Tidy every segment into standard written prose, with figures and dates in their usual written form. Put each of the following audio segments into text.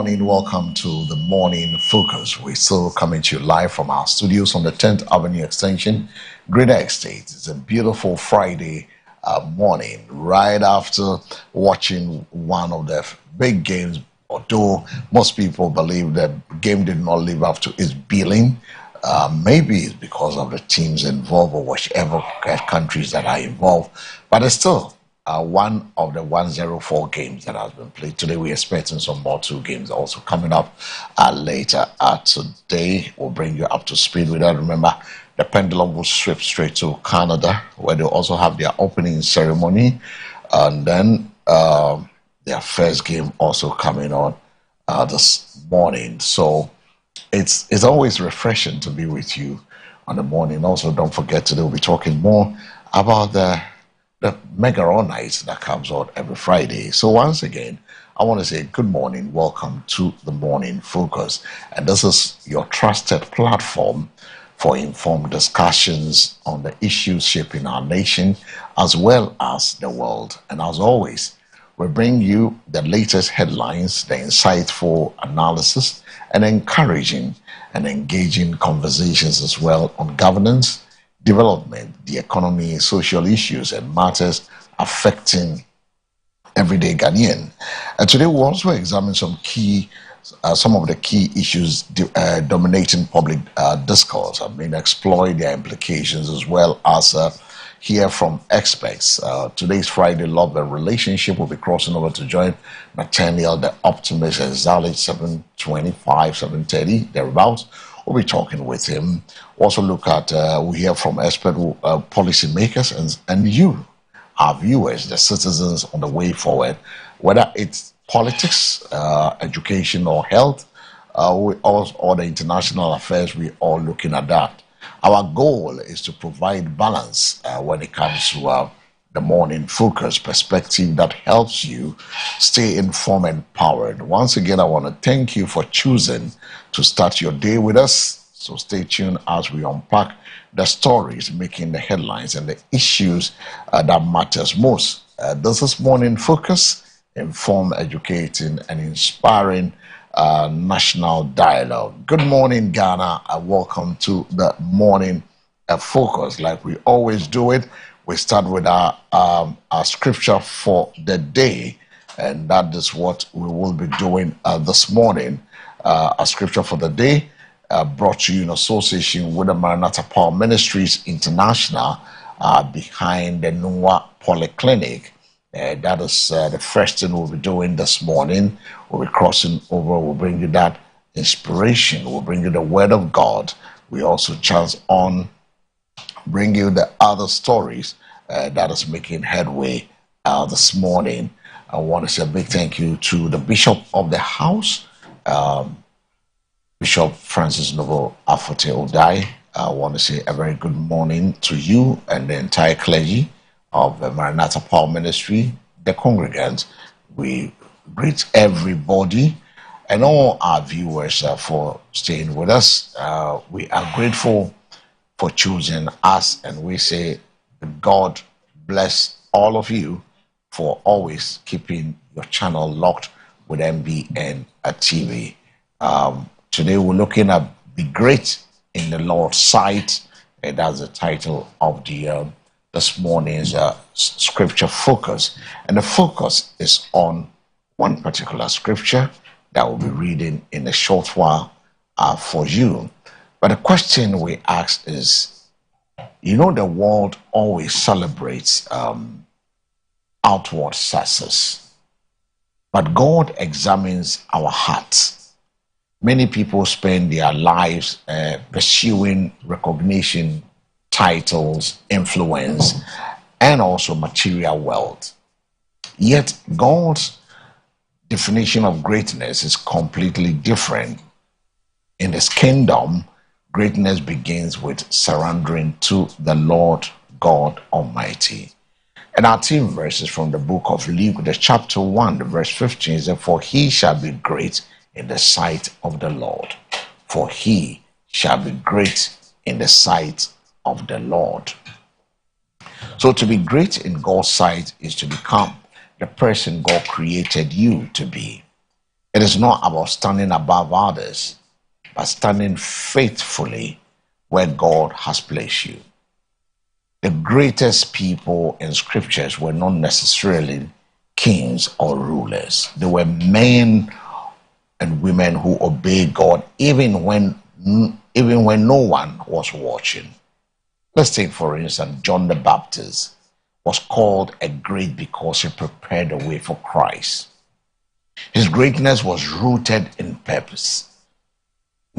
morning. Welcome to the Morning Focus. We're still coming to you live from our studios on the 10th Avenue Extension, Greater Estate. It's a beautiful Friday morning, right after watching one of the big games. Although most people believe the game did not live up to its billing, maybe it's because of the teams involved or whichever countries that are involved, but it's still one of the 104 games that has been played. Today we're expecting some more two games also coming up later. Today we'll bring you up to speed with that. Remember, the pendulum will shift straight to Canada, where they also have their opening ceremony, and then their first game also coming on this morning. So it's always refreshing to be with you on the morning. Also, don't forget today we'll be talking more about the Mega All Night that comes out every Friday. So once again, I want to say good morning. Welcome to the Morning Focus. And this is your trusted platform for informed discussions on the issues shaping our nation as well as the world. And as always, we bring you the latest headlines, the insightful analysis, and encouraging and engaging conversations as well on governance, development, the economy, social issues, and matters affecting everyday Ghanaian. And today we'll also examine some of the key issues dominating public discourse. I mean, explore their implications as well as hear from experts. Today's Friday Love and Relationship will be crossing over to join Nathaniel the Optimist exactly 7:25, 7:30, thereabouts. We'll be talking with him. Also look at, we hear from expert policymakers and you, our viewers, the citizens on the way forward, whether it's politics, education or health, or the international affairs, we're all looking at that. Our goal is to provide balance when it comes to the morning focus perspective that helps you stay informed and empowered. Once again, I want to thank you for choosing to start your day with us. So stay tuned as we unpack the stories making the headlines and the issues that matters most. This is Morning Focus, informed, educating, and inspiring national dialogue. Good morning, Ghana. Welcome to the Morning Focus. Like we always do it, we start with our scripture for the day, and that is what we will be doing this morning. A scripture for the day brought to you in association with the Maranatha Power Ministries International behind the Nua Polyclinic. That is the first thing we'll be doing this morning. We'll be crossing over. We'll bring you that inspiration. We'll bring you the Word of God. We also chance on bring you the other stories that is making headway this morning. I want to say a big thank you to the Bishop of the House, Bishop Francis Noble Afote Odai. I want to say a very good morning to you and the entire clergy of the Maranatha Power Ministry, the congregants. We greet everybody and all our viewers for staying with us. We are grateful for choosing us, and we say God bless all of you for always keeping your channel locked with MBN TV. Today we're looking at Be Great in the Lord's Sight, and that's the title of the this morning's scripture focus. And the focus is on one particular scripture that we'll be reading in a short while for you. But the question we ask is, you know, the world always celebrates outward success, but God examines our hearts. Many people spend their lives pursuing recognition, titles, influence, and also material wealth. Yet God's definition of greatness is completely different. In His kingdom, greatness begins with surrendering to the Lord God Almighty. And our theme verse is from the book of Luke, the chapter 1, the verse 15, is that, for he shall be great in the sight of the Lord. For he shall be great in the sight of the Lord. So to be great in God's sight is to become the person God created you to be. It is not about standing above others, but standing faithfully where God has placed you. The greatest people in scriptures were not necessarily kings or rulers. They were men and women who obeyed God even when no one was watching. Let's take, for instance, John the Baptist was called a great because he prepared the way for Christ. His greatness was rooted in purpose.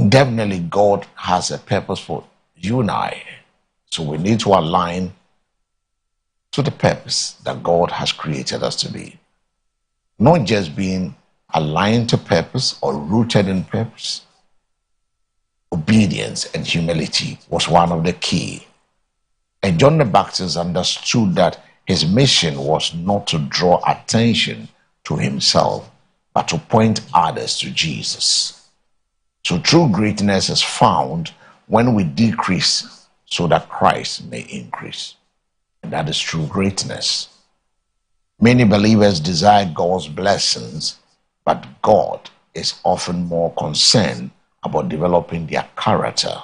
Definitely, God has a purpose for you and I. So we need to align to the purpose that God has created us to be. Not just being aligned to purpose or rooted in purpose. Obedience and humility was one of the key. And John the Baptist understood that his mission was not to draw attention to himself, but to point others to Jesus. So true greatness is found when we decrease so that Christ may increase. And that is true greatness. Many believers desire God's blessings, but God is often more concerned about developing their character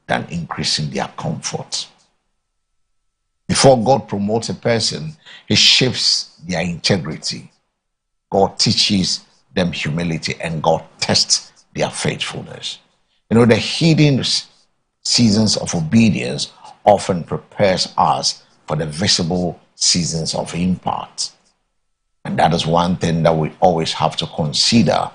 than increasing their comfort. Before God promotes a person, he shapes their integrity. God teaches them humility, and God tests their faithfulness. You know, the hidden seasons of obedience often prepares us for the visible seasons of impact. And that is one thing that we always have to consider.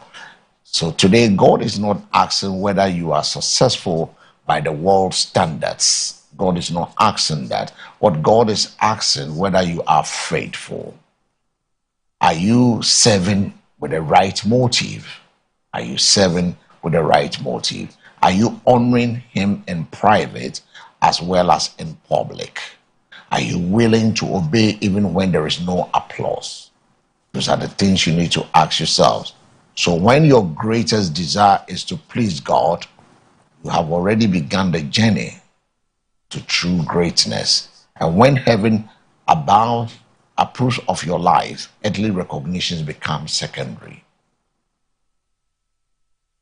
So today, God is not asking whether you are successful by the world standards. God is not asking that. What God is asking, whether you are faithful. Are you serving with the right motive? Are you serving with the right motive? Are you honoring him in private as well as in public? Are you willing to obey even when there is no applause? Those are the things you need to ask yourselves. So when your greatest desire is to please God, you have already begun the journey to true greatness. And when heaven above approves of your life, earthly recognitions become secondary.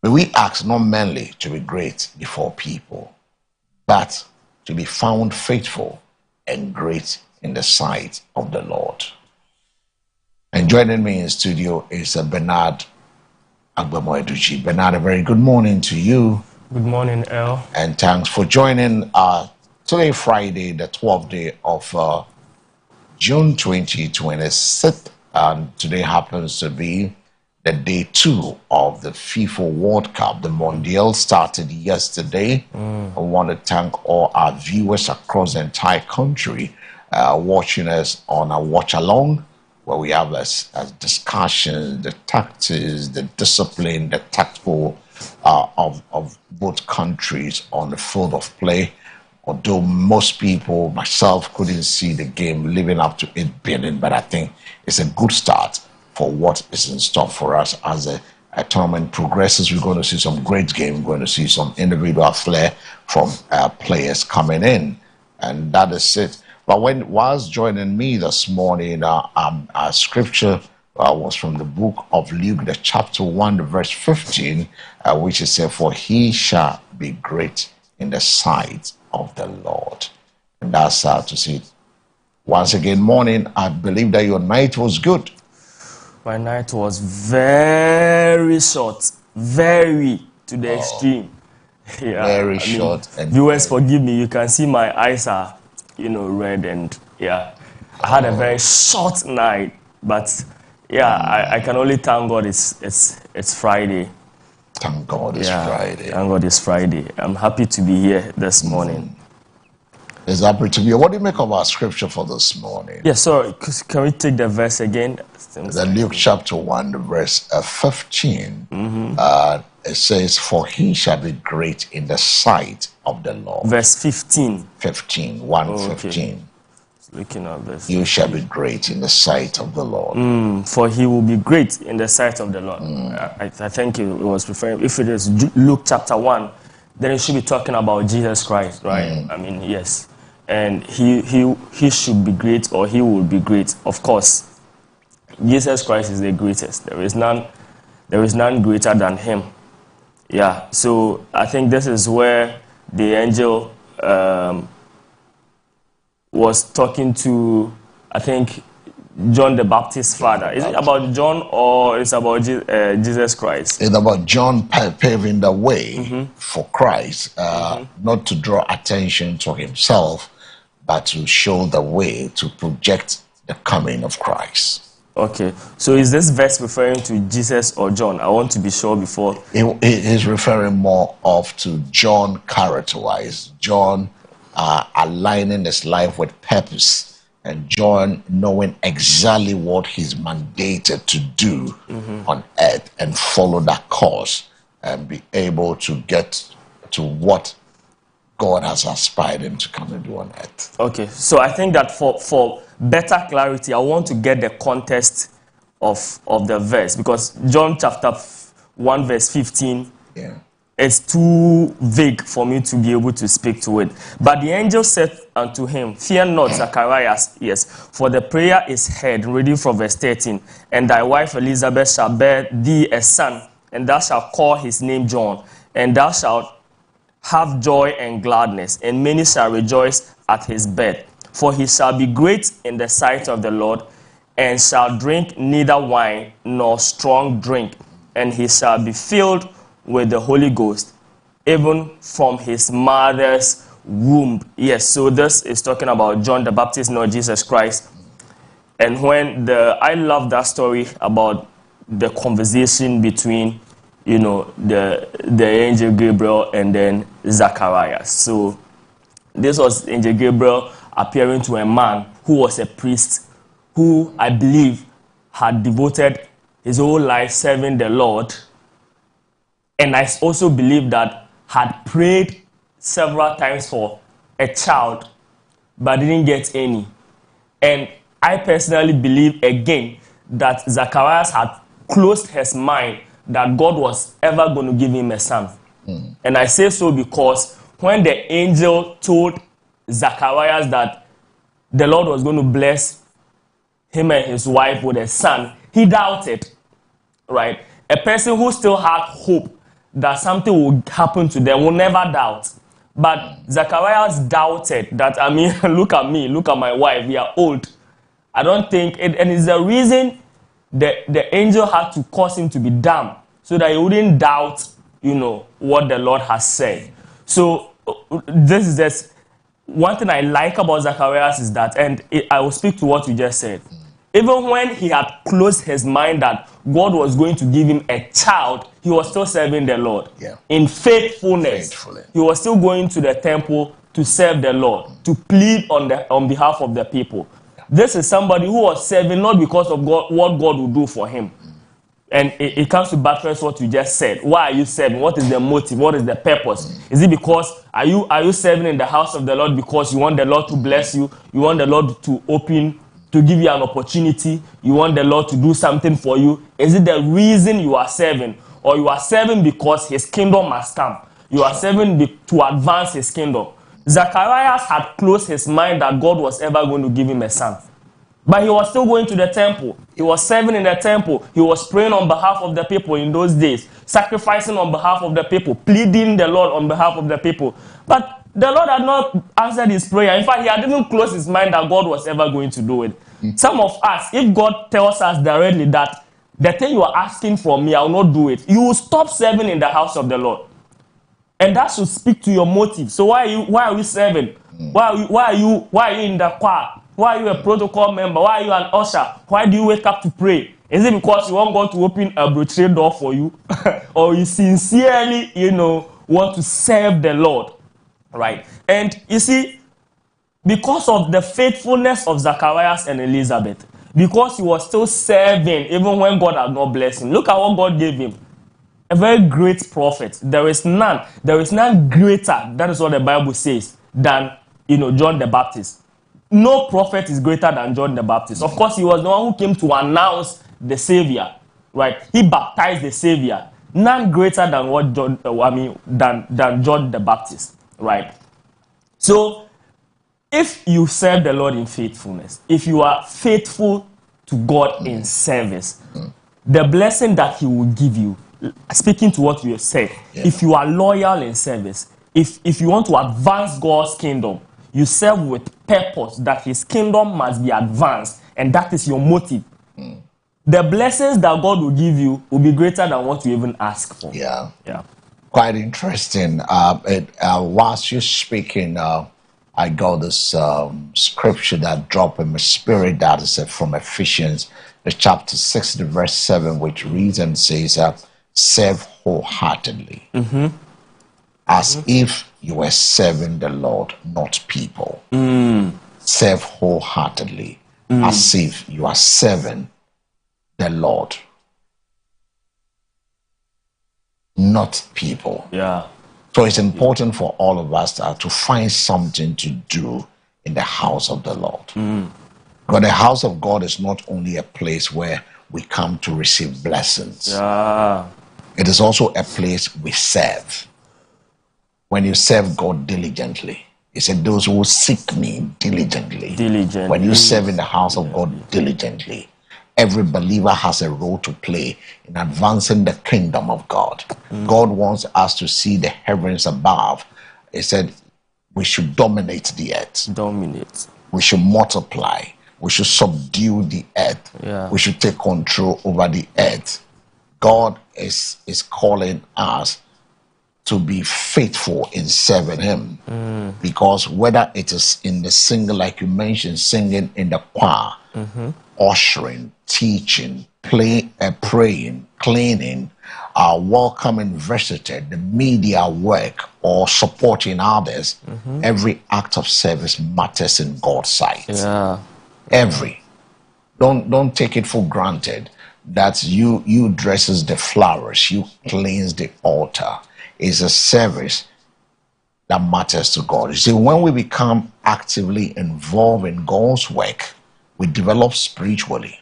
But we ask not merely to be great before people, but to be found faithful and great in the sight of the Lord. And joining me in studio is Bernard Agbamoeduchi. Bernard, a very good morning to you. Good morning, El. And thanks for joining today, Friday, the 12th day of June 2026. And today happens to be the day 2 of the FIFA World Cup. The Mondial started yesterday. I want to thank all our viewers across the entire country watching us on a watch along, where we have as discussions, the tactics, the discipline, the tactful of both countries on the field of play. Although most people, myself, couldn't see the game living up to it beginning, but I think it's a good start for what is in store for us as a tournament progresses. We're going to see some great games. We're going to see some individual flair from players coming in, and that is it. But whilst joining me this morning, our scripture was from the book of Luke, the chapter 1, the verse 15, which is said, "For he shall be great in the sight of the Lord." And that's to see. Once again, morning, I believe that your night was good. My night was very short, very to the extreme. Yeah, Very short. And viewers, forgive me. You can see my eyes are, red, and yeah, I had a very short night. But yeah, I can only thank God. It's Friday. Thank God it's Friday. Thank God it's Friday. I'm happy to be here this morning. It's happy to be here. What do you make of our scripture for this morning? Yeah, so can we take the verse again? The Luke chapter 1, the verse 15. It says, "For he shall be great in the sight of the Lord." Verse 15. 15, 1 15. Looking at this. "You shall be great in the sight of the Lord." For he will be great in the sight of the Lord. I think it was referring, if it is Luke chapter 1, then it should be talking about Jesus Christ, right? I mean, yes. And he should be great, or he will be great. Of course, Jesus Christ is the greatest. There is none there is none greater than him. Yeah, so I think this is where the angel was talking to, I think, John the Baptist's father. Is it about John or it's about Jesus Christ? It's about John paving the way for Christ, not to draw attention to himself, but to show the way to project the coming of Christ. Okay, so is this verse referring to Jesus or John? I want to be sure before. It is referring more of to John character-wise. John aligning his life with purpose, and John knowing exactly what he's mandated to do on earth and follow that course and be able to get to what God has aspired him to come and do on earth. Okay, so I think that for better clarity, I want to get the context of the verse, because John chapter 1 verse 15 is too vague for me to be able to speak to it. But the angel said unto him, Fear not, Zacharias, yes, for the prayer is heard. Reading from verse 13. And thy wife Elizabeth shall bear thee a son, and thou shalt call his name John, and thou shalt have joy and gladness, and many shall rejoice at his birth. For he shall be great in the sight of the Lord, and shall drink neither wine nor strong drink, and he shall be filled with the Holy Ghost, even from his mother's womb. Yes, so this is talking about John the Baptist, not Jesus Christ. And when I love that story about the conversation between, you know, the angel Gabriel and then Zacharias. So this was angel Gabriel appearing to a man who was a priest, who I believe had devoted his whole life serving the Lord. And I also believe that had prayed several times for a child, but didn't get any. And I personally believe again that Zacharias had closed his mind that God was ever going to give him a son. And I say so because when the angel told Zacharias that the Lord was going to bless him and his wife with a son, he doubted, right? A person who still had hope that something will happen to them will never doubt. But Zacharias doubted that, I mean, look at me, look at my wife, we are old. I don't think, and it's the reason the angel had to cause him to be dumb, so that he wouldn't doubt, you know, what the Lord has said. So this is just one thing I like about Zacharias is that, and I will speak to what you just said. Even when he had closed his mind that God was going to give him a child, he was still serving the Lord. In faithfulness. He was still going to the temple to serve the Lord, to plead on behalf of the people. This is somebody who was serving not because of God, what God will do for him. And it comes to buttress what you just said. Why are you serving? What is the motive? What is the purpose? Is it because are you serving in the house of the Lord because you want the Lord to bless you? You want the Lord to give you an opportunity? You want the Lord to do something for you? Is it the reason you are serving? Or you are serving because his kingdom must come? You are serving to advance his kingdom. Zacharias had closed his mind that God was ever going to give him a son. But he was still going to the temple. He was serving in the temple. He was praying on behalf of the people in those days, sacrificing on behalf of the people, pleading the Lord on behalf of the people. But the Lord had not answered his prayer. In fact, he had even closed his mind that God was ever going to do it. Some of us, if God tells us directly that the thing you are asking from me, I will not do it, you will stop serving in the house of the Lord. And that should speak to your motive. So why are we serving? Why are you in the choir? Why are you a protocol member? Why are you an usher? Why do you wake up to pray? Is it because you want God to open a brochure door for you? Or you sincerely, want to serve the Lord? Right? And you see, because of the faithfulness of Zacharias and Elizabeth, because he was still serving even when God had not blessed him. Look at what God gave him. A very great prophet. There is none greater, that is what the Bible says, than, John the Baptist. No prophet is greater than John the Baptist. Of course, he was the one who came to announce the Savior, right? He baptized the Savior. None greater than than John the Baptist, right? So, if you serve the Lord in faithfulness, if you are faithful to God in service, the blessing that he will give you, speaking to what you have said, if you are loyal in service, if you want to advance God's kingdom, you serve with purpose that his kingdom must be advanced, and that is your motive. The blessings that God will give you will be greater than what you even ask for. Yeah. Yeah. Quite interesting. Whilst you're speaking, I got this scripture that dropped in my spirit that is from Ephesians, the chapter 6, the verse 7, which reads and says, serve wholeheartedly, as if you were serving the Lord, not people. Serve wholeheartedly, as if you are serving the Lord, not people. Yeah. So it's important for all of us to find something to do in the house of the Lord. But the house of God is not only a place where we come to receive blessings. Yeah. It is also a place we serve. When you serve God diligently, he said, those who seek me diligently. When you serve in the house of God diligently, every believer has a role to play in advancing the kingdom of God. God wants us to see the heavens above. He said we should dominate the earth. Dominate. We should multiply. We should subdue the earth. Yeah. We should take control over the earth. God is calling us to be faithful in serving him. Because whether it is in the singing, like you mentioned, singing in the choir, ushering, teaching, praying, cleaning, welcoming visitor, the media work, or supporting others, every act of service matters in God's sight. Yeah. Every. Don't take it for granted that you dresses the flowers, you cleanse the altar. Is a service that matters to God. You see, when we become actively involved in God's work, we develop spiritually,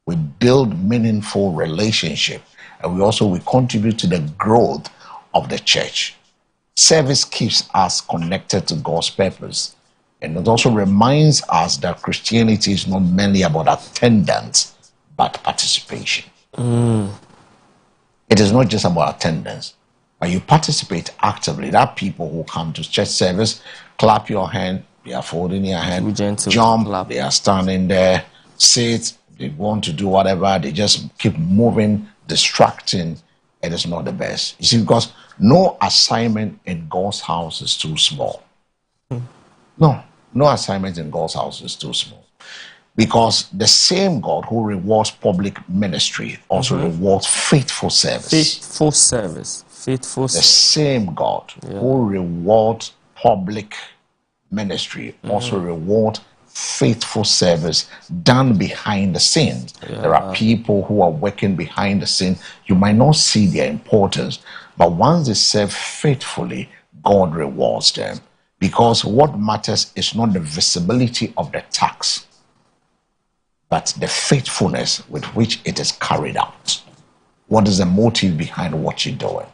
we build meaningful relationship, and we contribute to the growth of the church. Service keeps us connected to God's purpose, and it also reminds us that Christianity is not merely about attendance but participation. It is not just about attendance, but you participate actively. There are people who come to church service, clap your hand, they are folding your hand, jump, clap. They are standing there, sit, they want to do whatever, they just keep moving, distracting. It is not the best. You see, because no assignment in God's house is too small. No assignment in God's house is too small. Because the same God who rewards public ministry also rewards faithful service. Faithful service. Faithful the same God who rewards public ministry also reward faithful service done behind the scenes. There are people who are working behind the scene. You might not see their importance, but once they serve faithfully, God rewards them. Because what matters is not the visibility of the task, but the faithfulness with which it is carried out. What is the motive behind what you're doing?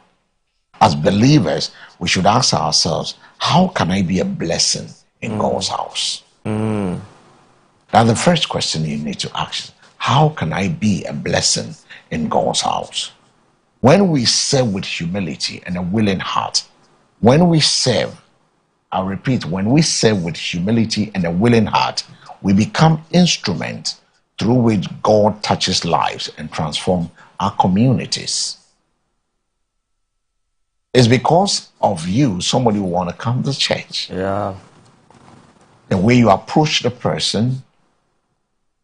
As believers, we should ask ourselves, how can I be a blessing in God's house? Now, the first question you need to ask, how can I be a blessing in God's house? When we serve with humility and a willing heart, when we serve, I repeat, when we serve with humility and a willing heart, we become instruments through which God touches lives and transforms our communities. It's because of you, somebody will want to come to church. Yeah. The way you approach the person,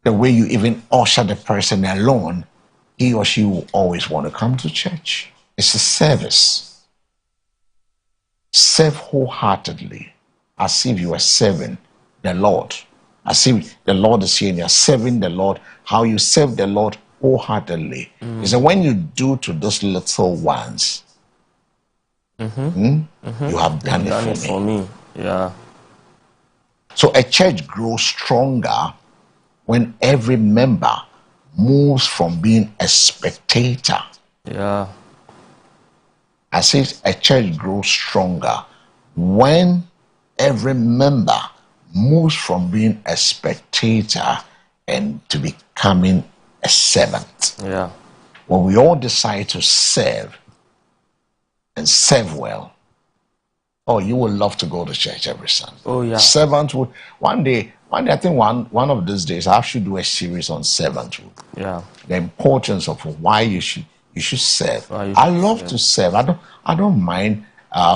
the way you even usher the person alone, he or she will always want to come to church. It's a service. Serve wholeheartedly, as if you are serving the Lord. As if the Lord is here and you're serving the Lord. How you serve the Lord wholeheartedly is that when you do to those little ones, you have done it for me. Yeah. So a church grows stronger when every member moves from being a spectator. Yeah. I say a church grows stronger when every member moves from being a spectator and to becoming a servant. Yeah. when we all decide to serve and serve well, oh, you will love to go to church every Sunday. Oh yeah. Servanthood. One day, I think one of these days I should do a series on servanthood. Yeah. The importance of why you should serve. Why I love to serve. I don't mind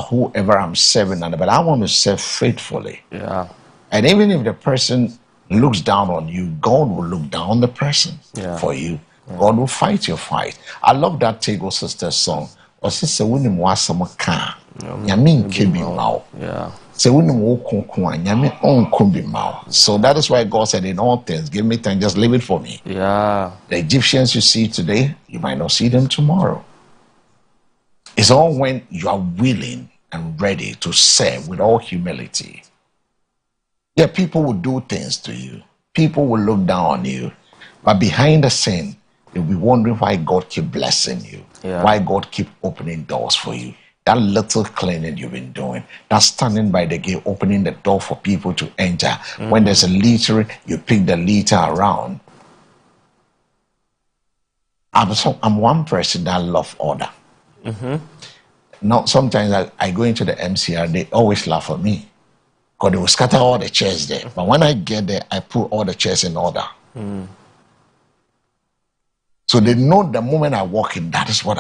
whoever I'm serving under, but I want to serve faithfully. Yeah. And even if the person looks down on you, God will look down on the person for you. God will fight your fight. I love that Tego Sister song. Or sister, when you want some car, Yamin Kibi Mao. Yeah. So that is why God said, in all things, give me time, just leave it for me. Yeah. The Egyptians you see today, you might not see them tomorrow. It's all when you are willing and ready to serve with all humility. Yeah, people will do things to you. People will look down on you. But behind the scene, you'll be wondering why God keep blessing you. Why God keep opening doors for you. That little cleaning you've been doing, that standing by the gate, opening the door for people to enter. When there's a litter, you pick the litter around. I'm one person that love order. Now, sometimes I go into the MCR, they always laugh at me. Because they will scatter all the chairs there. But when I get there, I put all the chairs in order. So they know the moment I walk in, that is what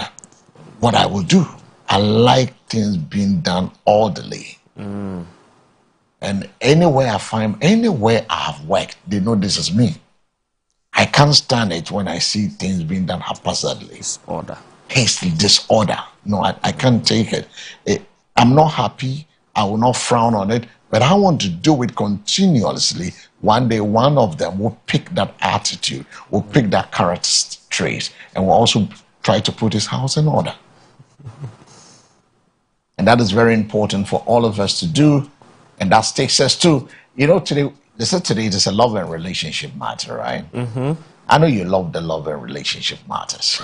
I will do. I like things being done orderly. And anywhere I have worked, they know this is me. I can't stand it when I see things being done haphazardly. Disorder. Hasty disorder. No, I can't take it. I'm not happy. I will not frown on it. But I want to do it continuously. One day, one of them will pick that attitude, will pick that character trait, and will also try to put his house in order. And that is very important for all of us to do. And that takes us to, today it is a love and relationship matter, right? I know you love the love and relationship matters.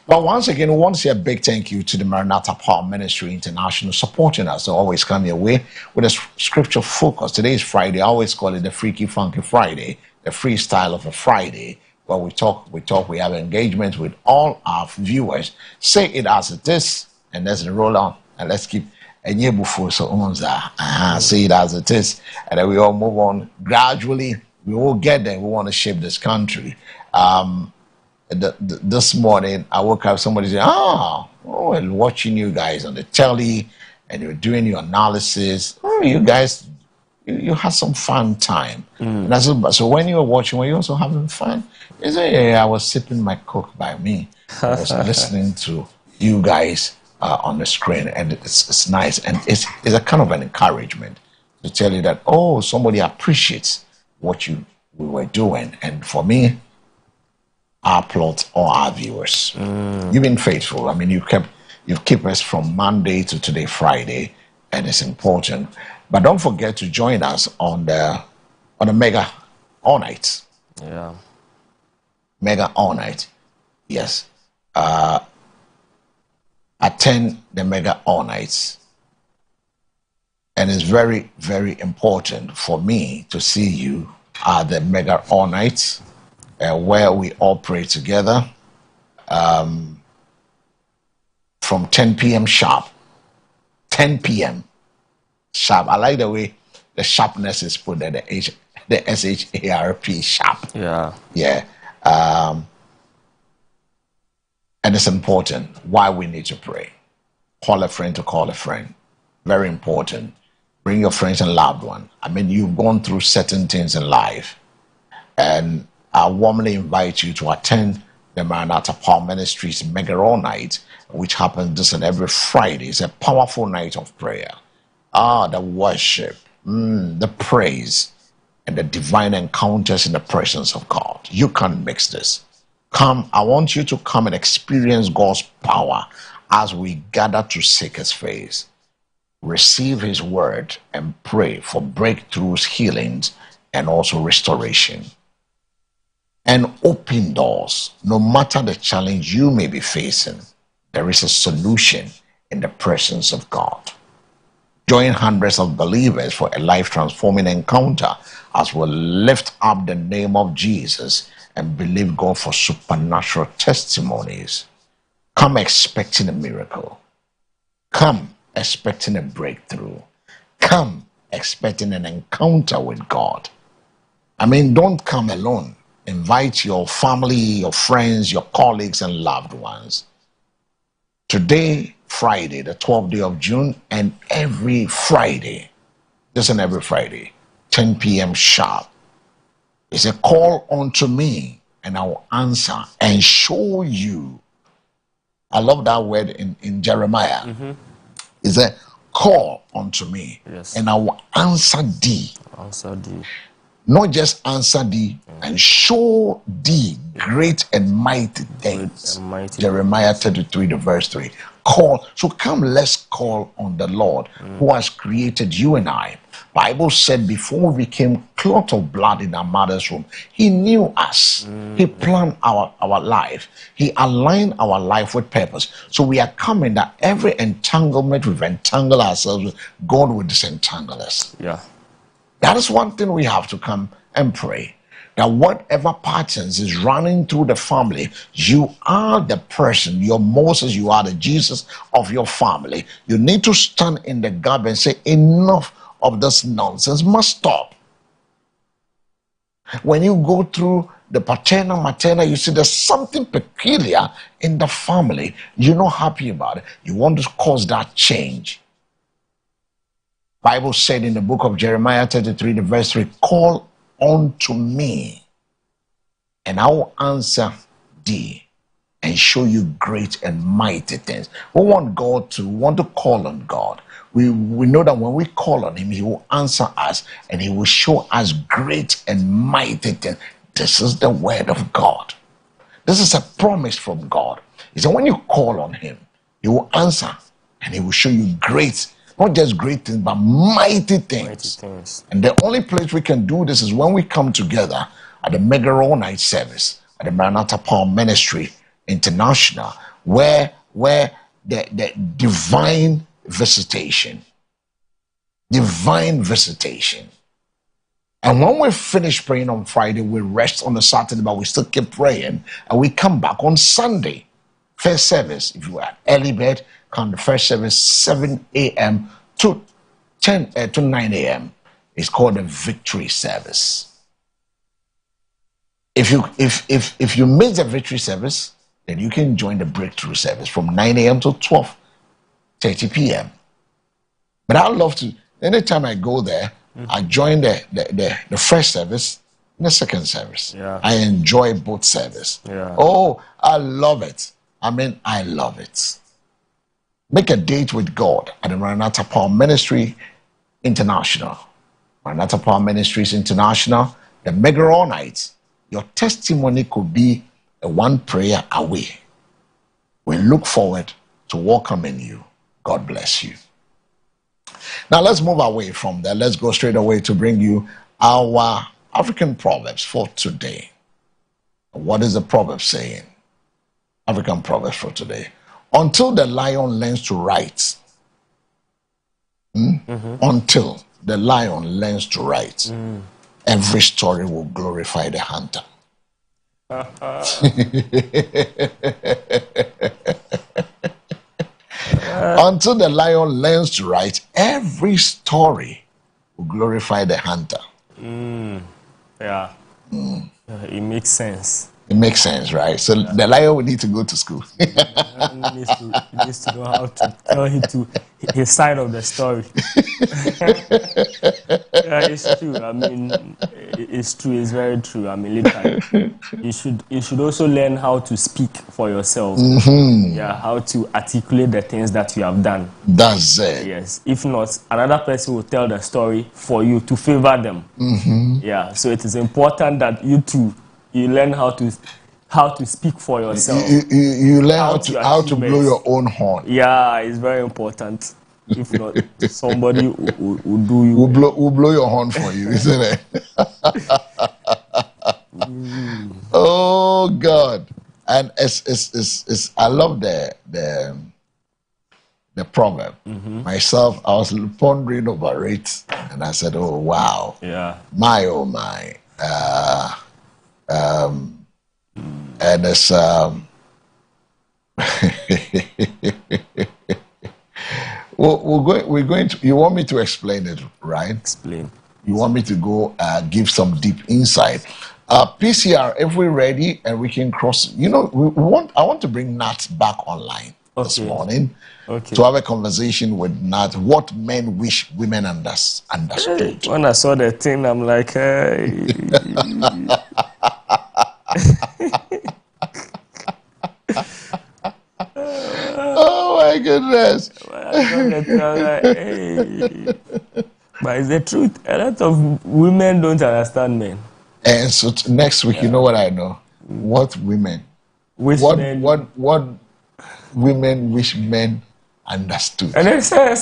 But once again, we want to say a big thank you to the Maranatha Power Ministry International supporting us. They always come your way with a scripture focus. Today is Friday. I always call it the Freaky Funky Friday, the freestyle of a Friday, where we talk, we have engagement with all our viewers. Say it as it is, and let's roll on, and let's keep say it as it is, and then we all move on gradually. We will get there. We want to shape this country. This morning, I woke up, somebody said, and watching you guys on the telly, and you're doing your analysis. Oh, you guys, you had some fun time. And I said, so when you were watching, were you also having fun? He said, yeah, I was sipping my Coke by me. I was listening to you guys on the screen, and it's nice. And it's a kind of an encouragement to tell you that, somebody appreciates what we were doing. And for me, our plot or our viewers, you've been faithful. I mean, you've kept us from Monday to today, Friday, and it's important. But don't forget to join us on the Mega All Night. Yeah. Mega All Night. Yes. Attend the Mega All Nights. And it's very, very important for me to see you at the Mega All Nights, where we all pray together from 10 p.m. sharp. 10 p.m. sharp. I like the way the sharpness is put there, the S-H-A-R-P, sharp. Yeah. Yeah. And it's important why we need to pray. Call a friend to call a friend. Very important. Bring your friends and loved one. I mean, you've gone through certain things in life. And I warmly invite you to attend the Maranatha Power Ministries Mega All Night, which happens this and every Friday. It's a powerful night of prayer. The worship, the praise, and the divine encounters in the presence of God. You can't mix this. Come, I want you to come and experience God's power as we gather to seek His face. Receive His word and pray for breakthroughs, healings, and also restoration. And open doors. No matter the challenge you may be facing, there is a solution in the presence of God. Join hundreds of believers for a life-transforming encounter as we lift up the name of Jesus and believe God for supernatural testimonies. Come expecting a miracle. Come expecting a breakthrough. Come expecting an encounter with God. I mean, don't come alone. Invite your family, your friends, your colleagues, and loved ones. Today, Friday, the 12th day of June, and every Friday, this and every Friday, 10 p.m. sharp, is a call unto me, and I will answer and show you. I love that word in Jeremiah. It's a call unto me, Yes. and I will answer thee. Answer thee. Not just answer thee, and show thee great and mighty things. and mighty Jeremiah 33, the verse 3. Call. So come, let's call on the Lord who has created you and I. Bible said before we became clot of blood in our mother's womb, he knew us. He planned our life. He aligned our life with purpose. So we are coming that every entanglement we've entangled ourselves with, God will disentangle us. Yeah. That is one thing we have to come and pray. That whatever patterns is running through the family, you are the person, your Moses, you are the Jesus of your family. You need to stand in the gap and say, enough of this nonsense must stop. When you go through the paternal, maternal, you see there's something peculiar in the family. You're not happy about it. You want to cause that change. Bible said in the book of Jeremiah 33, the verse 3, call unto me, and I will answer thee and show you great and mighty things. We want to call on God. We know that when we call on him, he will answer us and he will show us great and mighty things. This is the word of God. This is a promise from God. He said when you call on him, he will answer and he will show you great, not just great things, but mighty things. And the only place we can do this is when we come together at the Mega All-Night service at the Maranatha Power Ministry International, where the divine visitation. And when we finish praying on Friday, we rest on the Saturday, but we still keep praying, and we come back on Sunday. First service, if you are early bird, come the first service 7 a.m. to 9 a.m. It's called the victory service. If you miss the victory service, then you can join the breakthrough service from 9 a.m. to 12:30 p.m. But I love to, anytime I go there, I join the first service and the second service. Yeah. I enjoy both service. Yeah. Oh, I love it. I love it. Make a date with God at the Maranatha Power Ministry International. Maranatha Power Ministries International, the Mega All Night. Your testimony could be a one prayer away. We look forward to welcoming you. God bless you. Now let's move away from there. Let's go straight away to bring you our African proverbs for today. What is the proverb saying? African proverbs for today. Until the lion learns to write. Until the lion learns to write, every story will glorify the hunter. Until the lion learns to write, every story will glorify the hunter. Yeah. It makes sense. It makes sense, right? So the lion will need to go to school. He needs to know how to tell his side of the story. Yeah, it's true. It's true. It's very true. Literally, you should also learn how to speak for yourself. Yeah, how to articulate the things that you have done. That's it. Yes. If not, another person will tell the story for you to favor them. Yeah. So it is important that you learn how to speak for yourself. You learn how to blow your own horn. Yeah, it's very important. If not, somebody will do you. Will blow your horn for you, isn't it? Oh God! And it's I love the proverb. Myself, I was pondering over it, and I said, "Oh wow! Yeah. My oh my! And it's we're going to. You want me to explain it, right? Explain. You want me to go give some deep insight. PCR, if we're ready and we can cross, I want to bring Nat back online this morning to have a conversation with Nat. What men wish women understood. When I saw the thing, I'm like, hey. Oh my goodness. But it's the truth. A lot of women don't understand men. And so next week, you know what I know? What women? What women wish men understood. And then say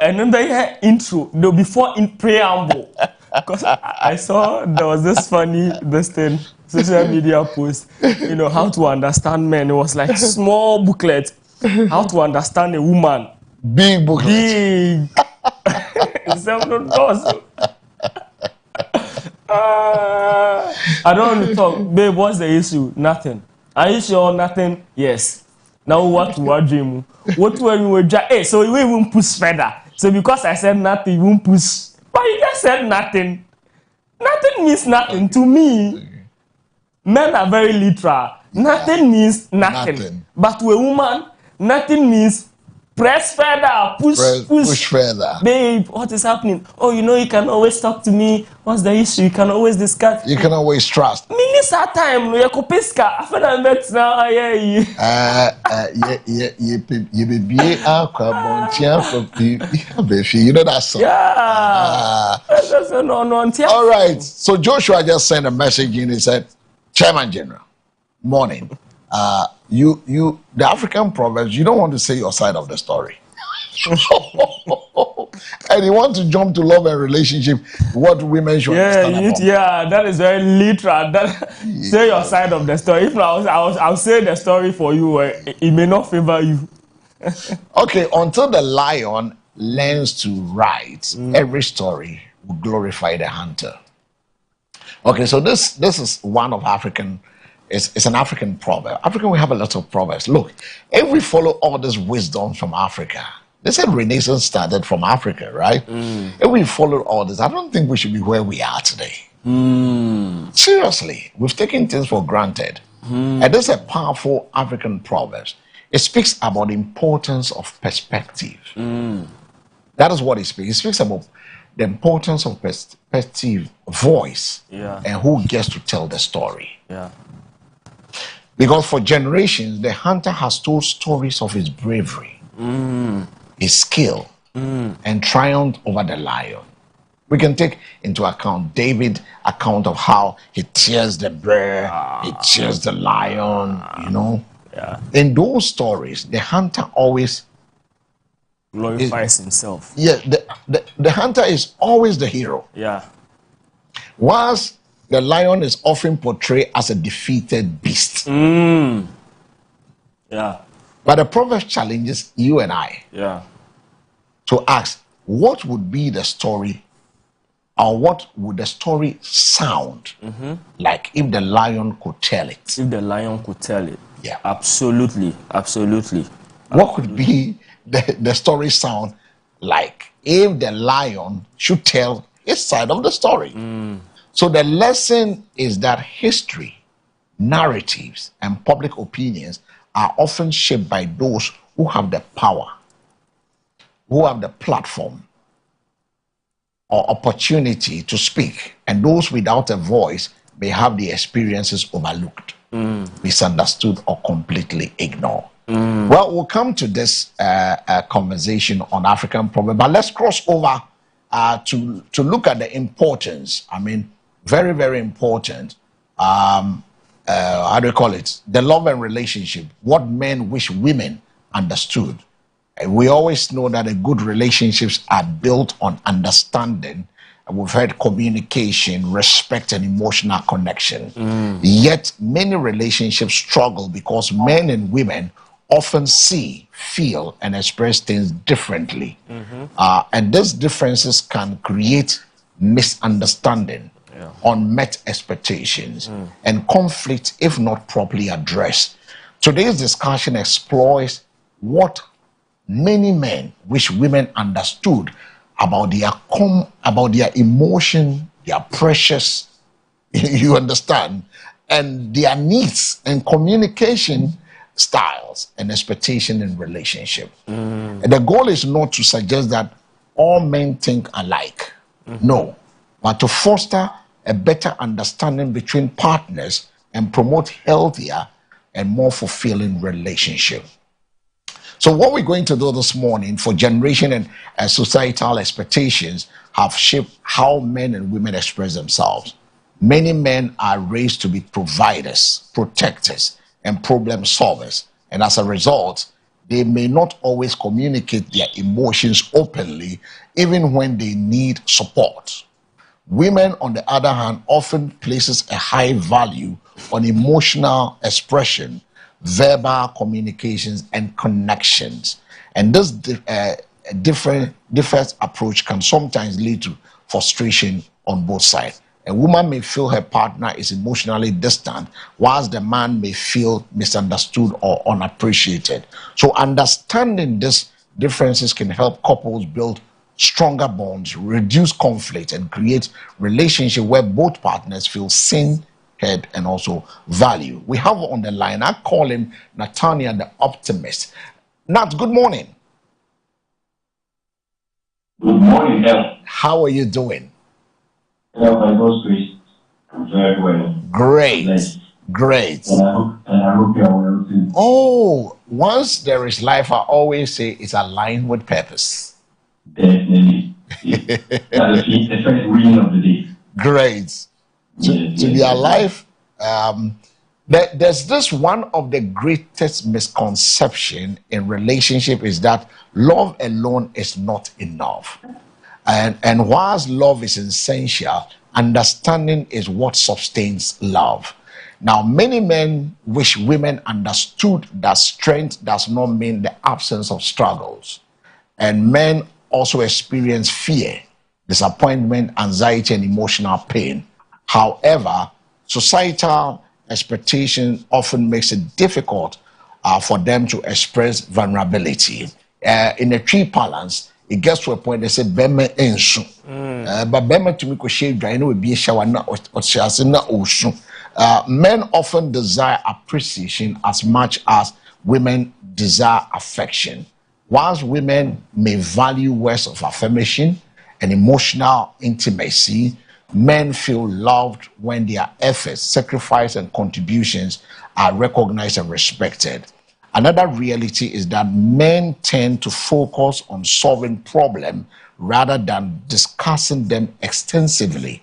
another intro, no, before in preamble. Because I saw there was this funny social media post, how to understand men. It was like small booklet, how to understand a woman. Big booklet. Big. Several doors. I don't want to talk. Babe, what's the issue? Nothing. Are you sure? Nothing? Yes. Now what dream? What were you doing? Hey, so you won't push further. So because I said nothing, you won't push. But you just said nothing. Nothing means nothing to me. Men are very literal. Nothing means nothing. But to a woman, nothing means press further, push further. Babe, what is happening? Oh, you can always talk to me. What's the issue? You can always discuss. You can always trust. Minis our time. You kopiska. After I met now, you know that song. Yeah. All right. So Joshua just sent a message in. He said, Chairman General, morning. The African proverbs, you don't want to say your side of the story. And you want to jump to love and relationship, what women should understand. That is very literal. Say your side of the story. If not, I'll say the story for you. It may not favor you. Okay, until the lion learns to write, every story will glorify the hunter. Okay, so this is one of African. It's an African proverb. We have a lot of proverbs. Look, if we follow all this wisdom from Africa, they said Renaissance started from Africa, right? If we follow all this, I don't think we should be where we are today. Seriously, we've taken things for granted. And this is a powerful African proverb. It speaks about the importance of perspective. That is what it speaks. It speaks about the importance of perspective, voice, and who gets to tell the story. Because for generations, the hunter has told stories of his bravery, his skill, and triumph over the lion. We can take into account David's account of how he tears the bear, he tears the lion, In those stories, the hunter always glorifies himself. Yeah, the hunter is always the hero. Whilst the lion is often portrayed as a defeated beast. Yeah. But the proverb challenges you and I to ask, what would be the story, or what would the story sound like if the lion could tell it? If the lion could tell it. Yeah. Absolutely. What could be the story sound like if the lion should tell its side of the story? So the lesson is that history, narratives, and public opinions are often shaped by those who have the power, who have the platform or opportunity to speak, and those without a voice may have the experiences overlooked, misunderstood, or completely ignored. Well, we'll come to this conversation on African proverb, but let's cross over to look at the importance. I mean, very, very important. How do you call it? The love and relationship. What men wish women understood. We always know that good relationships are built on understanding. We've heard communication, respect, and emotional connection. Yet many relationships struggle because men and women often see, feel, and express things differently. And these differences can create misunderstanding, unmet expectations, and conflict if not properly addressed. Today's discussion explores what many men wish women understood about their emotion, their pressures, you understand, and their needs and communication styles and expectation in relationship. And the goal is not to suggest that all men think alike. No, but to foster a better understanding between partners and promote healthier and more fulfilling relationship. So what we're going to do this morning, for generation and societal expectations have shaped how men and women express themselves. Many men are raised to be providers, protectors, and problem solvers. And as a result, they may not always communicate their emotions openly, even when they need support. Women, on the other hand, often places a high value on emotional expression, verbal communications, and connections. And this different approach can sometimes lead to frustration on both sides. A woman may feel her partner is emotionally distant, whilst the man may feel misunderstood or unappreciated. So understanding these differences can help couples build stronger bonds, reduce conflict, and create relationships where both partners feel seen, heard, and also valued. We have on the line, I call him Nathaniel the Optimist. Nat, good morning. Good morning, El. How are you doing? El, by God's grace, I'm very well. Great, Blessed. great. And I hope you are well too. Oh, once there is life, I always say it's aligned with purpose. Definitely. That's the first reading of the day. Great. To be alive, there's this one of the greatest misconception in relationship is that love alone is not enough. And whilst love is essential, understanding is what sustains love. Now, many men wish women understood that strength does not mean the absence of struggles. And men also experience fear, disappointment, anxiety, and emotional pain. However, societal expectation often makes it difficult for them to express vulnerability. In a tree balance, it gets to a point they say bema ensu, but bema to me ko share dry no be shower na ochiase na osu. Men often desire appreciation as much as women desire affection. Whilst women may value words of affirmation and emotional intimacy, men feel loved when their efforts, sacrifice, and contributions are recognized and respected. Another reality is that men tend to focus on solving problems rather than discussing them extensively.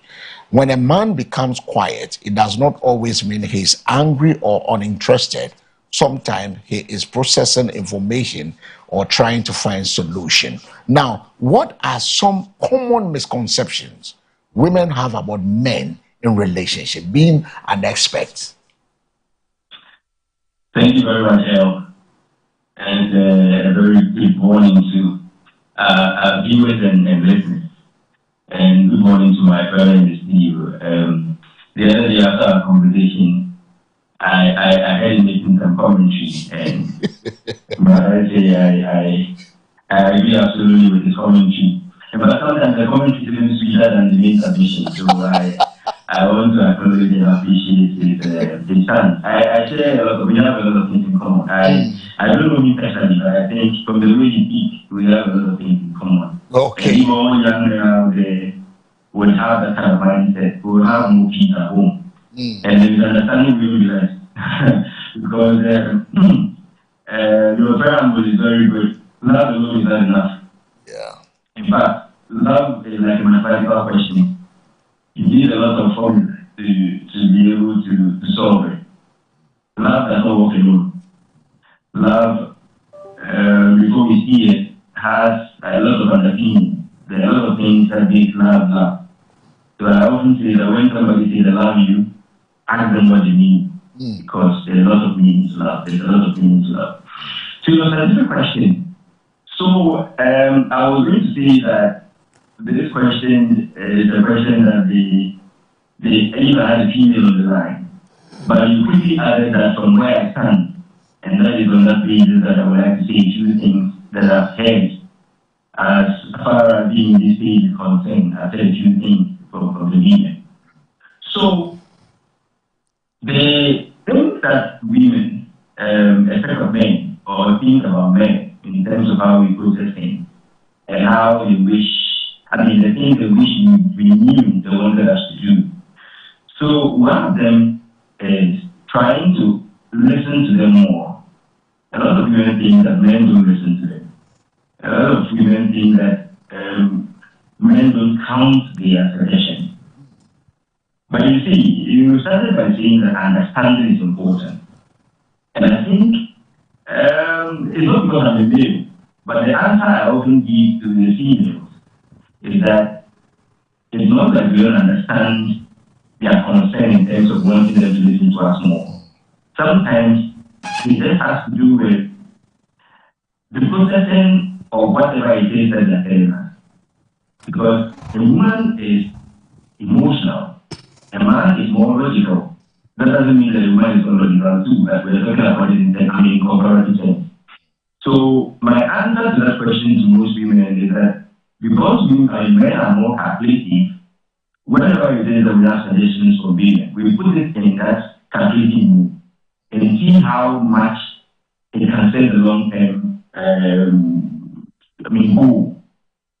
When a man becomes quiet, it does not always mean he's angry or uninterested. Sometimes he is processing information or trying to find solution. Now, what are some common misconceptions women have about men in relationship, being an expert? Thank you very much, El. And a very good morning to viewers and listeners. And good morning to my brother in the studio. The other day after our conversation, I heard him making some commentary, and I agree absolutely with his commentary. But sometimes the commentary is even sweeter than the main submission, so I want to acknowledge and appreciate his time. We have a lot of things in common. I don't know him personally, but I think from the way he speaks, we have a lot of things in common. Okay. And even all young around there will have that kind of mindset. We will have no peace at home. And the misunderstanding will be less. Because your preamble is very good. Love alone is not enough. Yeah. In fact, love is like a mathematical question. You need a lot of formulas to be able to solve it. Love does not work alone. Love, before we see it, has a lot of underpinnings. There are a lot of things that make love. So I often say that when somebody says I love you, ask them what they mean. Because there's a lot of meaning to love. There's a lot of meaning to love. So it was a different question. So I was going to say that this question is a question that they even had a female on the line. But you quickly added that from where I stand, and that is on that basis that I would like to say a few things that I've heard as far as being this page is concerned. I've heard a few things from the media. So, the things that women, expect of men, or think about men in terms of how we process things, and how they wish, the things they wish we knew they wanted us to do. So one of them is trying to listen to them more. A lot of women think that men don't listen to them. A lot of women think that men don't count their suggestions. But you see, you started by saying that understanding is important. And I think it's not because I'm a male, but the answer I often give to the females is that it's not that we don't understand their concern in terms of wanting them to listen to us more. Sometimes it just has to do with the processing of whatever it is that they're telling us. Because a woman is emotional, a man is more logical. That doesn't mean that a woman is not logical too, but we're talking about it in comparative sense. So my answer to that question to most women is that because men are more calculative, whenever it is that we have suggestions for women, we put it in that calculative mood and see how much it can set the long-term goal.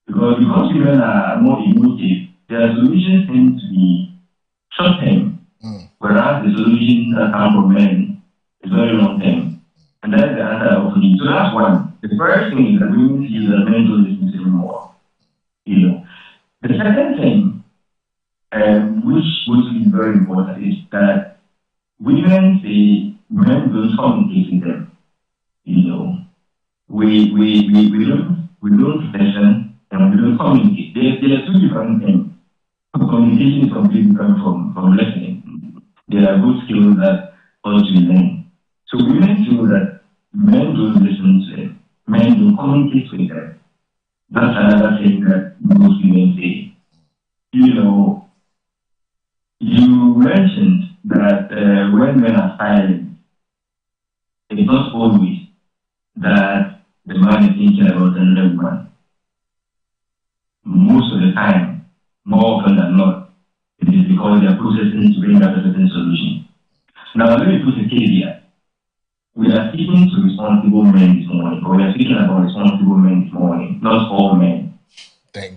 Because women are more emotive, their solutions tend to be short-term, whereas the solutions that come from men is very long-term. And that's the answer I often give. So that's one. The first thing is that women feel that men don't listen to them more. The second thing, which is very important, is that women say men don't communicate with them. We don't listen and we don't communicate. There are two different things. Communication is completely different from listening. There are good skills that ought to be learned. So women feel that men don't listen to them, men don't communicate with them. That's another thing that most women say. You mentioned that when men are silent, it's not always that the man is thinking about another woman. Most of the time, more often than not, it is because they are processing to bring up a certain solution. Now, let me put a case here. We are speaking to responsible men this morning, or we are speaking about responsible men this morning, not all men.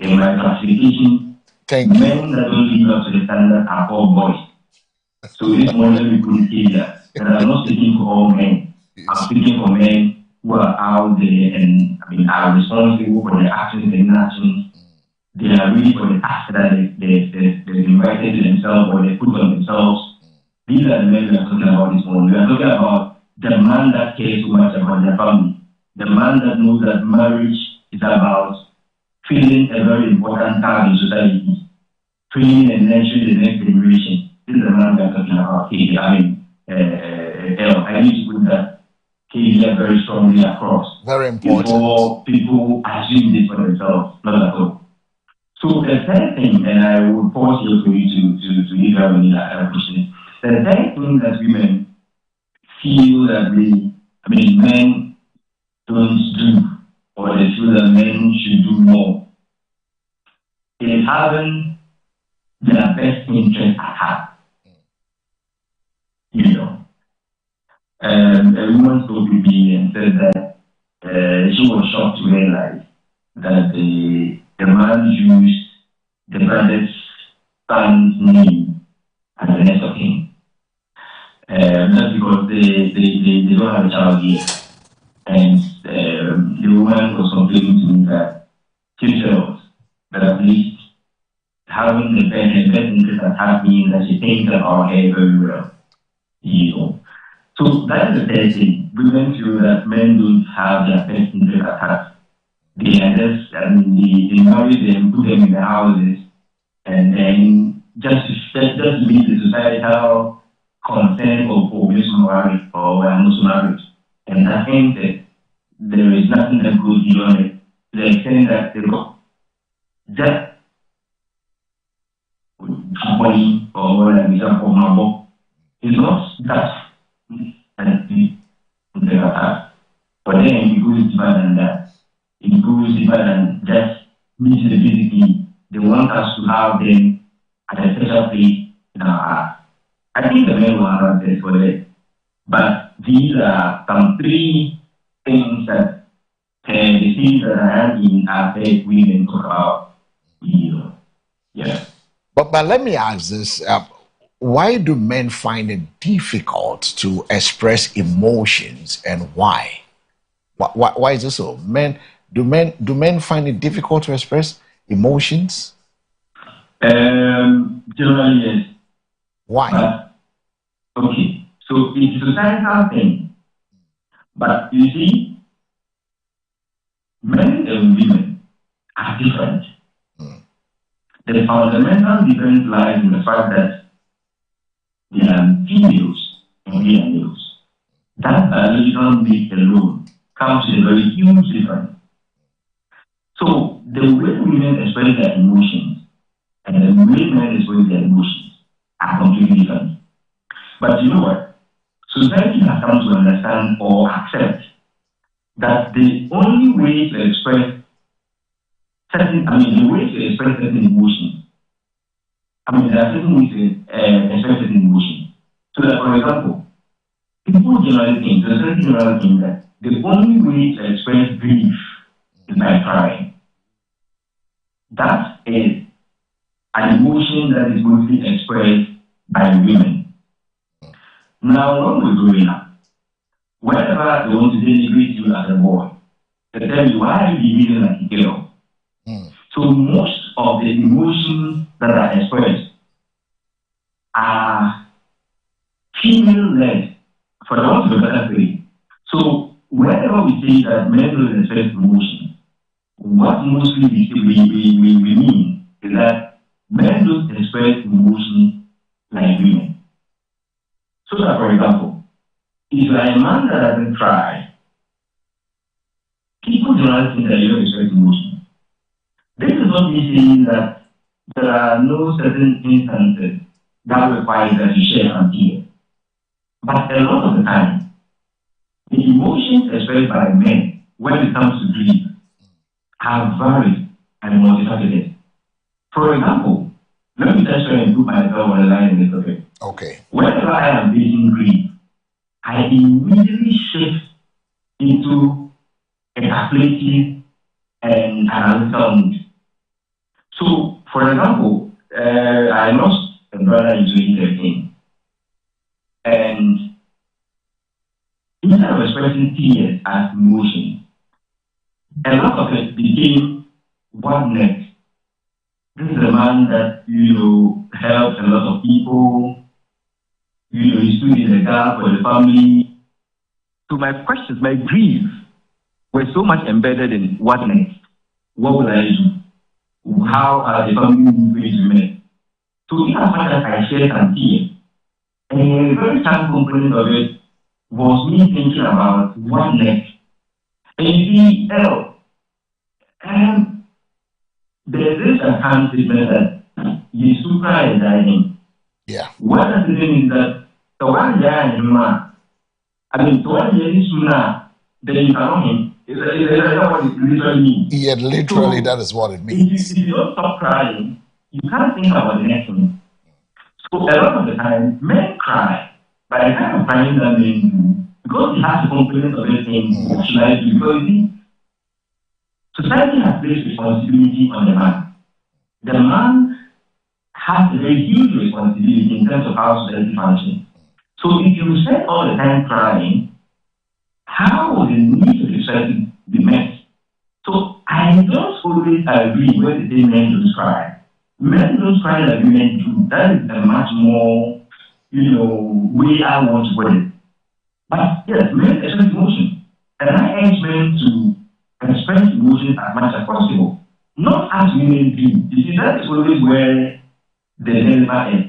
In my classification, men that don't live up to the standard are all boys. So this morning, let me put it here, that I'm not speaking for all men. I'm speaking for men who are out there and are responsible for their actions and inactions. They are really for the task that they've invited to themselves or they put on themselves. These are the men we are talking about this morning. We are talking about the man that cares so much about their family. The man that knows that marriage is about filling a very important part in society, training and nurturing the next generation. This is the man we are talking about. I need to put that KDR very strongly across. Very important. Before people assume this for themselves, not at all. So the third thing, and I will pause here for you to leave out any questions. The third thing that women feel that men don't do, or they feel that men should do more, is having their best interest at heart. A woman spoke with me and said that she was shocked to realize that the man used the brother's son's name as the next of him. That's because they don't have a child yet. And the woman was complaining to me that she felt that at least having the best interest at heart means that she thinks about her very well. So that is the third thing. Women feel that men don't have their best interest at heart. They are just, they marry them, put them in the houses, and then just meet the societal consent of we're married or we're not married. And I think that there is nothing that goes beyond it. To the extent that they go, just money or like for my it's not that deep. But then it goes deeper than that. It goes deeper than just meeting the basic need. They want us to have them at a special place in our heart. I think the men will have this for it. But these are some three things that the things that I have in our faith women talk about. Yeah. But let me ask this. Why do men find it difficult to express emotions, and why? Why is this so? Do men find it difficult to express emotions? Generally, yes. Why? But, okay, so it's a societal thing. But you see, men and women are different. The fundamental difference lies in the fact that they are females and we are males. That biological make alone comes with a very huge difference. So the way women express their emotions and the way men express their emotions are completely different. But you know what? Society has come to understand or accept that the only way to express the way to express certain emotions, there are certain ways to express certain emotions. So that, for example, people generally think that the only way to express grief is by crying. That is an emotion that is mostly expressed by women. Now, when we're growing up, whenever they want to denigrate you as a boy, they tell you, why are you behaving like a girl? So most of the emotions that are expressed are female-led, for the want of a better phrase. So whenever we say that men don't express emotions, what mostly we mean is that men don't express emotions like women. So that, for example, if you are a man that doesn't cry, people do not think that you don't express emotions. This is not me saying that there are no certain instances that require that you share and tear. But a lot of the time, the emotions expressed by men when it comes to grief are varied and multifaceted. For example, let me just try and put myself on the line a little bit. Okay. Whenever I am facing grief, I immediately shift into a calculative and analytical mood. So, for example, I lost a brother in 2013. And instead of expressing tears as emotion, a lot of it became what next. This is a man that, helped a lot of people. He stood in the gap for the family. So my questions, my grief, were so much embedded in what next? What will I do? How are the family going to met? So in as much as I shared some tears, a very strong component of it was me thinking about what next. And you see, there's this account statement that Yisuka is dying. Yeah. What does it mean is that the one guy in Juma, the one year sooner than you can him. Is that what it literally means? Yeah, literally, so that is what it means. If you don't stop crying, you can't think about the next thing. So a lot of the time, men cry. By the time of crying that men do, because he has a component of it saying, what should I do? Because society has placed responsibility on the man. The man has a very huge responsibility in terms of how society functions. So if you spend all the time crying, how will the needs of the society be met? So I don't always agree when they say men don't cry. Men don't cry like women do. That is a much more, way I want to put it. But yes, men express emotion. And I urge men to express emotion as much as possible. Not as women do. You see, that is always where the dilemma is.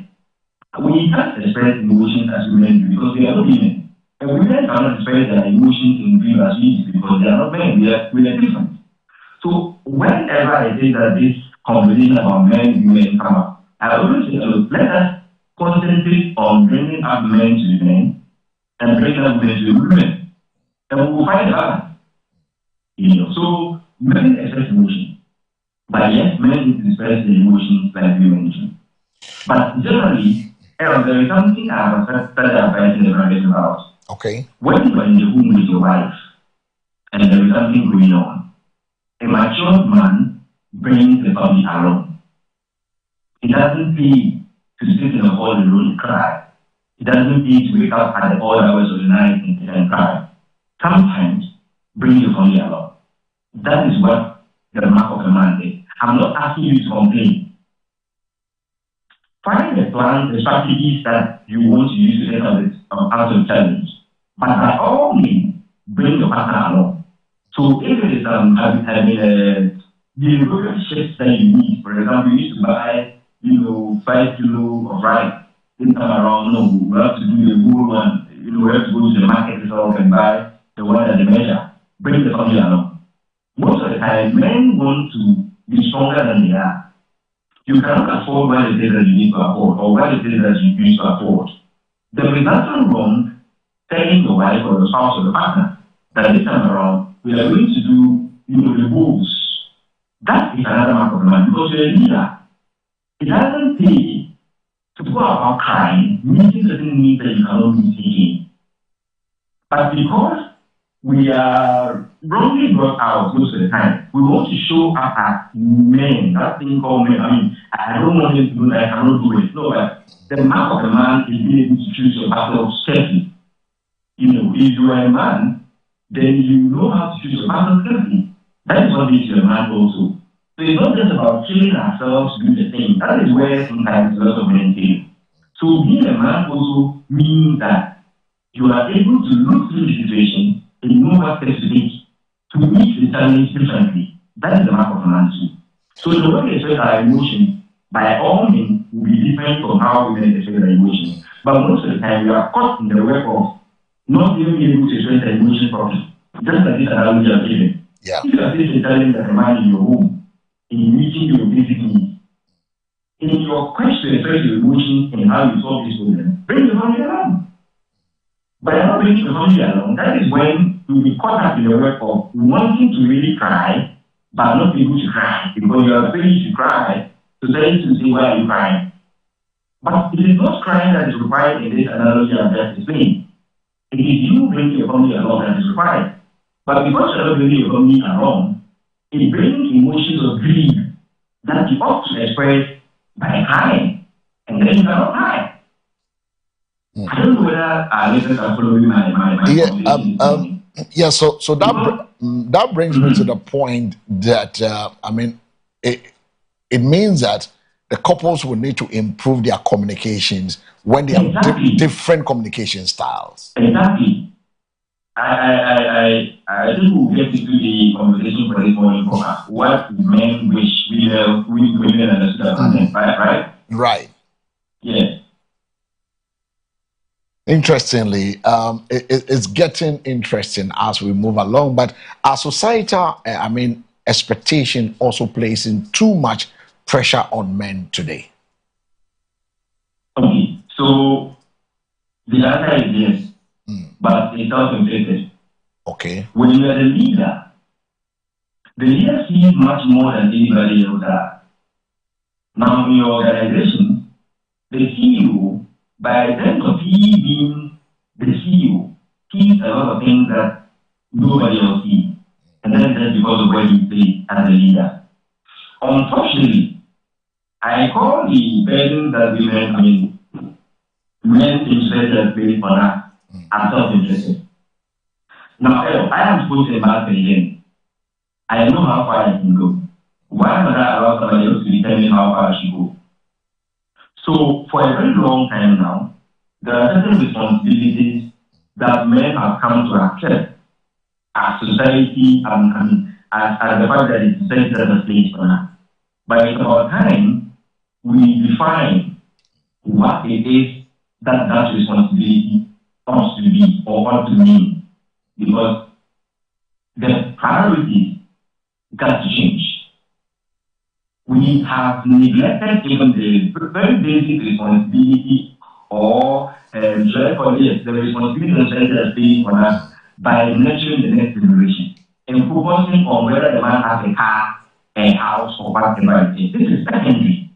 We can't express emotions as women do because we are not women. And women cannot express their emotions in grief as we do because they are not men. We are different. So whenever I say that this conversation about men and women come up, I always say, look, let us concentrate on bringing up men to the men and bringing up women to the women. And we will find a balance. So men express emotion. But yes, men need to express the emotions like you mentioned. But generally, there is something I have started advising everyone about. Okay. When you are in the home with your wife and there is something going on, a mature man brings the family along. It doesn't pay to sit in the hall alone and cry. It doesn't pay to wake up at the odd hours of the night and cry. Sometimes bring your family along. That is what the mark of a man is. I'm not asking you to complain. Find the plans, the strategies that you want to use to get out of challenge. But by all means, bring your partner along. So if it is the appropriate shifts that you need, for example, you need to buy 5 kilos of rice. This time around, no, we have to do the whole one. We have to go to the market itself and buy the one at the measure. Bring the family along. Most of the time, men want to be stronger than they are. You cannot afford what it is that you need to afford or what it is that you used to afford. There is nothing wrong telling your wife or your spouse or your partner that this time around we are going to do the moves. That is another mark of a man because you're a leader. It doesn't pay to go about crying, meeting certain needs that you cannot meet again. But because we are wrongly brought out most of the time, we want to show up as men, that thing called men. I mean, I don't want him to do that, I cannot do it. No, but the mark of a man is being able to choose your battles carefully. If you are a man, then you know how to choose your battles carefully. That is what makes you a man also. So it's not just about killing ourselves to do the thing. That is where sometimes a lot of men fail. So being a man also means that you are able to look through the situation and know what steps to take to meet the challenge differently. That is the mark of a man too. So the way we express our emotions, by all means, will be different from how women express their emotions. But most of the time, we are caught in the web of not even being able to express their emotions properly. Just like this analogy I'm giving. Yeah. If you are facing a challenge as a man in your home, in meeting your basic needs, in your quest to express your emotions and how you solve this problem, bring your family along. But not bringing your family along, that is when you'll be caught up in the web of wanting to really cry, but not able to cry because you are afraid to cry, society to say, why are you crying? But it is not crying that is required in this analogy I've just explained. It is you bringing your family along that is required. But because you're not bringing your family along, it brings emotions of grief that you ought to express by crying. And then you cannot cry. I don't know whether our listeners are following my conversation. Yeah, so that brings me to the point that it means that the couples will need to improve their communications when they have different communication styles. Exactly. I think we'll get into the conversation for this morning. What men wish women understood about them, right? Right. Yes. Interestingly, it's getting interesting as we move along, but our societal, expectation also placing too much pressure on men today. Okay, so the answer is yes, but it's self-inflicted. Okay. When you are the leader sees much more than anybody else does. Now, in your organization, the CEO, by the end of he being the CEO, sees a lot of things that nobody else sees. And then that's because of where he plays as a leader. Unfortunately, I call the burden that men interested that place for us are self-interested. Now, I am supposed to embark again. I know how far I can go. Why am I allow somebody else to determine how far I should go? So, for a very long time now, there are certain responsibilities that men have come to accept as society as the fact that it's society that has placed on us. But it's about time we define what it is that responsibility ought to be or ought to mean. Because the priorities got to change. we have neglected even the very basic responsibility or the responsibility and society has placed on us by nurturing the next generation and focusing on whether the man has a car, a house, or whatever it is. This is secondary.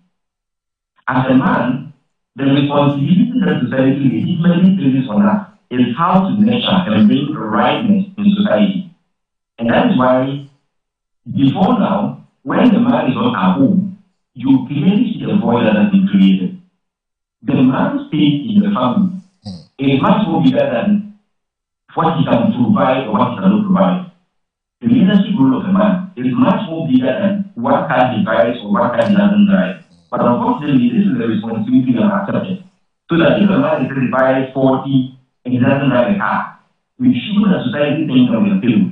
As a man, the responsibility that society legitimately places on us is how to nurture and bring rightness in society. And that is why, before now, when the man is not at home, you clearly see the void that has been created. The man's space in the family is much more bigger than what he can provide or what he cannot provide. The leadership role of a man is much more bigger than what car he drives or what car he doesn't drive. But unfortunately, this is the responsibility we have accepted. So that if a man is 35, 40, and he doesn't drive a car, we should, as society, think that we are failed.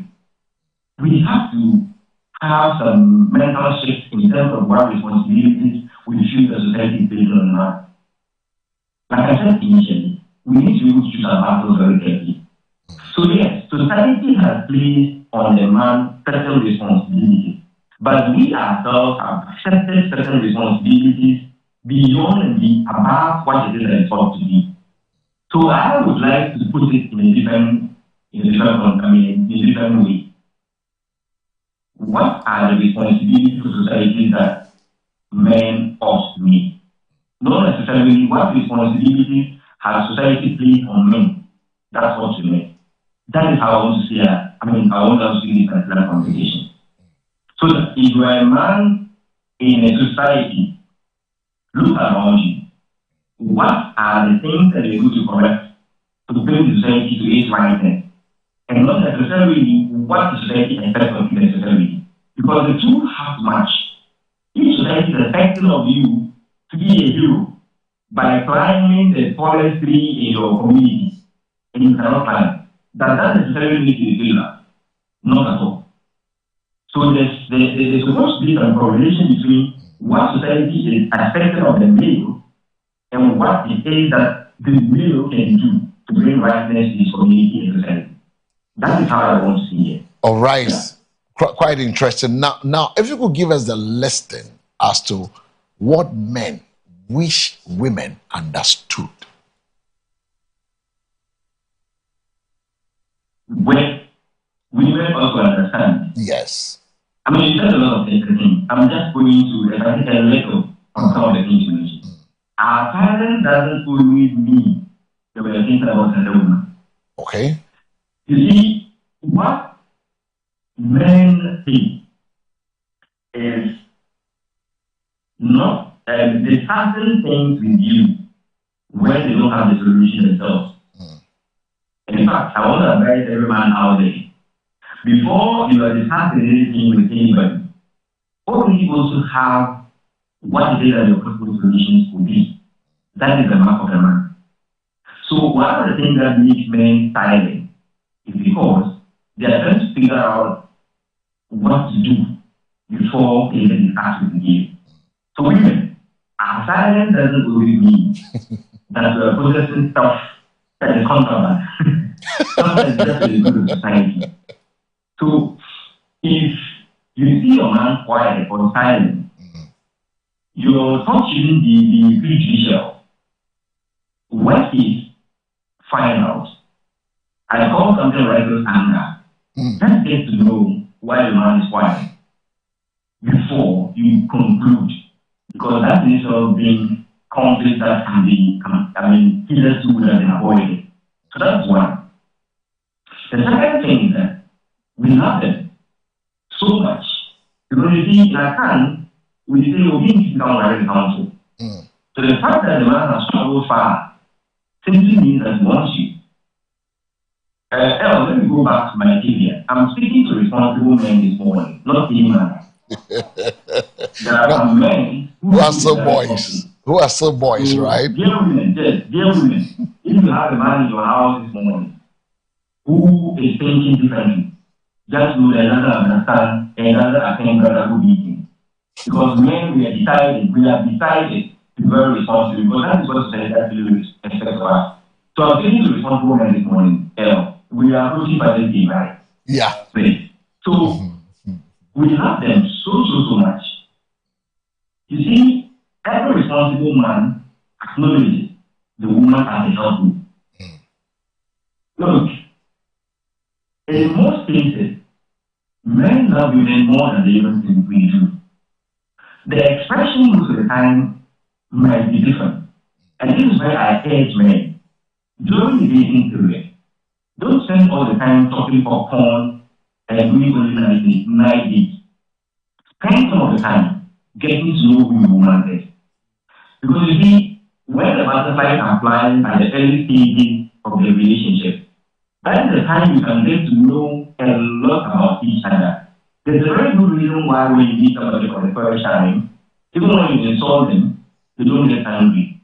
We have to have some mental shift in terms of what responsibilities we feel the society is based on man. Like I said initially, we need to choose our battles very carefully. So yes, society has placed on the man certain responsibilities, but we ourselves have accepted certain responsibilities beyond and above what it is that it's thought to be. So I would like to put it in a different way. What are the responsibilities of society that men ought to meet? Not necessarily what responsibilities has society placed on men. That's what you mean. That is how I want to see it. I want us to see this particular conversation. So that if you are a man in a society, look around you. What are the things that you're going to correct to bring the society to its rightness? And not necessarily what the society expects of you necessarily. Because the two have to match. Each society is expecting of you to be a hero by climbing the tallest tree in your community. And you cannot climb. That doesn't necessarily make you a failure. Not at all. So there's supposed to be a correlation between what society is expecting of the male and what it is that the male can do to bring rightness to his community and society. That is how I want to see it. All right. Yeah. Quite interesting. Now, if you could give us the listing as to what men wish women understood. When women also understand. Yes. You said a lot of things. I'm just going to emphasize a little on some of the things you mentioned. Our parents doesn't always mean that we are thinking about another woman. Okay. You see, what men think is not discussing things with you when they don't have the solution themselves. In fact, I want to advise every man out there, before you are discussing anything with anybody, always also have what it is that your possible solutions could be. That is the mark of a man. So one of the things that makes men silent is because they are trying to figure out what to do before they can discuss with you. So women, our silence doesn't always mean that we are possessing stuff that is contraband. Sometimes just a good society. So if you see your man quiet or silent, your thought shouldn't be prejudicial. What is find out? I call something righteous anger. Just get to know why the man is quiet before you conclude. Because that is of being conflict that can be, hitherto would have been avoided. So that's one. The second thing is that we love them so much. Because you see, in our time, we say, we're being sit down at the council. So the fact that the man has traveled far simply means that he wants you. Let me go back to my career. I'm speaking to responsible men this morning, not any man. There are some men who are so boys. Who are so boys, so, right? Dear women, if you have a man in your house this morning who is thinking differently, just know that another understand and another attend brother who beat him. Because men, we have decided to be very responsible because that is what society actually expects of us. So I'm speaking to responsible men this morning. We are approaching Father's Day, right? Yeah. So we love them so much. You see, every responsible man acknowledges the woman as a helpful. Look, in most cases, men love women more than they even think we do. The expression most of the time might be different. And this is why I urge men, during the dating period, don't spend all the time talking popcorn and doing only night dates. Spend some of the time getting to know who your woman is. Because you see, when the butterflies are flying at the early stages of the relationship, that is the time you can get to know a lot about each other. There's a very good reason why when you meet somebody for the first time, even when you insult them, they don't get angry.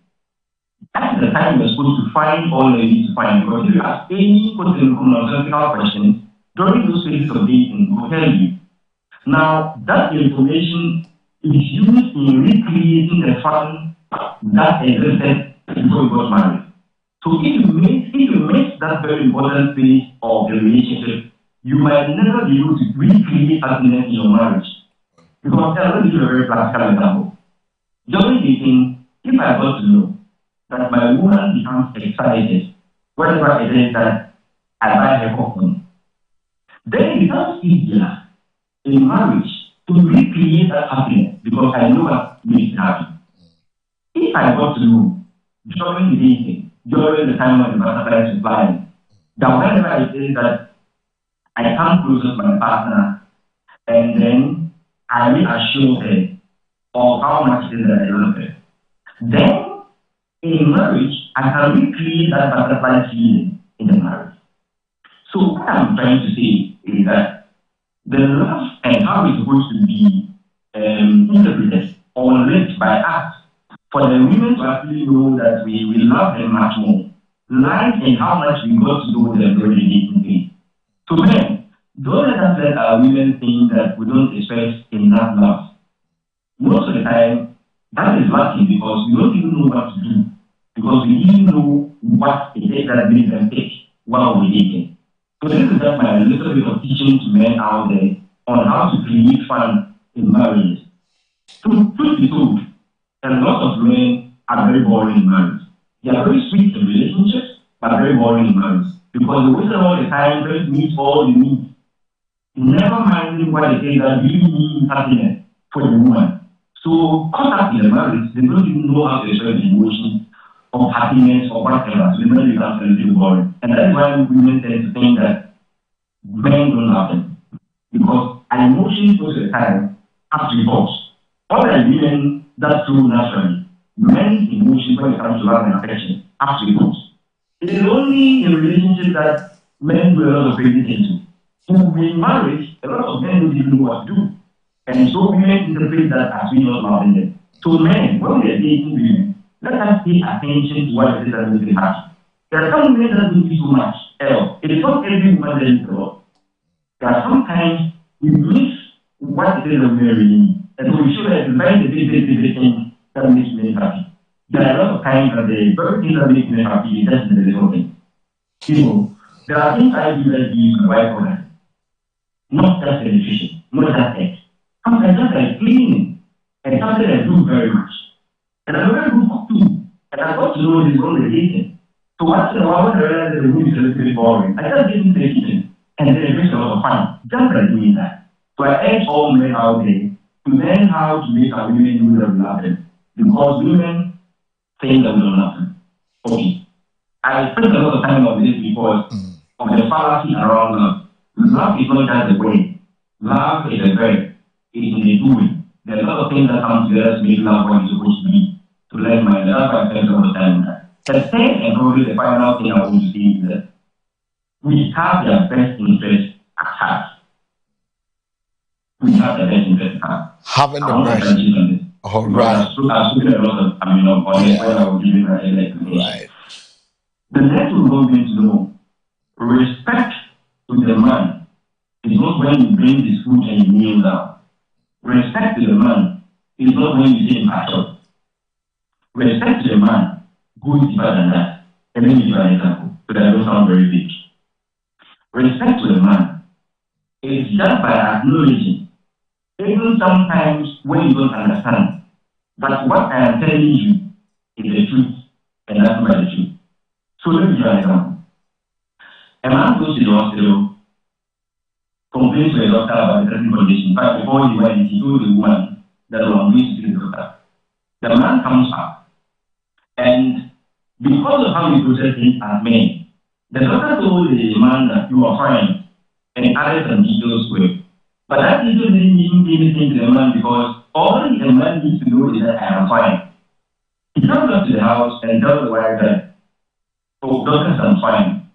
That's the time you're supposed to find all you need to find. Because if you ask any philosophical question, during those phases of dating, will tell you. Now, that information is used in recreating the fun that existed before you got married. So if you miss that very important phase of the relationship, you might never be able to recreate happiness in your marriage. Because I'll give you a very practical example. During dating, if I got to know that my woman becomes excited whenever it is that I buy her popcorn, then it becomes easier in marriage to recreate that happiness because I know what makes her happy. If I got to know during the dating, during the time when the butterflies is flying, that whenever it is that I come closer to my partner and then I reassure her of how much it is that I love her, then in marriage, I can recreate that butterfly feeling in the marriage. So what I'm trying to say is that the love and how it's supposed to be interpreted or lived by us, for the women to actually know that we love them much more, lies in how much we got to know them during the dating phase. So men, don't let us let our women think that we don't express enough love. Most of the time, that is lucky because we don't even know what to do. Because we didn't know what it is that made them pick while we're dating. So this is just my little bit of teaching to men out there on how to create fun in marriage. Truth be told, a lot of men are very boring in marriage. They are very sweet in relationships, but very boring in marriage. Because they waste all the time trying to meet all the needs. Never minding what they say that really means happiness for the woman. So caught up in the marriage, they don't even know how to express the emotions of happiness or whatever. So the marriage becomes a little boring. And that's why women tend to think that men don't love them. Because an emotion most of the time has to be forced. Other women, that's true naturally. Men's emotions when it comes to love and affection have to be forced. It is only in relationships that men do a lot of crazy things. So in marriage, a lot of men don't even know what to do. And so women interpret that as we not loving them. So men, when we are dating women, let us pay attention to what it is that makes them happy. There are some women that don't do so much. It is not every woman that needs a lot. There are sometimes we miss what it is that we really need. And so we should have to find the big thing that makes men happy. There are a lot of times that the very thing that makes men happy is just the little thing. You know, there are things I do that use my wife for that. Not just the nutrition, not just eggs. Sometimes just like cleaning, and something I do very much. And I'm a very good cook too. And I got to know this on the dating. So once in a while, when I realize that the room is a little bit boring, I just get into the kitchen. And then it makes a lot of fun. Just by doing that. So I urge all men out there to learn how to make our women know that we love them. Because women think that we don't love them. Okay. I spent a lot of time on this because of the fallacy around love. Love is not just a word. Love is a verb. It is in the doing. There are a lot of things that come together to make love what it's supposed to be. To learn my love, I spend all the time on that. The third and probably the final thing I want to say is that we have their best interest at heart. We have the best interest at heart. Having the best. All right. I've spoken a lot of, on it when I was giving my explanation. Right. The next one we're going to know, respect to the man is not when you bring his food and you kneel down. Respect to the man is not when you say him at all. Respect to the man goes deeper than that. Let me give you an example so that I don't sound very big. Respect to the man is just by acknowledging, even sometimes when you don't understand, But what I am telling you is the truth, and that's not the truth. So let me give you an example. A man goes to the hospital, complains to a doctor about a certain condition. But before he went, he told the woman that I'm going to see the doctor. The man comes up, and because of how we process things as men, the doctor told the man that you are fine, and added some details to it. But that detail didn't even give anything to the man because all the man needs to know is that I am fine. He comes up to the house and tells the wife that, oh, doctor, I'm fine.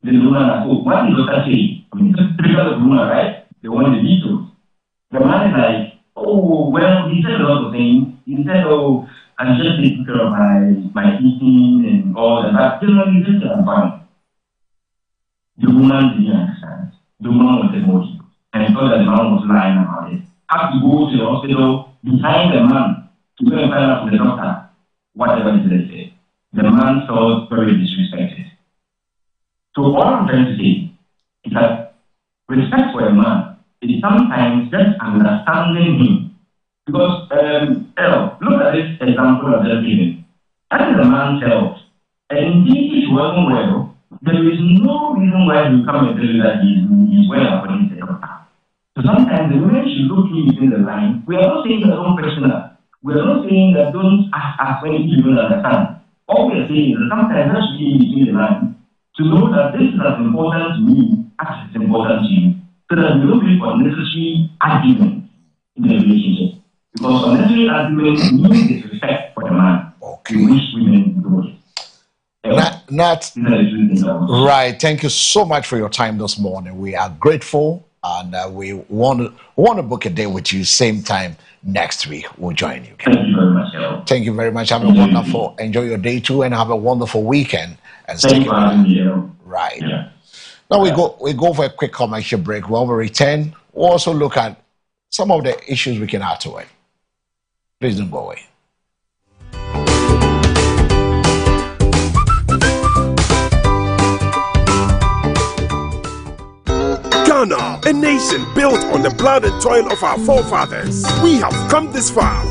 The woman asks, oh, what did the doctor say? I mean, it's typical of the woman, right? They want the details. The man is like, oh, well, he said a lot of things. He said, oh, I'm just taking care of my eating and all that. But generally, he said, I'm fine. The woman didn't understand. The woman wanted more details. And thought that the man was lying about it. Had to go to the hospital behind the man to go and find out from the doctor whatever it is they said. The man felt very disrespected. So all I'm trying to say is that respect for a man is sometimes just understanding him. Because, look at this example I've just given. That is a man's health. And indeed, if he wasn't well, there is no reason why he will come and tell you that he's well according to the doctor. So sometimes the women should look in between the line. We are not saying that don't question her. We are not saying that don't ask when you don't understand. All we are saying is that sometimes that should be in between the line to know that this is as important to me as it's important to you. So that we don't make unnecessary arguments in the relationship. Because unnecessary arguments mean disrespect for the man. Okay. We wish women do it. Right. Thank you so much for your time this morning. We are grateful. And we want to book a day with you same time next week. We'll join you again. Thank you very much, Harold. Thank you very much. Have a wonderful, enjoy your day too, and have a wonderful weekend. And stay right. Yeah. Now we go for a quick commercial break. When we return, we'll also look at some of the issues we can add to it. Please don't go away. Ghana, a nation built on the blood and toil of our forefathers. We have come this far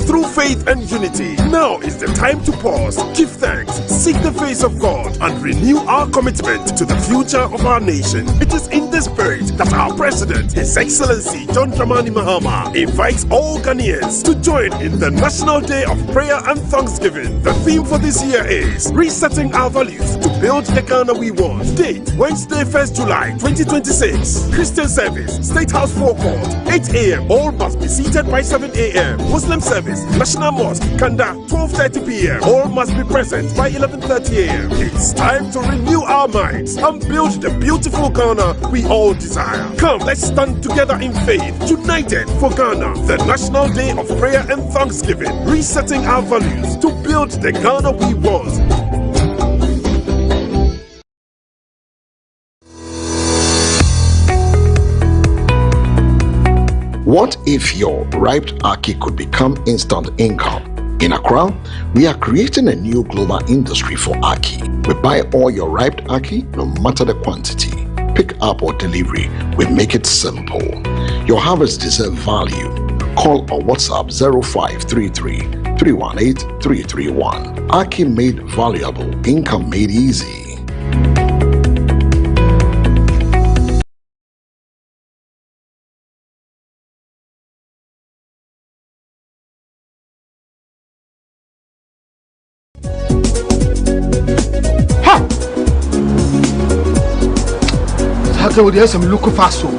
through faith and unity. Now is the time to pause, give thanks, seek the face of God, and renew our commitment to the future of our nation. It is in this spirit that our President, His Excellency John Dramani Mahama, invites all Ghanaians to join in the National Day of Prayer and Thanksgiving. The theme for this year is Resetting Our Values to Build the Ghana We Want. Date, Wednesday, 1st July 2026. Christian service, State House Forecourt, 8 a.m. All must be seated by 7 a.m. Muslim service, National Mosque, Kanda, 12:30 p.m. All must be present by 11:30 a.m. It's time to renew our minds and build the beautiful Ghana we all desire. Come, let's stand together in faith, united for Ghana. The National Day of Prayer and Thanksgiving, resetting our values to build the Ghana we want. What if your ripe ackee could become instant income? In Accra, we are creating a new global industry for ackee. We buy all your ripe ackee, no matter the quantity. Pick up or delivery, we make it simple. Your harvest deserves value. Call or WhatsApp 0533 318 331. Ackee made valuable, income made easy. So there's some local fast food.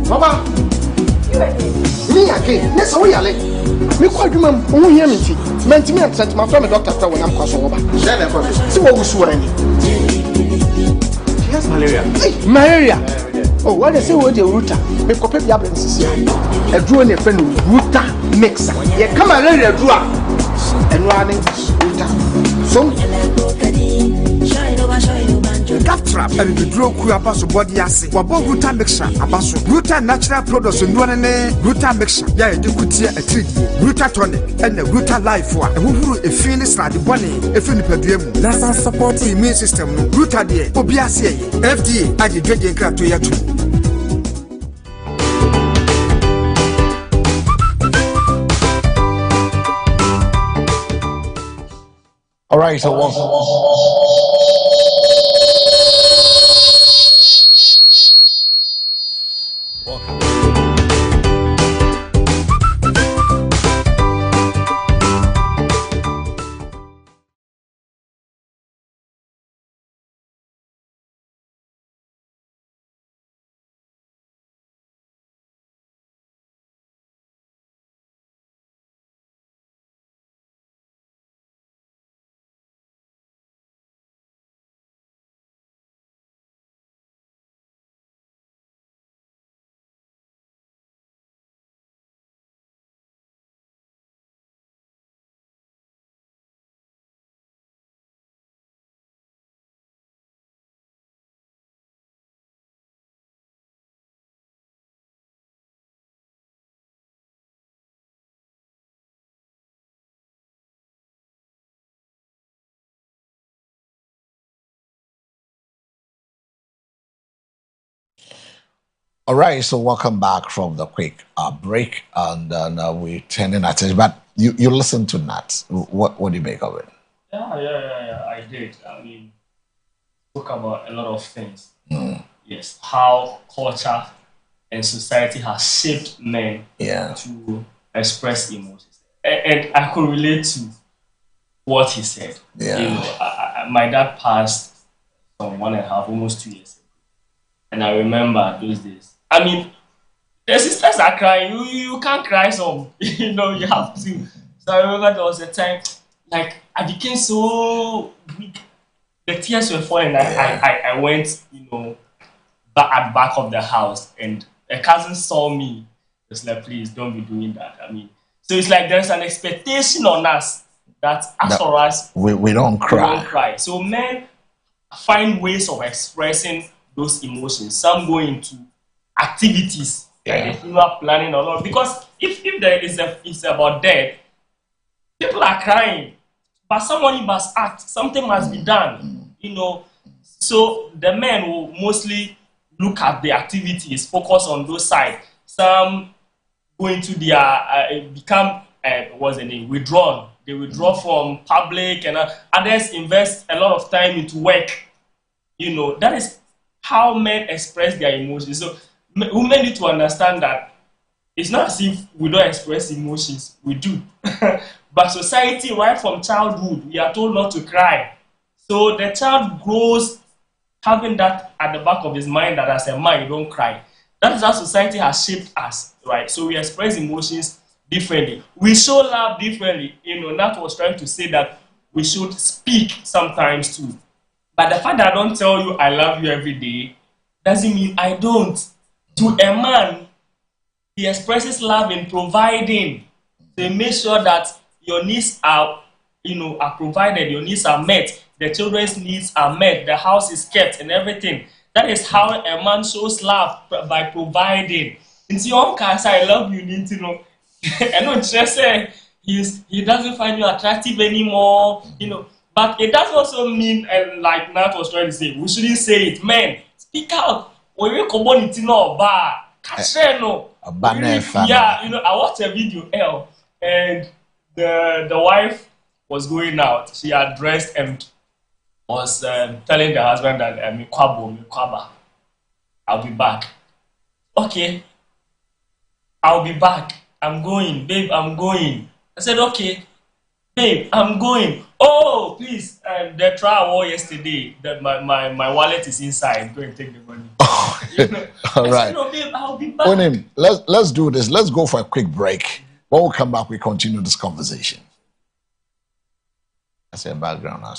Baba, me again. Yes, we are late. Me quite remember who hear me. Meant me and sent my friend doctor when I'm crossing over. See what we saw any. Yes, malaria. Hey, malaria. Oh, what they say with the router? Me copy the absence. A draw in a friend router mixer. Yeah, come malaria draw. And running so gap trap and the draw ku abaso body ase wabo Ruta mixture abaso Ruta natural products no ne Ruta mixture ya e dikutia atridi Ruta tonic and the Ruta life wa ehuru efin ne srade bone efin nipadua mu na support immune system no Ruta de obi ase ye FDA age dwedwe nkrato ya tu. All right, so all right, so welcome back from the quick break, and now we're turning attention. But you listen to Nat. What do you make of it? Yeah. I did. I mean, spoke about a lot of things. Yes, how culture and society has shaped men to express emotions, and I could relate to what he said. Yeah. You know, my dad passed from 1.5, almost 2 years ago, and I remember those days. I mean, the sisters are crying. You can't cry some. You know, you have to. So I remember there was a time, like, I became so weak. The tears were falling. I went, you know, at the back of the house, and a cousin saw me. Just like, please don't be doing that. I mean, so it's like there's an expectation on us that as for us, we don't cry. So men find ways of expressing those emotions. Some go into activities like the funeral planning or not. Because if there is it's about death, people are crying, but somebody must act. Something must be done. You know, so the men will mostly look at the activities, focus on those sides. Some go into their become what's the name? Withdrawn. They withdraw from public, and others invest a lot of time into work. You know, that is how men express their emotions. So women need to understand that it's not as if we don't express emotions. We do. But society, right from childhood, we are told not to cry. So the child grows having that at the back of his mind that as a man, you don't cry. That is how society has shaped us, right? So we express emotions differently. We show love differently. You know, Nat was trying to say that we should speak sometimes too. But the fact that I don't tell you I love you every day doesn't mean I don't. To a man, he expresses love in providing. So he makes sure that your needs are, you know, are provided, your needs are met, the children's needs are met, the house is kept, and everything. That is how a man shows love, by providing. Into your case, I love you, need to know. And not just say he doesn't find you attractive anymore, you know. But it does also mean, like Nat was trying to say, we shouldn't say it. Men, speak out. When you come on, it's not bad. Yeah, you know, I watched a video, and the wife was going out. She had dressed and was telling the husband that Mikwaba, I'll be back. Okay, I'll be back. I'm going, babe. I'm going. I said, okay, babe. I'm going. Oh, please. The trial war yesterday. That my wallet is inside. Go and take the money. You know? All right. Said, no, babe, I'll be back. Onim, let's do this. Let's go for a quick break. When we come back, we continue this conversation. I say background now.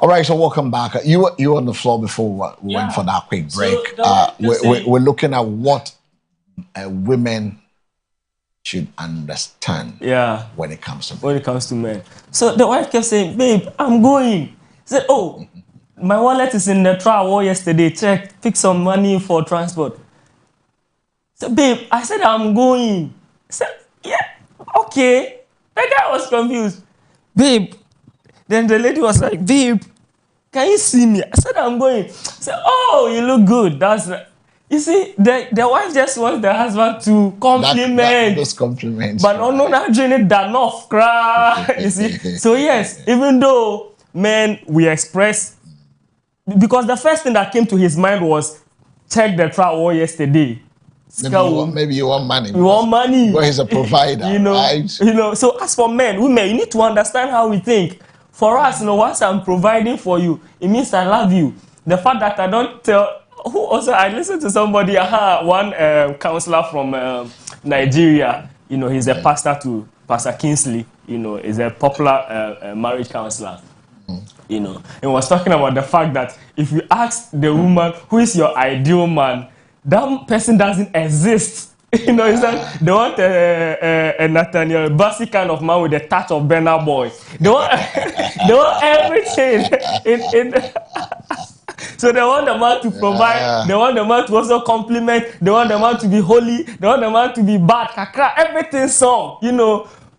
All right, so welcome back. You were on the floor before we went for that quick break. We're looking at what women should understand. When it comes to men. So the wife kept saying, "Babe, I'm going." He said, "Oh, my wallet is in the drawer yesterday. Check, pick some money for transport." So, "Babe, I said I'm going." I said, "Yeah, okay." The guy was confused. "Babe." Then the lady was like, "Babe, can you see me?" I said, "I'm going." I said, "Oh, you look good." You see, the wife just wants the husband to compliment. Those compliments. But no, not doing it enough, cry. You see? So yes, even though men, we express, because the first thing that came to his mind was, check the trial yesterday. Maybe you want money. You want money. Well, he's a provider, right? So as for men, women, you need to understand how we think. For us, once I'm providing for you, it means I love you. The fact that I don't tell... I listened to somebody, one counselor from Nigeria. He's a pastor to Pastor Kingsley. He's a popular marriage counselor. He was talking about the fact that if you ask the woman, who is your ideal man, that person doesn't exist. He said they want a Nathaniel Bassey kind of man with a touch of Burna Boy. They want everything in So they want the man to provide, they want the man to also compliment, they want the man to be holy, they want the man to be bad, kakra, everything song,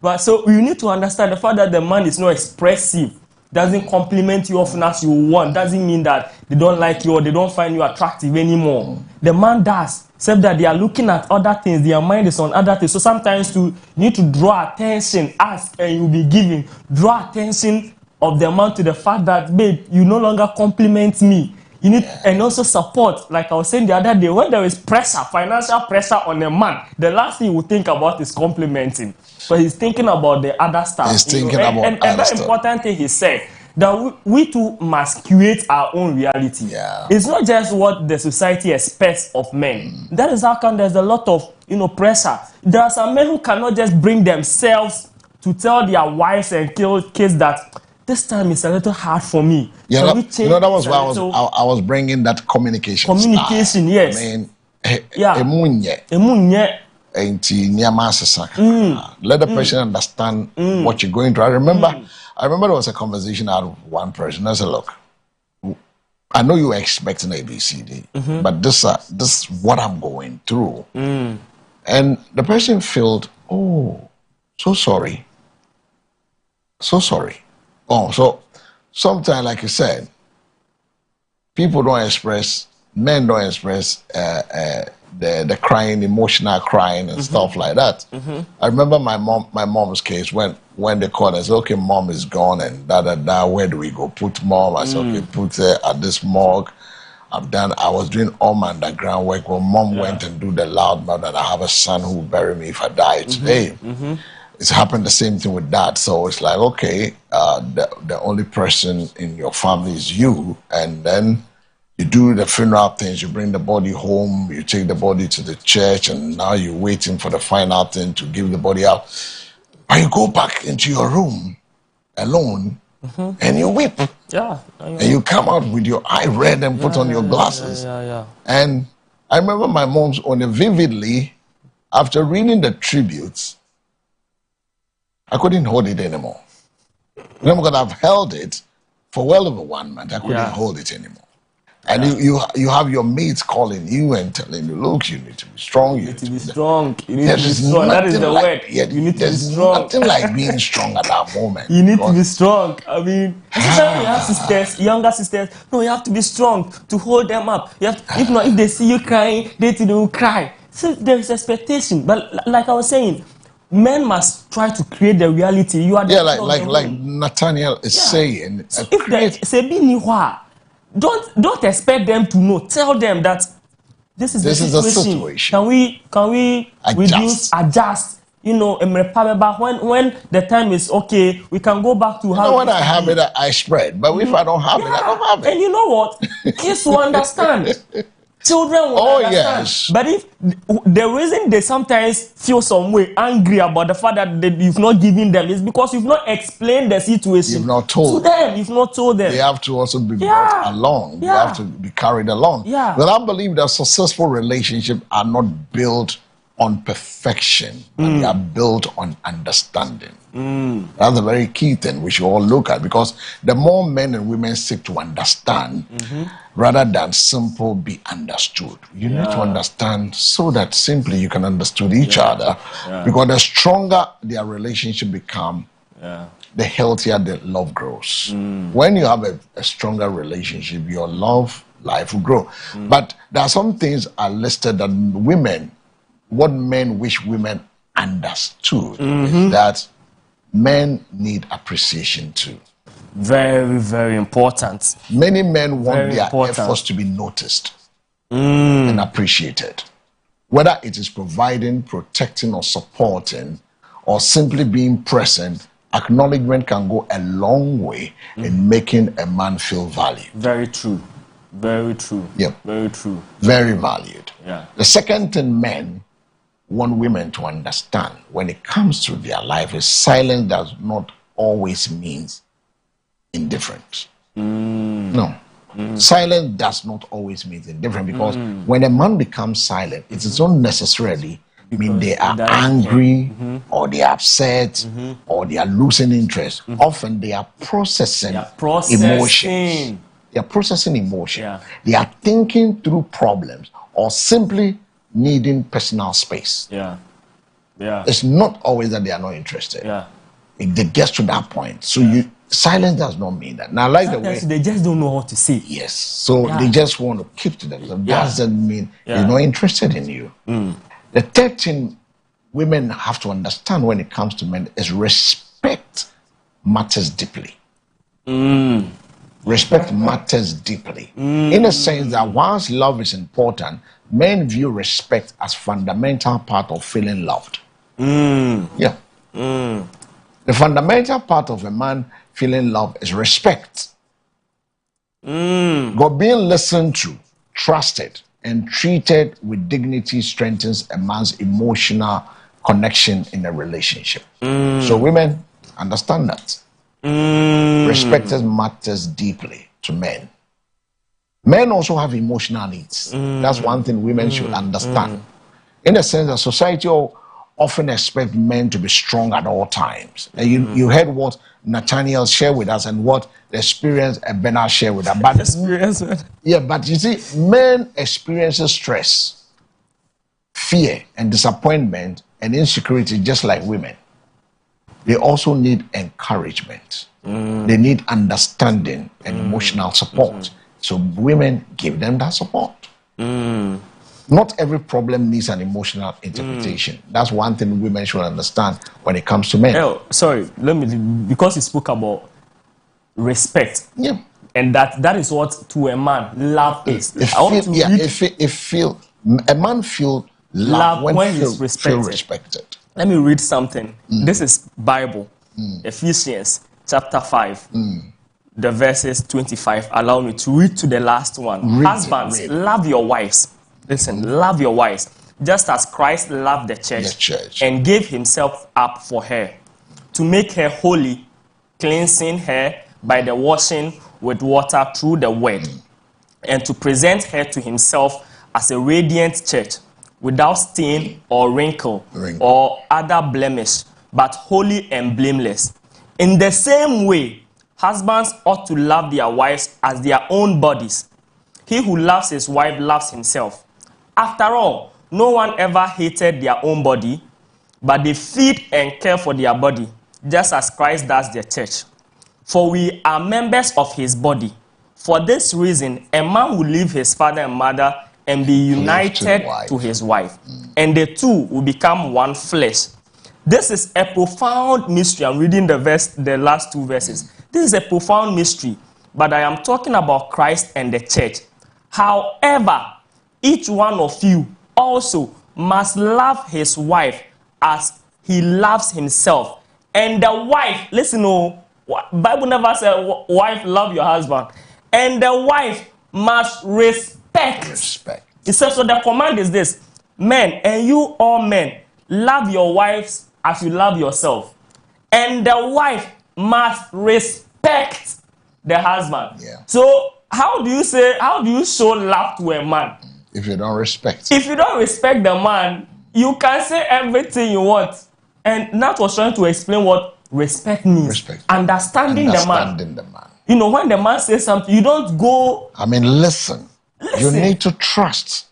But so you need to understand the fact that the man is not expressive, doesn't compliment you often as you want, doesn't mean that they don't like you or they don't find you attractive anymore. The man does, except that they are looking at other things, their mind is on other things. So sometimes you need to draw attention, ask and you'll be given. Draw attention of the man to the fact that, babe, you no longer compliment me. You need and also support. Like I was saying the other day, when there is pressure, financial pressure on a man, the last thing he will think about is complimenting. So he's thinking about the other stuff. He's thinking about other stuff. And very important thing he said, that we too must create our own reality. It's not just what the society expects of men. That is how come there's a lot of pressure. There are some men who cannot just bring themselves to tell their wives and kids that this time is a little hard for me. That was why I was bringing that communication. Communication, yes. I mean, let the person understand what you're going through. I remember there was a conversation out of one person. I said, look, I know you're expecting ABCD, but this is what I'm going through. And the person felt, oh, so sorry. So sorry. Oh, so sometimes, like you said, men don't express the crying, emotional crying and stuff like that. I remember my mom's case when they called us, okay, mom is gone and where do we go? Put mom. I said, okay, put her at this morgue. I was doing all my underground work when mom went and do the loud mouth that I have a son who will bury me if I die today. It's happened the same thing with that. So it's like, okay, the only person in your family is you. And then you do the funeral things, you bring the body home, you take the body to the church, and now you're waiting for the final thing to give the body out. But you go back into your room alone and you weep. And you come out with your eye red and put on your glasses. And I remember my mom's on it vividly. After reading the tributes, I couldn't hold it anymore. Remember, because I've held it for well over 1 month. I couldn't hold it anymore. And you have your mates calling you and telling you, look, you need to be strong. You need to be strong. You need to be strong. That is the word. You need to be strong. There's nothing like being strong at that moment. You need to be strong. I mean, especially you have sisters, younger sisters. No, you have to be strong to hold them up. If not, if they see you crying, they will cry. So there is expectation. But like I was saying, men must try to create the reality. You are like Nathaniel is saying. So if they don't expect them to know. Tell them that this is the situation. Can we adjust? When the time is okay, we can go back to how. When I have it, I spread. But if I don't have it, I don't have it. And you know what? Kids will understand. Children will understand. Yes. But if the reason they sometimes feel some way angry about the fact that you've not given them is because you've not explained the situation. You've not told to them. You've not told them. They have to also be brought along. They have to be carried along. Yeah. But I believe that successful relationships are not built on perfection, but they are built on understanding. That's a very key thing we should all look at, because the more men and women seek to understand rather than simple be understood. You need to understand so that simply you can understand each other, because the stronger their relationship become, the healthier the love grows. When you have a stronger relationship, your love life will grow. But there are some things are listed that what men wish women understood is that men need appreciation too. Very, very important. Many men want Very their important. efforts to be noticed and appreciated. Whether it is providing, protecting, or supporting, or simply being present, acknowledgement can go a long way in making a man feel valued. Very true. Very true. Yep. Very true. Very valued. Yeah. The second thing men want women to understand when it comes to their life is silence does not always mean indifference. No. Silence does not always mean indifferent, because when a man becomes silent, it does not necessarily mean they are angry or they are upset or they are losing interest. Often they are processing emotions. They are processing emotion. Yeah. They are thinking through problems or simply needing personal space. Yeah. Yeah. It's not always that they are not interested. Yeah. It gets to that point. So silence does not mean that. Now, I like the way they just don't know how to say. yes. So they just want to keep to themselves. That doesn't mean they're not interested in you. The third thing women have to understand when it comes to men is respect matters deeply. Respect matters deeply. In a sense that whilst love is important, men view respect as fundamental part of feeling loved. Yeah. The fundamental part of a man feeling love is respect. God being listened to, trusted, and treated with dignity strengthens a man's emotional connection in a relationship. So women, understand that. Respect matters deeply to men. Men also have emotional needs. That's one thing women should understand. In the sense that society often expects men to be strong at all times. And you heard what Nathaniel shared with us and what the experience Bernard shared with us. But, but you see, men experience stress, fear, and disappointment and insecurity just like women. They also need encouragement. They need understanding and emotional support. So women give them that support. Not every problem needs an emotional interpretation. That's one thing women should understand when it comes to men. Oh, sorry, because you spoke about respect. Yeah. And that is what to a man love is. A man feel love when he's respected. Let me read something. This is Bible, Ephesians chapter 5. The verses 25. Allow me to read to the last one. Husbands, love your wives. Listen, love your wives, just as Christ loved the church and gave himself up for her, to make her holy, cleansing her by the washing with water through the word, and to present her to himself as a radiant church, without stain or wrinkle or other blemish, but holy and blameless. In the same way, husbands ought to love their wives as their own bodies. He who loves his wife loves himself. After all, no one ever hated their own body, but they feed and care for their body, just as Christ does the church. For we are members of his body. For this reason, a man will leave his father and mother and be united to his wife, and the two will become one flesh. This is a profound mystery. I'm reading the last two verses. This is a profound mystery, but I am talking about Christ and the church. However, each one of you also must love his wife as he loves himself. And the wife, listen, Bible never said, wife, love your husband. And the wife must respect He says, so the command is this: men, and you all men, love your wives as you love yourself. And the wife must respect the husband. Yeah. So how do you show love to a man? If you don't respect. If you don't respect the man, you can say everything you want. And Nat was trying to explain what respect means. Respect. Understanding the man. You know, when the man says something, you don't go. I mean, listen. You need to trust.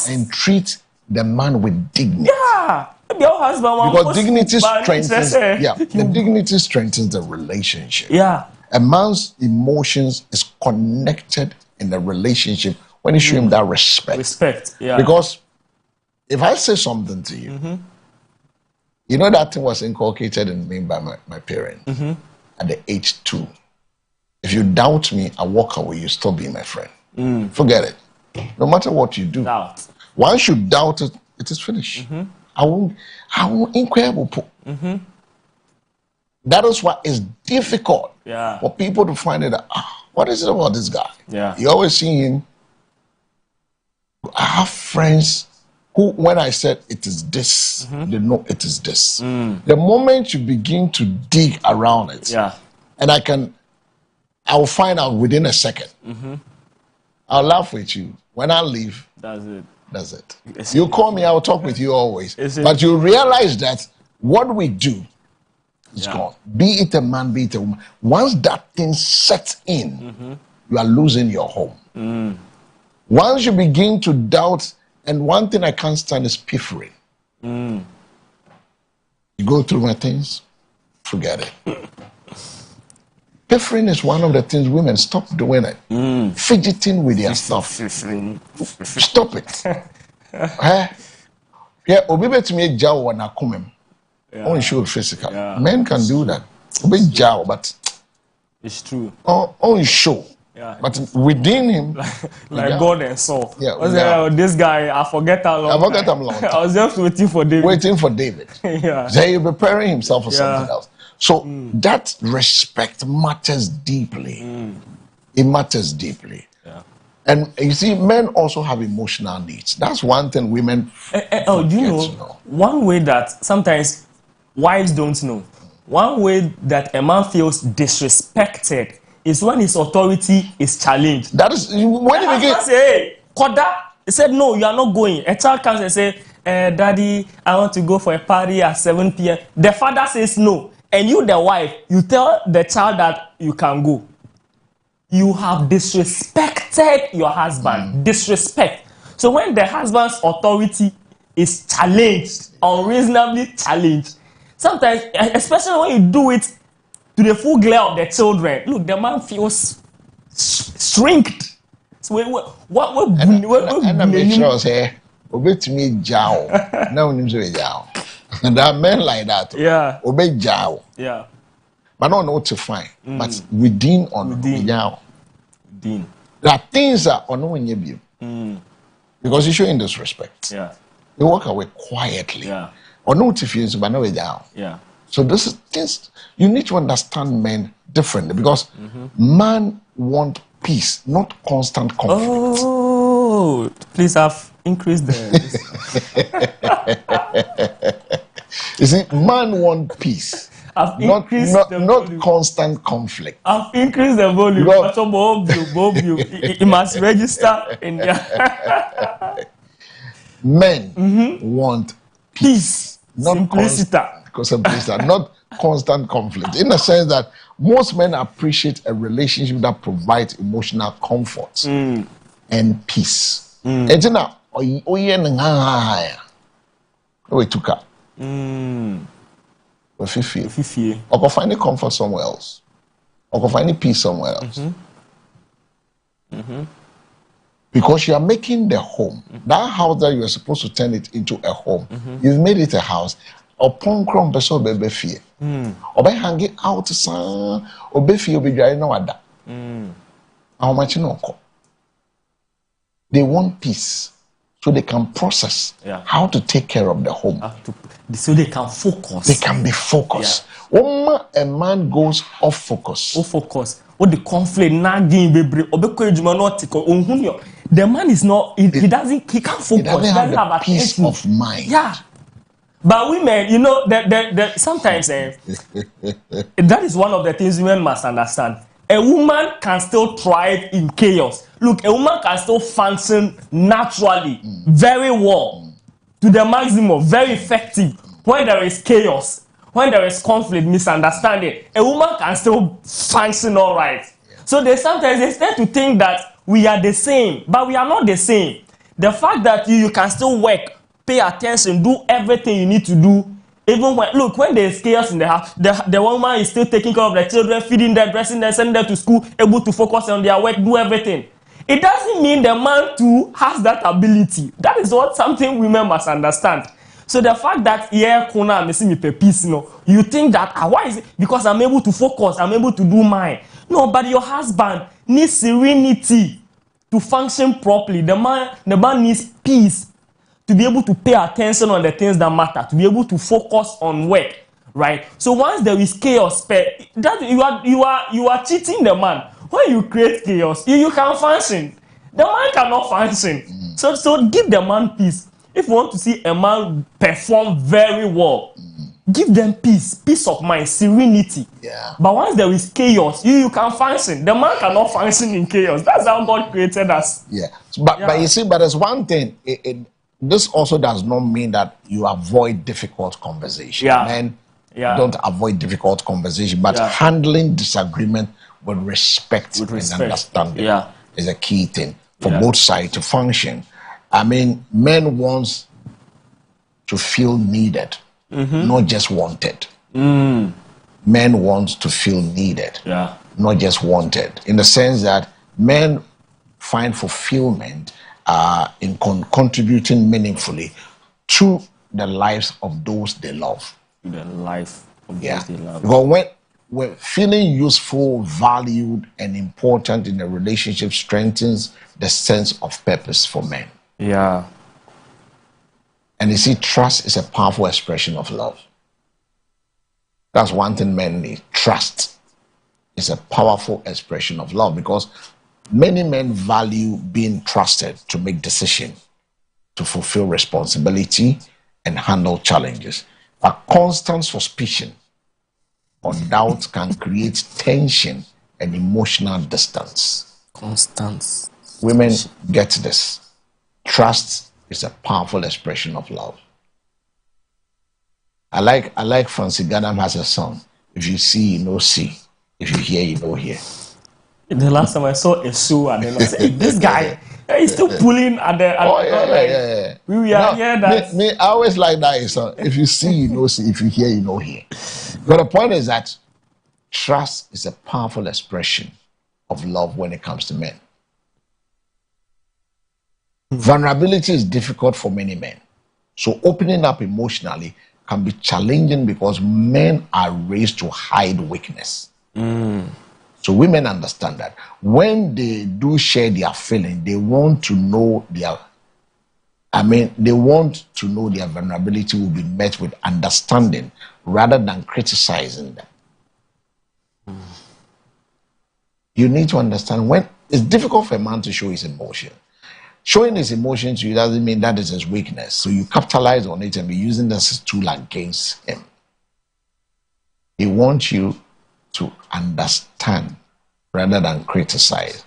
And treat the man with dignity. Yeah. Your husband, because dignity strengthens. The dignity strengthens the relationship. Yeah. A man's emotions is connected in the relationship when you show him that respect. Respect. Yeah. Because if I say something to you, you know that thing was inculcated in me by my parents at the age 2. If you doubt me, I walk away, you still be my friend. Forget it. No matter what you do. Doubt. Once you doubt it, it is finished. I won't incredible. That is why it's difficult for people to find it. What is it about this guy? Yeah. You always see him. I have friends who, when I said it is this, they know it is this. The moment you begin to dig around it, and I'll find out within a second. I'll laugh with you. When I leave, that's it. You call me, I'll talk with you always. But you realize that what we do is gone. Be it a man, be it a woman. Once that thing sets in, you are losing your home. Once you begin to doubt, and one thing I can't stand is piffering. You go through my things, forget it. Piffering is one of the things women stop doing it. Fidgeting with their stuff. Stop it. Yeah, obibe to me jaw wana kumem. Only show physical. Men can do that. Obi jaw, but it's true. Only show. But within him, like God and Saul. This guy, I forget how long. I was just waiting for David. So he's preparing himself for something else. So that respect matters deeply. It matters deeply. And you see, men also have emotional needs. That's one thing women do you know? One way that sometimes wives don't know. One way that a man feels disrespected is when his authority is challenged. That is when you begin. Say, hey, Koda, he said, no, you are not going. A child comes and say, Daddy, I want to go for a party at 7 p.m. The father says no. And you, the wife, you tell the child that you can go. You have disrespected your husband. Disrespect. So when the husband's authority is challenged, unreasonably challenged, sometimes, especially when you do it to the full glare of the children, look, the man feels shrinked. So and I make sure I say, obey to me, Jao. No one knows Jao. There are men like that. Yeah. Obey Jao. Yeah. But not know what to find. But within. Jao. Within. There are things that are not in you. Because you show in disrespect. Yeah. You walk away quietly. Yeah. Or no difference, but no Jao. Yeah. So this is things you need to understand men differently because man want peace, not constant conflict. Oh, please have increased the. You see, man want peace. I've increased not constant conflict. I've increased the volume. But it must register in there. Men want peace. Not simplicity. Not constant conflict. In the sense that most men appreciate a relationship that provides emotional comfort and peace. And now, we took up. Or go find comfort somewhere else. Or go find peace somewhere else. Because you are making the home. That house that you are supposed to turn it into a home. You've made it a house. Upon crumb person be fear. Obe hang it out son. Obe fear be dry no ada. How much no? They want peace. So they can process how to take care of the home. So they can focus. They can be focused. When a man goes off focus. Off focus. What the conflict nagging baby. Obe ko ejuma no tiko. the man is not. He can't focus. He doesn't have the peace of mind. Yeah. But women, you know, sometimes that is one of the things women must understand. A woman can still thrive in chaos. Look, a woman can still function naturally, very well, to the maximum, very effective. When there is chaos, when there is conflict, misunderstanding, a woman can still function all right. So sometimes they tend to think that we are the same, but we are not the same. The fact that you can still work, pay attention, do everything you need to do. Even when there is chaos in the house, the woman is still taking care of the children, feeding them, dressing them, sending them to school, able to focus on their work, do everything. It doesn't mean the man too has that ability. That is something women must understand. So the fact that you think that why is it? Because I'm able to focus, I'm able to do mine. No, but your husband needs serenity to function properly. The man needs peace to be able to pay attention on the things that matter, to be able to focus on work, right? So once there is chaos, that you are cheating the man. When you create chaos, you can function. The man cannot function. So give the man peace. If you want to see a man perform very well, give them peace of mind, serenity. Yeah. But once there is chaos, you can function. The man cannot function in chaos. That's how God created us. Yeah. But you see, but there's one thing. This also does not mean that you avoid difficult conversation. Yeah. Men don't avoid difficult conversation, but handling disagreement with respect and understanding is a key thing for both sides to function. I mean, men want to feel needed, not just wanted. Men want to feel needed, not just wanted. In the sense that men find fulfillment in contributing meaningfully to the lives of those they love. The life of those they love. Because when feeling useful, valued, and important in a relationship strengthens the sense of purpose for men. Yeah. And you see, trust is a powerful expression of love. That's one thing men need. Trust is a powerful expression of love because many men value being trusted to make decisions, to fulfill responsibility, and handle challenges. But constant suspicion or doubt can create tension and emotional distance. Constant. Women get this. Trust is a powerful expression of love. I like Francis Gadam has a song. If you see, you know see. If you hear, you know hear. The last time I saw a show and then I said, this guy, he's still pulling at the... We are here that... Me, I always like that song. If you see, you know see. If you hear, you know hear. But the point is that trust is a powerful expression of love when it comes to men. Vulnerability is difficult for many men. So opening up emotionally can be challenging because men are raised to hide weakness. So women understand that. When they do share their feeling, they want to know their vulnerability will be met with understanding rather than criticizing them. You need to understand when it's difficult for a man to show his emotion. Showing his emotion to you doesn't mean that is his weakness. So you capitalize on it and be using this as a tool against him. He wants you to understand rather than criticize.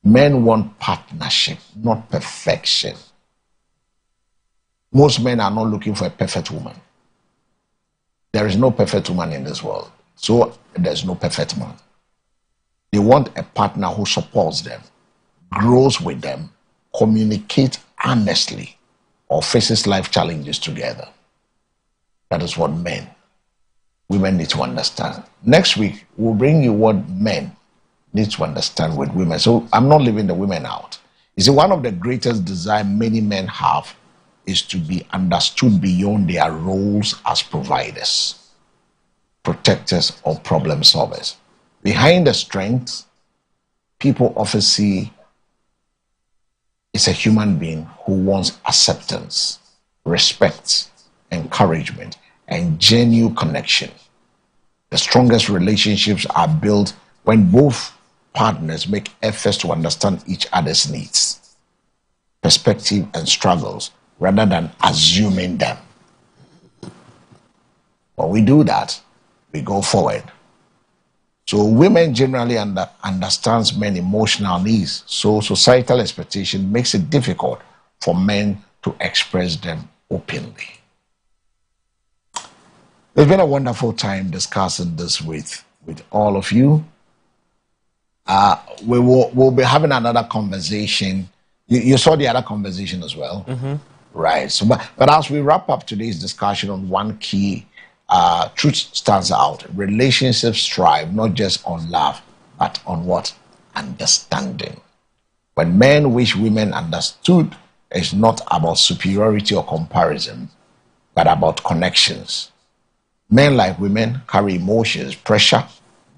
Men want partnership, not perfection. Most men are not looking for a perfect woman. There is no perfect woman in this world. So there's no perfect man. They want a partner who supports them, grows with them, communicates honestly, or faces life challenges together. That is what women need to understand. Next week, we'll bring you what men need to understand with women. So I'm not leaving the women out. You see, one of the greatest desires many men have is to be understood beyond their roles as providers, protectors, or problem solvers. Behind the strength, people often see is a human being who wants acceptance, respect, encouragement, and genuine connection. The strongest relationships are built when both partners make efforts to understand each other's needs. perspective and struggles rather than assuming them. When we do that, we go forward. So women generally understands men's emotional needs, so societal expectation makes it difficult for men to express them openly. It's been a wonderful time discussing this with all of you. We'll be having another conversation. You saw the other conversation as well, right? So, but as we wrap up today's discussion on one key truth stands out: relationships thrive not just on love, but on what? Understanding. When men wish women understood, it's not about superiority or comparison, but about connections. Men, like women, carry emotions, pressure,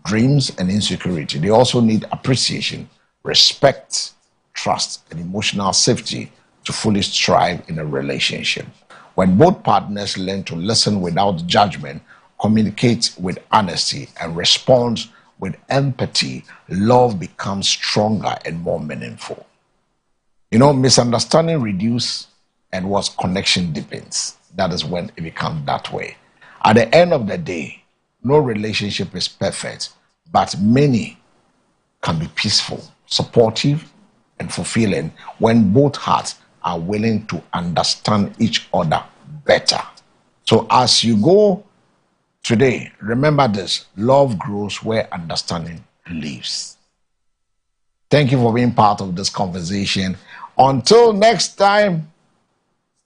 dreams, and insecurity. They also need appreciation, respect, trust, and emotional safety to fully thrive in a relationship. When both partners learn to listen without judgment, communicate with honesty, and respond with empathy, love becomes stronger and more meaningful. You know, misunderstanding reduces and what connection deepens. That is when it becomes that way. At the end of the day, no relationship is perfect, but many can be peaceful, supportive, and fulfilling when both hearts are willing to understand each other better. So as you go today, remember this: love grows where understanding lives. Thank you for being part of this conversation. Until next time,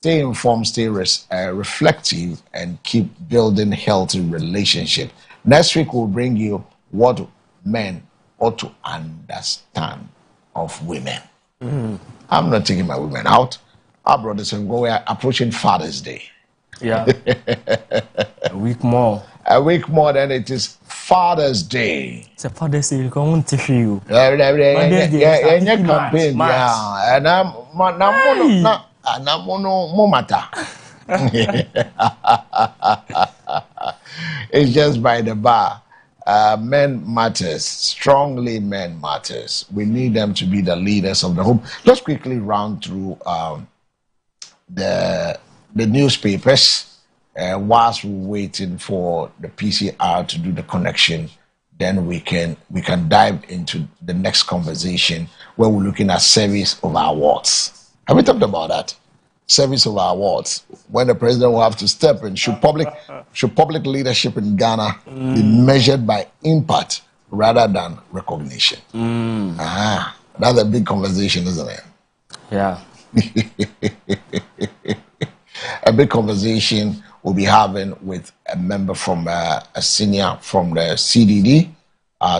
stay informed, stay reflective, and keep building healthy relationships. Next week, we'll bring you what men ought to understand of women. I'm not taking my women out. Our brothers and we are approaching Father's Day. Yeah. A week more. A week more, then it is Father's Day. It's a Father's Day. Come to you. Campaign, yeah. And it's just by the bar. Men matters, strongly men matters. We need them to be the leaders of the home. Let's quickly run through the newspapers whilst we're waiting for the PCR to do the connection. Then we can dive into the next conversation where we're looking at service of our awards. Have we talked about that? Service of our awards. When the president will have to step in, should public leadership in Ghana be measured by impact rather than recognition? That's a big conversation, isn't it? Yeah. A big conversation we'll be having with a member from a senior from the CDD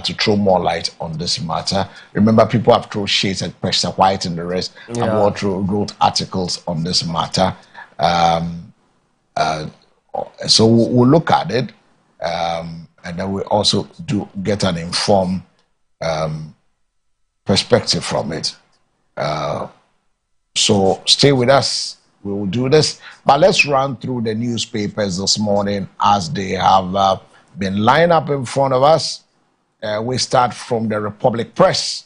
to throw more light on this matter. Remember, people have thrown shades at Pastor White and the rest, and also wrote articles on this matter. So we'll look at it, and then we also do get an informed perspective from it. So stay with us. We will do this, but let's run through the newspapers this morning as they have been lined up in front of us. We start from the Republic Press.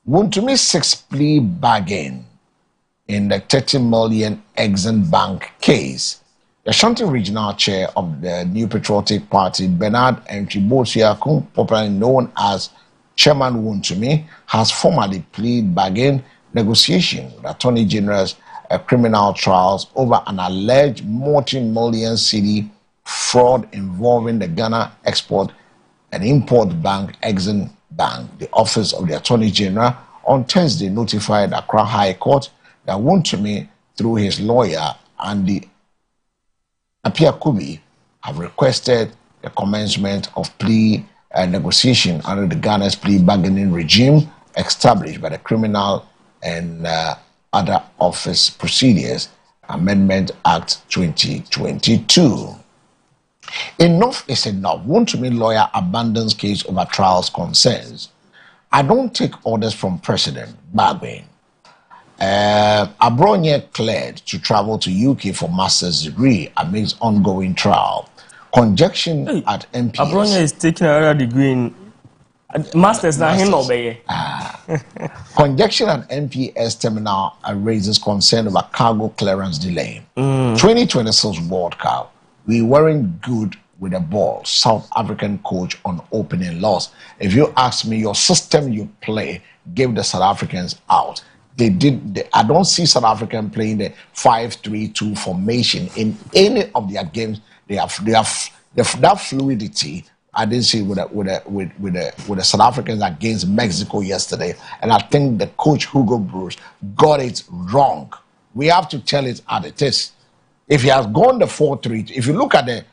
Wontumi 6 plea bargain in the 30 million Exim Bank case. The Ashanti Regional Chair of the New Patriotic Party, Bernard Entry-Botiaku, popularly known as Chairman Wontumi, has formally pleaded bargain negotiation with Attorney General's criminal trials over an alleged multi-million cedi fraud involving the Ghana Export and Import Bank, Exim Bank. The Office of the Attorney General on Thursday notified Accra High Court that Wontumi, through his lawyer Andy Appiah-Kubi, have requested the commencement of plea negotiation under the Ghana's plea bargaining regime established by the Criminal and Other Office Procedures Amendment Act 2022. Enough is enough. Wontumi lawyer abandons case over trials concerns. I don't take orders from President Bagwin. Abronye cleared to travel to UK for master's degree amidst ongoing trial. Conjunction at MPS. Abronye is taking another degree in Masters na him obey. Congestion at NPS terminal raises concern over cargo clearance delay. 2026 World Cup, we weren't good with the ball. South African coach on opening loss. If you ask me, your system you play gave the South Africans out. I don't see South African playing the 5-3-2 formation in any of their games. They have that fluidity. I didn't see with the South Africans against Mexico yesterday, and I think the coach Hugo Broos got it wrong. We have to tell it as it is. If he has gone the 4-3, if you look at the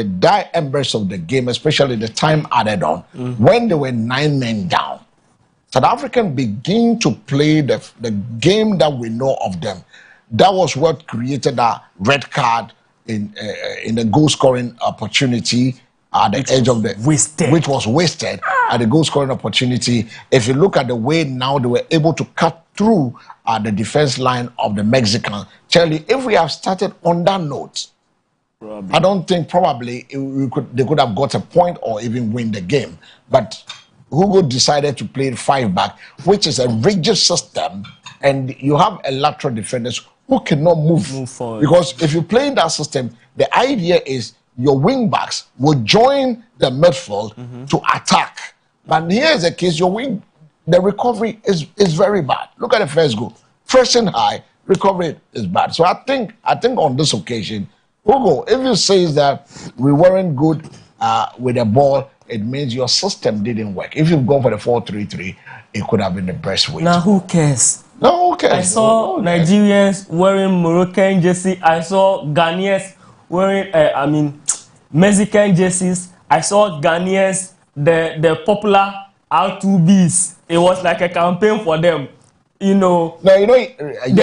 dire embers of the game, especially the time added on, when they were 9 men down, South African begin to play the game that we know of them. That was what created that red card in the goal scoring opportunity at the edge of the which was wasted at the goal scoring opportunity. If you look at the way now they were able to cut through the defense line of the Mexican, tell you, if we have started on that note, I don't think probably they could have got a point or even win the game. But Hugo decided to play 5-back, which is a rigid system, and you have a lateral defenders who cannot move forward. Because if you play in that system, the idea is your wing backs will join the midfield to attack. But here's the case: the recovery is very bad. Look at the first goal, fresh and high, recovery is bad. So I think on this occasion, Hugo, if you say that we weren't good with the ball, it means your system didn't work. If you've gone for the 4-3-3, it could have been the best way. Now who cares? No, who cares? I saw Nigerians wearing Moroccan jersey. I saw Ghanaians wearing, Mexican jerseys. I saw Ghanaians, the popular R2Bs. It was like a campaign for them. The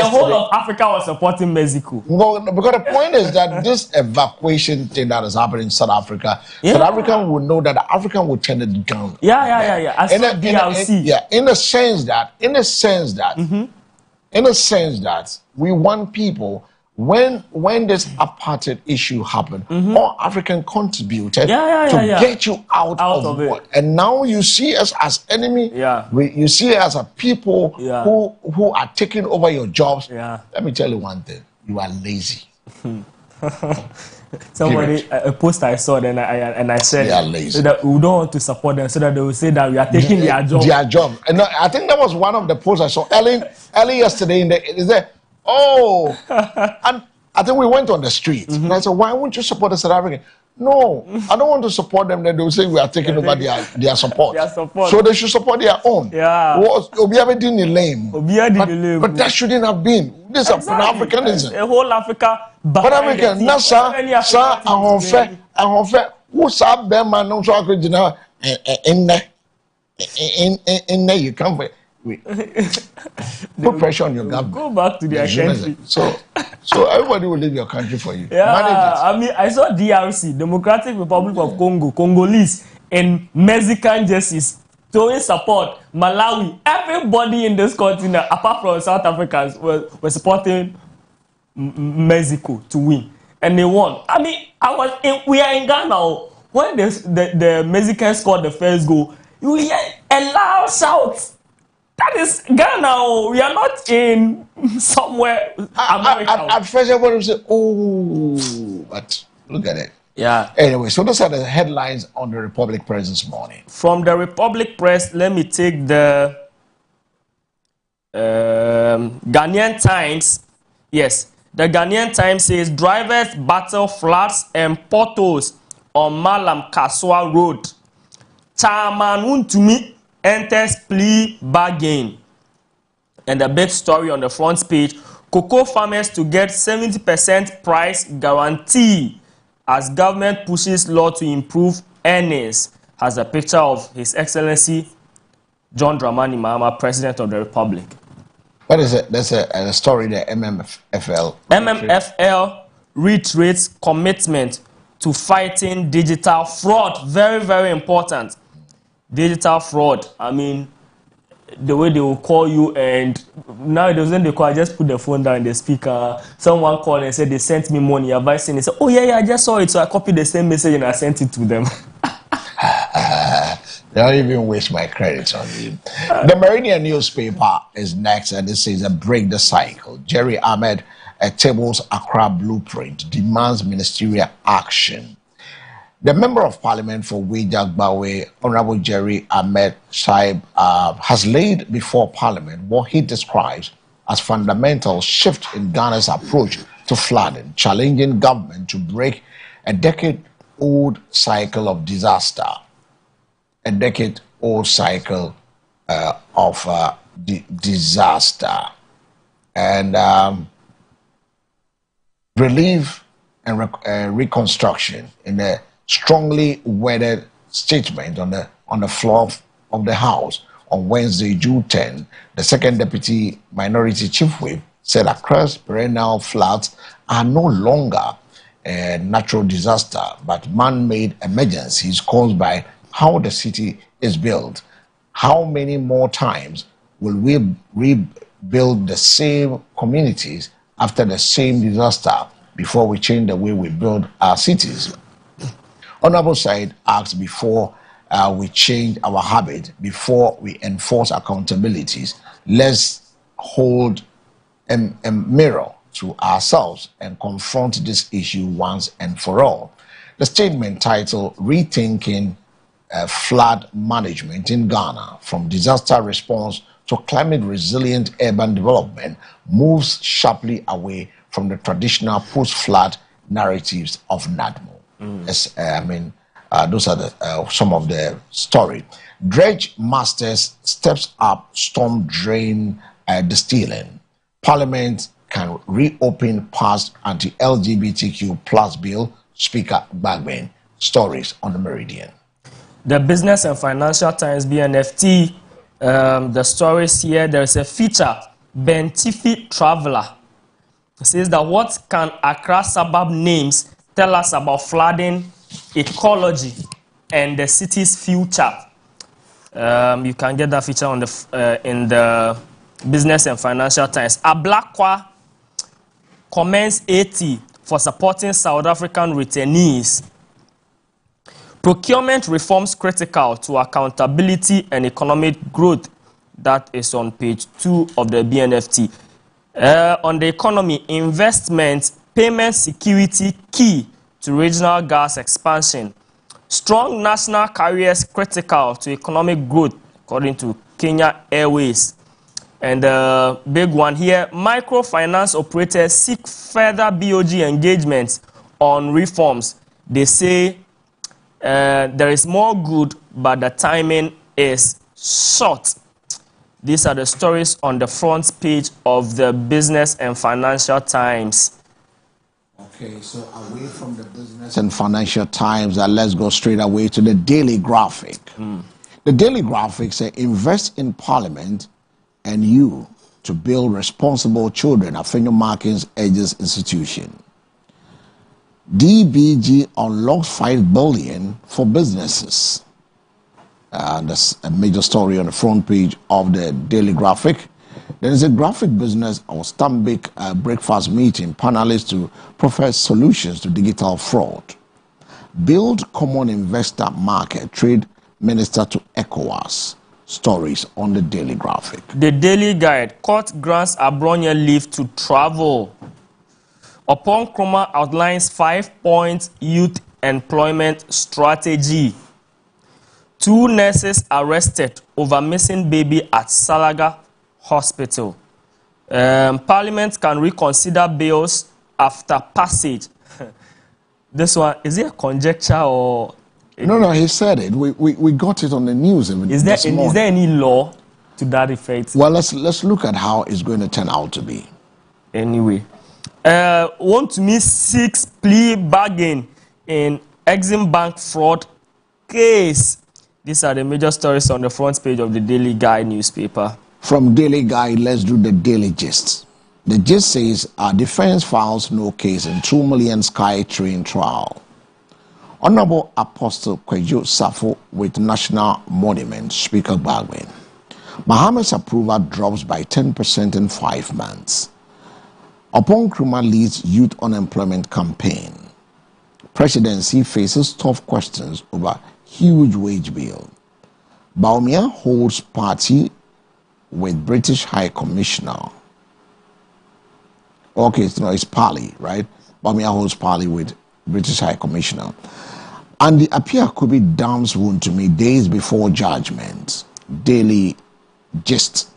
whole of Africa was supporting Mexico. Well, because the point is that this evacuation thing that is happening in South Africa, South African will know that the African will turn it down. Yeah. I saw DRC. In the sense that we want people. When this apartheid issue happened, all African contributed to get you out of it. And now you see us as enemy. You see us as people who are taking over your jobs. Let me tell you one thing: you are lazy. Somebody, a post I saw, and I said that we don't want to support them, so that they will say that we are taking their job. Their job. And I think that was one of the posts I saw. Ellie yesterday is there. Oh, and I think we went on the street. And I said, why won't you support the South African? No, I don't want to support them. Then they will say we are taking over their support. So they should support their own. But that shouldn't have been. This is Pan-Africanism. A whole Africa. Pan-African. You can't. Put pressure on your government. Go back to their country. So everybody will leave your country for you. I saw DRC, Democratic Republic of Congo, Congolese, in Mexican jerseys showing support. Malawi, everybody in this continent, apart from South Africans, were supporting Mexico to win, and they won. We are in Ghana. When the Mexicans scored the first goal, you hear a loud shout. That is Ghana. We are not in somewhere America. At first, everybody would say, "Oh," but look at it. Yeah. Anyway, so those are the headlines on the Republic Press this morning. From the Republic Press, let me take the Ghanaian Times. Yes, the Ghanaian Times says drivers battle floods and potholes on Malam Kaswa Road. Chairman Untumi enters plea bargain. And the big story on the front page, cocoa farmers to get 70% price guarantee as government pushes law to improve earnings. Has a picture of His Excellency John Dramani Mahama, President of the Republic. What is it? That's a story that MMFL reiterates commitment to fighting digital fraud. Very, very important. Digital fraud. The way they will call you, and nowadays when they call, I just put the phone down in the speaker. Someone called and said they sent me money. Advising, they said, "Oh yeah, I just saw it, so I copied the same message and I sent it to them." They'll even waste my credit on you. The Meridian newspaper is next, and this is a break the cycle. Jerry Ahmed tables Accra blueprint, demands ministerial action. The Member of Parliament for Wejagbawe, Honorable Jerry Ahmed Saib, has laid before Parliament what he describes as fundamental shift in Ghana's approach to flooding, challenging government to break a decade-old cycle of disaster. A decade-old cycle of disaster, and relief and reconstruction in a strongly worded statement on the floor of the House on Wednesday, June 10. The second Deputy Minority Chief Whip said Accra's perennial floods are no longer a natural disaster, but man-made emergencies caused by how the city is built. How many more times will we rebuild the same communities after the same disaster before we change the way we build our cities? Honorable Said asked, before we change our habit, before we enforce accountabilities, let's hold a mirror to ourselves and confront this issue once and for all. The statement titled Rethinking Flood Management in Ghana, from Disaster Response to Climate Resilient Urban Development, moves sharply away from the traditional post-flood narratives of NADMO. Yes, those are some of the story. Dredge Masters steps up storm drain distilling. Parliament can reopen past anti-LGBTQ plus bill. Speaker Bagman. Stories on the Meridian. The Business and Financial Times, BNFT, the stories here, there is a feature, Bentifi Traveler. It says that what can Accra suburb names tell us about flooding, ecology, and the city's future? You can get that feature on in the Business and Financial Times. Ablakwa commends 80 for supporting South African returnees. Procurement reforms critical to accountability and economic growth. That is on page 2 of the BNFT. On the economy, investment, payment security key to regional gas expansion. Strong national carriers critical to economic growth, according to Kenya Airways. And the big one here, microfinance operators seek further BOG engagements on reforms. They say there is more good, but the timing is short. These are the stories on the front page of the Business and Financial Times. Okay, so away from the Business and Financial Times, let's go straight away to the Daily Graphic. The Daily Graphic says, invest in Parliament and you to build responsible children at Fenyo Markins Edges Institution. DBG unlocks $5 billion for businesses. That's a major story on the front page of the Daily Graphic. There is a graphic business or Stanbic breakfast meeting, panelists to profess solutions to digital fraud. Build common investor market, trade minister to ECOWAS. Stories on the Daily Graphic. The Daily Guide, court grants Abronia leave to travel. Upon Nkrumah outlines 5-point youth employment strategy. 2 nurses arrested over missing baby at Salaga Hospital. Parliament can reconsider bills after passage. This one, is it a conjecture or... No, he said it. We got it on the news even is there any law to that effect? Well, let's look at how it's going to turn out to be. Anyway. Want to miss 6 plea bargain in Exim Bank fraud case. These are the major stories on the front page of the Daily Guide newspaper. From Daily Guide, let's do the Daily Gist. The gist says, our defense files no case in 2 million Sky Train trial. Honorable Apostle Kwejo Safo with National Monument, Speaker Bagman. Mohammed's approval drops by 10% in 5 months. Upon Nkrumah leads youth unemployment campaign. Presidency faces tough questions over huge wage bill. Bawumia holds party with British High Commissioner. Okay, no, it's parley, right? Bawumia holds parley with British High Commissioner. And the Apia Kubi dams wound to me days before judgment. Daily gist.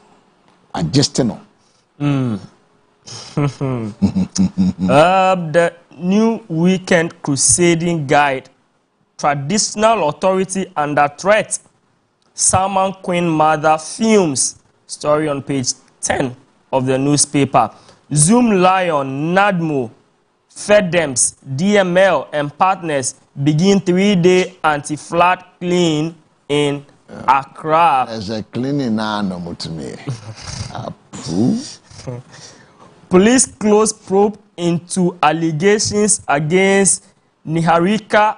A gistino. The new weekend crusading guide. Traditional authority under threat. Salman Queen mother films. Story on page 10 of the newspaper. Zoom Lion, NADMO, FEDEMS, DML, and partners begin 3-day anti-flood clean in Accra. There's a cleaning now, no to me. Police close probe into allegations against Niharika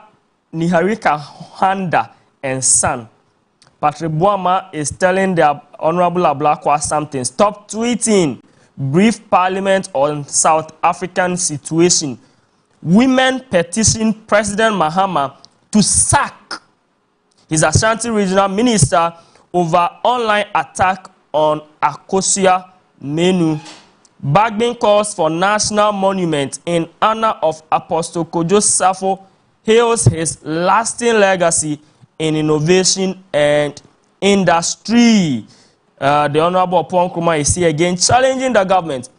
Handa and son. Patrick Boama is telling the Honorable Ablakwa something. Stop tweeting. Brief Parliament on South African situation. Women petition President Mahama to sack his Ashanti Regional Minister over online attack on Akosia Menu. Bagbin calls for national monument in honor of Apostle Kojo Safo hails his lasting legacy in innovation and industry. The Honorable Oppong Nkrumah is here again challenging the government.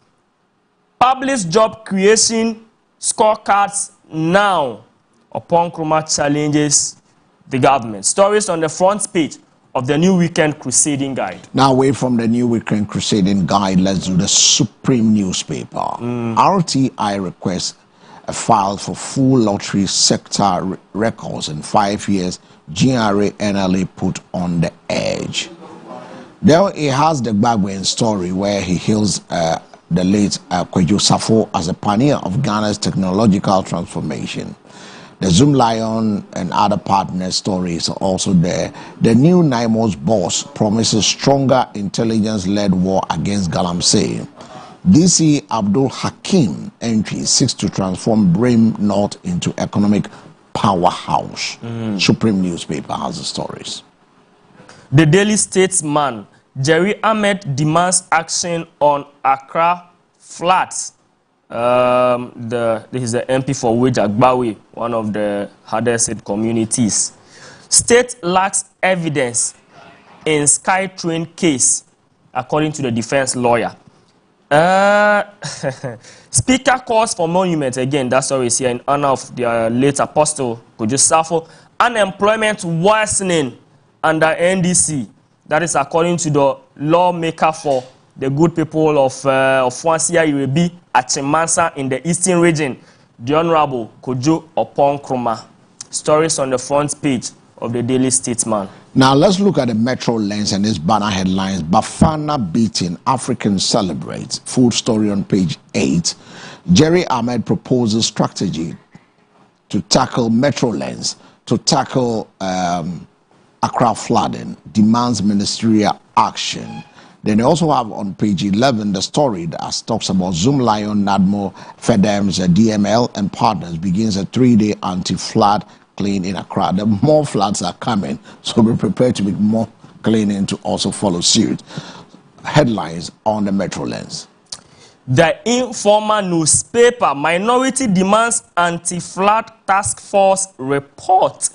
Publish job creation scorecards now. Oppong Nkrumah challenges the government. Stories on the front page of the New Weekend Crusading Guide. Now, away from the New Weekend Crusading Guide, let's do the Supreme newspaper. RTI requests a file for full lottery sector records in 5 years. GRA NLA put on the edge. There he has the Gbagben story where he hails the late Kojo Safo as a pioneer of Ghana's technological transformation. The Zoom Lion and other partner stories are also there. The new NIMO's boss promises stronger intelligence-led war against Galamsey. DC Abdul Hakim entry seeks to transform Brim North into economic powerhouse. Supreme newspaper has the stories. The Daily Statesman, Jerry Ahmed demands action on Accra floods. He's the MP for Wedge Agbawi, one of the hardest hit communities. State lacks evidence in SkyTrain case, according to the defense lawyer. Speaker calls for monument again. That's always here in honor of the late Apostle Kojo Safo. Unemployment worsening under NDC. That is according to the lawmaker for the good people of Wansia Irebi Achimansa in the Eastern Region, the Honorable Kojo Oppong Nkrumah. Stories on the front page of the Daily Statesman. Now let's look at the Metro Lens and its banner headlines. Bafana beating, Africans celebrate. Full story on page 8. Jerry Ahmed proposes strategy to tackle Metro Lens, to tackle Accra flooding, demands ministerial action. Then they also have on page 11 the story that talks about Zoom Lion, NADMO, FEDEMS, DML, and partners begins a 3-day anti-flood clean in Accra. The more floods are coming, so be prepared to make more cleaning to also follow suit. Headlines on the Metro Lens. The Informer newspaper, minority demands anti-flood task force report.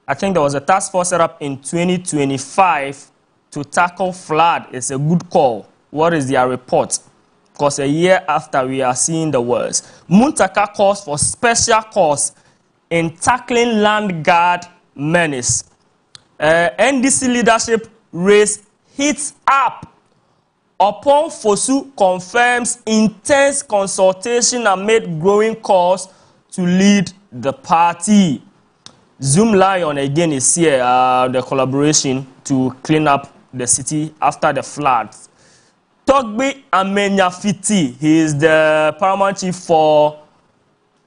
I think there was a task force set up in 2025 to tackle flood. It's a good call. What is their report? Because a year after we are seeing the worst. Muntaka calls for special course in tackling land guard menace. NDC leadership race hits up. Oppong Fosu confirms intense consultation amid growing calls to lead the party. Zoom Lion again is here, the collaboration to clean up the city after the floods. Togbe Amenyafiti, he is the paramount chief for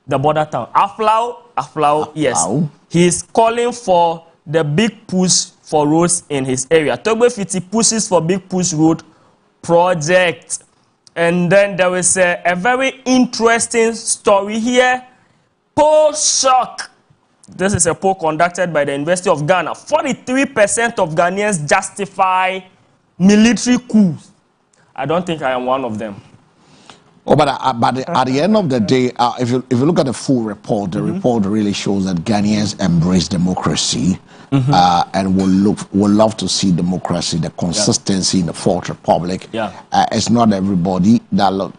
the border town. Aflau, yes. He is calling for the big push for roads in his area. Togbe Fiti pushes for big push road project. And then there is a very interesting story here. Poll shock This is a poll conducted by the University of Ghana. 43% of Ghanaians justify military coups. I don't think I am one of them. Oh, but at the end of the day, if you look at the full report, the report really shows that Ghanaians embrace democracy and will love to see democracy, the consistency in the Fourth Republic. It's not everybody that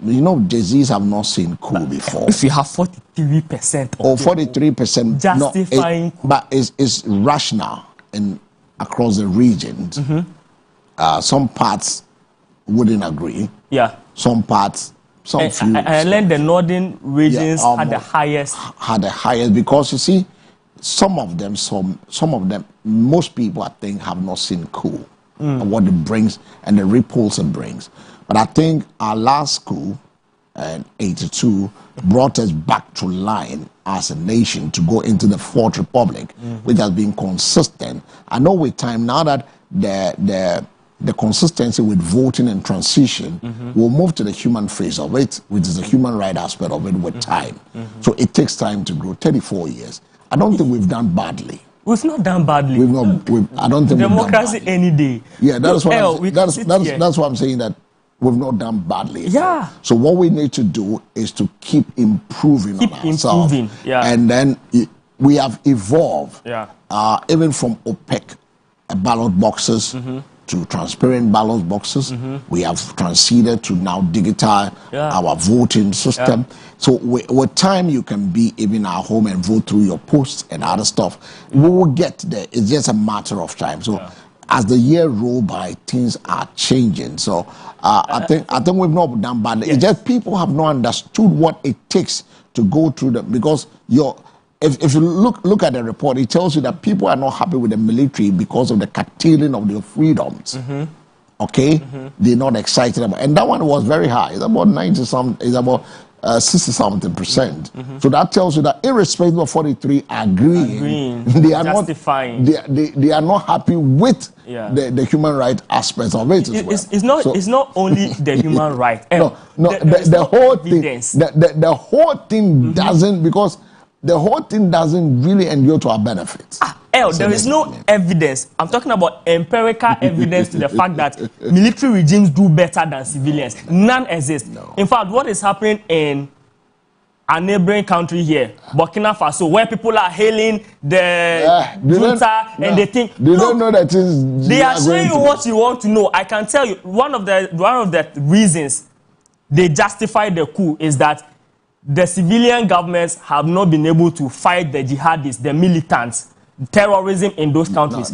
Jay-Z's have not seen coup before. If you have 43% or 43% justifying, but it's rational in across the regions. Some parts wouldn't agree. Some parts. I learned the northern regions had the highest. Because you see, some of them, most people I think have not seen coup and what it brings and the ripples it brings. But I think our last coup in '82 brought us back to line as a nation to go into the Fourth Republic, which has been consistent. I know with time now that the consistency with voting and transition will move to the human phase of it, which is the human right aspect of it with time. So it takes time to grow. 34 years. I don't think we've done badly. We've not done badly. I don't think democracy any day. Yeah, that's why I'm saying that we've not done badly. Yeah. So what we need to do is to keep improving on ourselves. And then we have evolved. Even from opaque ballot boxes to transparent ballot boxes. We have transited to now digital our voting system. So with time you can be even at home and vote through your posts and other stuff. We will get there. It's just a matter of time. So as the year roll by, things are changing. So I think we've not done badly. It's just people have not understood what it takes to go through them, because if you look at the report, it tells you that people are not happy with the military because of the curtailing of their freedoms. Okay? They're not excited about it. And that one was very high. It's about 90-something, it's about 60-something%. So that tells you that irrespective of 43 agreeing, they are justifying. They are not happy with the human right aspects of it as well. It's not only the human right. The whole thing doesn't, because the whole thing doesn't really endure to our benefits. There is no evidence. I'm talking about empirical evidence to the fact that military regimes do better than civilians. None exists. In fact, what is happening in a neighboring country here, Burkina Faso, where people are hailing the junta and they think they don't know that they are showing you what you want to know. I can tell you one of the reasons they justify the coup is that the civilian governments have not been able to fight the jihadists, the militants, terrorism in those countries.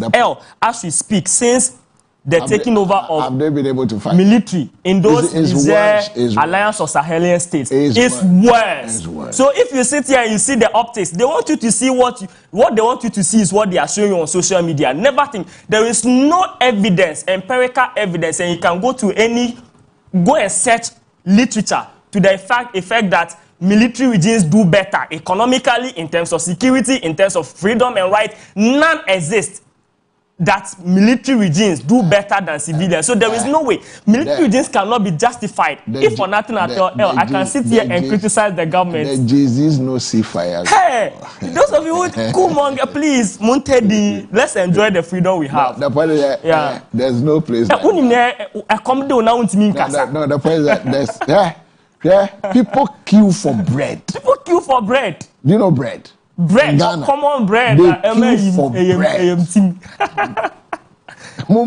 As we speak, since the taking over of have they been able to fight military in those Alliance of Sahelian states, it's worse. So if you sit here and you see the optics, they want you to see what they want you to see is what they are showing you on social media. Never think. There is no evidence, empirical evidence, and you can go and search literature to the effect that military regimes do better economically, in terms of security, in terms of freedom and right. None exist that military regimes do better than civilians. So there is no way. Military regimes cannot be justified. If for nothing at all, I can sit here and criticize the government. The Jay-Z's no ceasefire. Hey, those of you who Kumonga, please, Muntedi, let's enjoy the freedom we have. The point is that there's no place. No, the point is that there's people queue for bread. People queue for bread. Do you know bread? Bread, common bread. They queue for bread. No,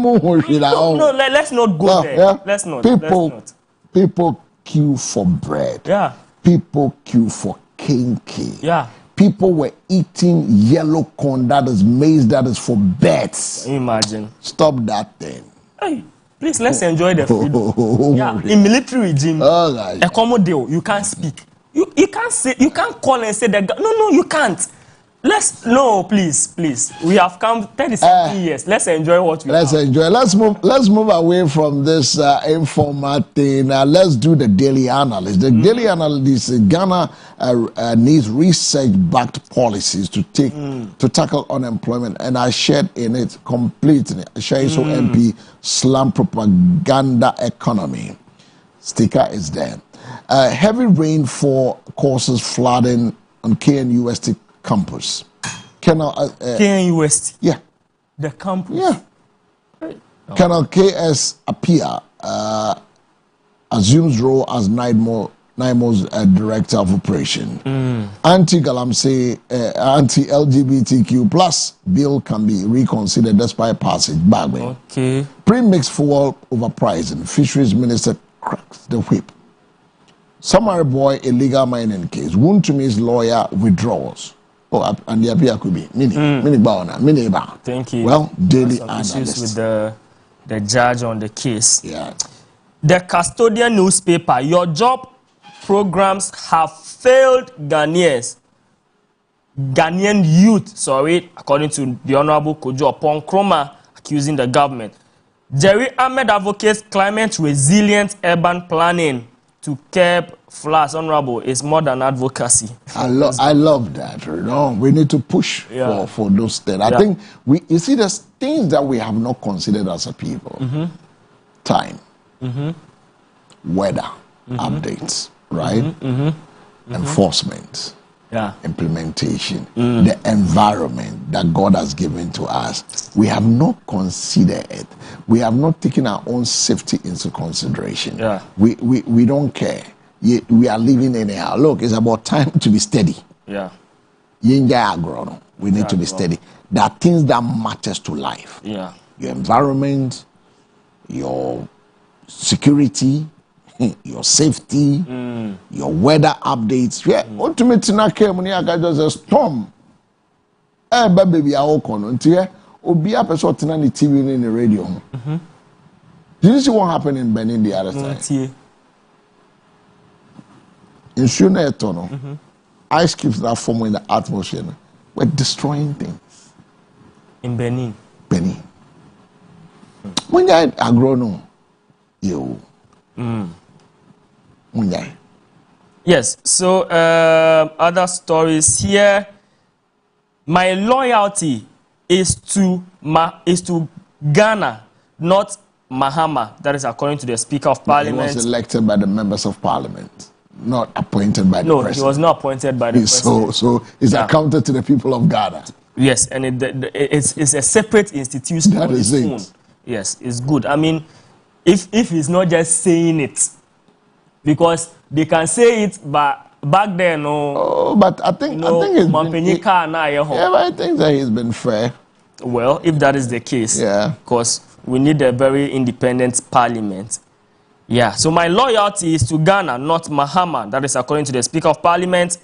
let's not go there. Let's not. People queue for bread. People queue for kinky. People were eating yellow corn, that is maize, that is for beds. Imagine. Stop that thing. Hey. Please, let's enjoy the freedom. In military regime, a common deal, you can't speak. You can't say, you can't call and say that. No, you can't. Please. We have come 37 years. Let's enjoy what we have. Enjoy. Let's move away from this informal thing. Let's do the daily analyst. The daily analyst, Ghana needs research-backed policies to tackle unemployment, and I shared in it completely. Shaiso MP slam propaganda economy. Sticker is there. Heavy rainfall causes flooding on KNUST campus. Colonel KNUST. yeah. The campus. Yeah. Colonel KS Apia assumes role as NIMO's director of operation. Anti-Galamsey, anti-LGBTQ plus bill can be reconsidered despite passage. Bagway. Okay. Pre-mixed fuel overpricing. Fisheries minister cracks the whip. Summary boy illegal mining case. Wuntumi's lawyer withdraws. Oh, and the Apia could be mini ba. Thank you. Well, daily Some analyst. issues with the judge on the case. Yeah. The Custodian newspaper, your job programs have failed Ghanaian youth, according to the Honorable Kojo Oppong Nkrumah, accusing the government. Jerry Ahmed advocates climate resilient urban planning to curb floods. Honorable, is more than advocacy. I love that. You know, we need to push for those things. I think you see there's things that we have not considered as a people. Time, weather, updates, right? Enforcement, implementation, the environment that God has given to us. We have not considered it. We have not taken our own safety into consideration. We don't care. We are living anyhow. Look, it's about time to be steady. We need to be steady. There are things that matters to life. Your environment, your security, your safety, your weather updates. Ultimately, na came when there's a storm. Baby, I walk on until Obi a person on the TV and the radio. Did you see what happened in Benin the other side? In Shuneto, ice cubes that form in the atmosphere were destroying things. In Benin. When I agronom, you. Yes. So other stories here. My loyalty is to Ghana, not Mahama. That is according to the Speaker of Parliament. He was elected by the members of Parliament, not appointed by the president. No, he was not appointed by the president. So it's accounted to the people of Ghana. Yes, and it's a separate institution. That is it. Yes, it's good. I mean, if he's not just saying it, because they can say it, but back then, but I think it's I think that he's been fair. Well, if that is the case, because we need a very independent parliament. Yeah. So my loyalty is to Ghana, not Mahama. That is according to the Speaker of Parliament.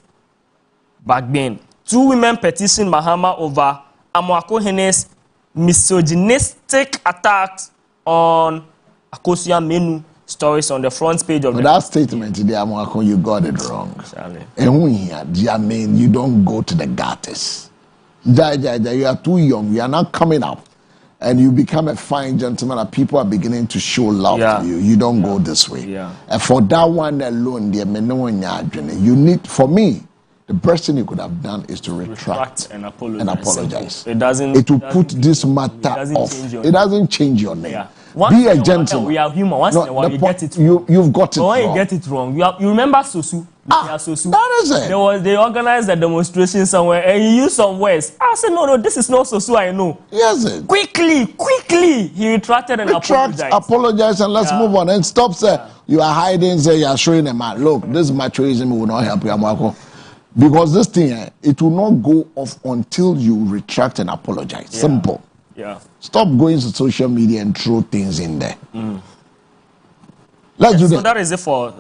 Back then, 2 women petitioned Mahama over Amoako Hene's misogynistic attacks on Akosua Menu. Stories on the front page of that statement today, Amoako, you got it wrong. And you don't go to the gutters. You are too young. You are not coming up. And you become a fine gentleman and people are beginning to show love to you. You don't go this way. And for that one alone, you need, for me, the best thing you could have done is to retract and apologize. It will put this matter off. It doesn't change your name. Be a gentleman. We are human. Once in a while, you get it wrong. You've got it wrong. When you get it wrong, you remember Sosu? Sosu. That is it. They organized a demonstration somewhere and he used some words. I said, no, this is not Sosu, I know. Yes, it. Quickly, he retracted and apologized and let's move on. And stop, say, you are hiding, say you are showing a man. Look, this machoism will not help you, Amoako. Because this thing, it will not go off until you retract and apologize. Simple. Stop going to social media and throw things in there. Let's do that. So that is it for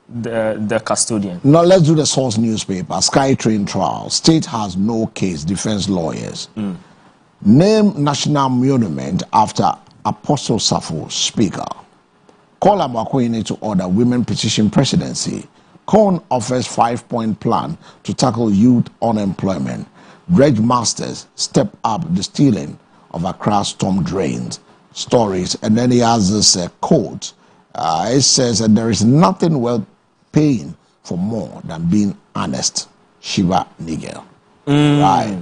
the custodian. Now let's do the Source newspaper. SkyTrain trial. State has no case. Defense lawyers. Name national monument after Apostle Safo, Speaker. Call Amoako to order women petition presidency. Cone offers 5-point plan to tackle youth unemployment. Dredge Masters step up the stealing of Accra storm drains. Stories. And then he has this quote. It says that there is nothing worth paying for more than being honest. Shiva Nigel. Right.